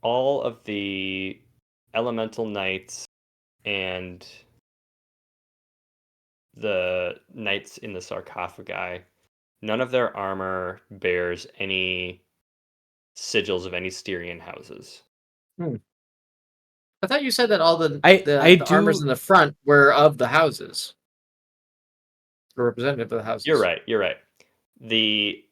all of the elemental knights and the knights in the sarcophagi, none of their armor bears any sigils of any Styrian houses. I thought you said that all the armors in the front were of the houses. Were representative of the houses. You're right. The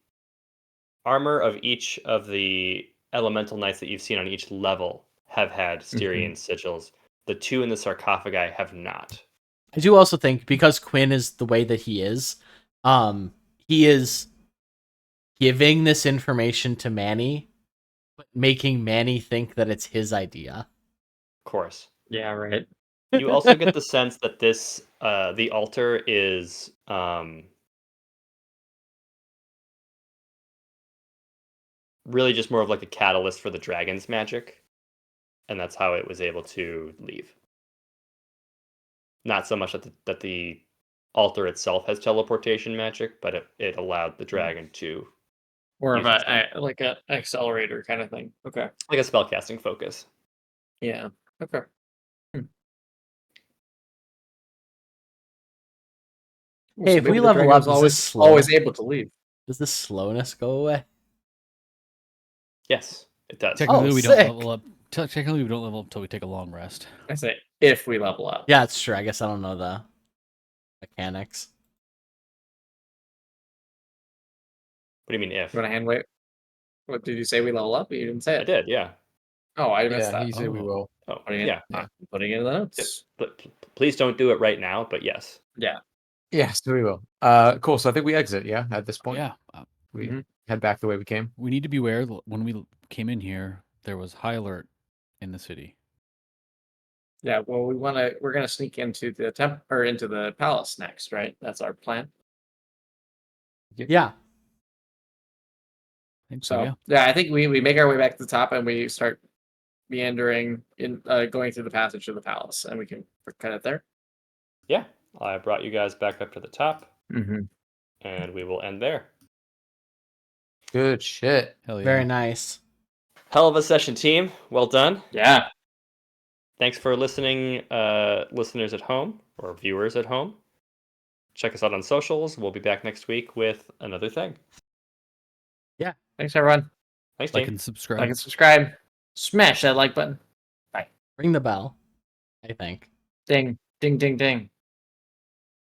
armor of each of the elemental knights that you've seen on each level have had Styrian sigils. The 2 in the sarcophagi have not. I do also think because Quinn is the way that he is giving this information to Manny, but making Manny think that it's his idea. Of course. Yeah, right. You also get the sense that this the altar is really just more of like a catalyst for the dragon's magic, and that's how it was able to leave. Not so much that the altar itself has teleportation magic, but it allowed the dragon to More of use its a like an accelerator kind of thing. Okay. like a spellcasting focus. Yeah. Okay. Hey, if we level up, always able to leave. Does the slowness go away? Yes, it does. Technically, we sick. don't level up. Technically, we don't level up until we take a long rest. I say if we level up. Yeah, it's true. I guess I don't know the mechanics. What do you mean if? You want to hand wave? What did you say? We level up? You didn't say it. I did, yeah. Oh, I missed that. he said we will. Oh, Putting it, yeah. I'm putting it in the notes. But please don't do it right now, but yes. Yeah. Yes, we will. Cool. So I think we exit. Yeah, at this point, Yeah. we head back the way we came. We need to be aware when we came in here, there was high alert in the city. Yeah, well, we're gonna sneak into the into the palace next, right? That's our plan. Yeah. I think So yeah. yeah, I think we make our way back to the top and we start meandering in going through the passage to the palace, and we can cut it there. Yeah, I brought you guys back up to the top, Mm-hmm. and we will end there. Good shit. Hell yeah. Very nice. Hell of a session, team. Well done. Yeah. Thanks for listening, listeners at home or viewers at home. Check us out on socials. We'll be back next week with another thing. Thanks, everyone. Thanks, Like team. and subscribe. Like and subscribe. Smash that like button. Ring the bell, I think. Ding, ding, ding, ding.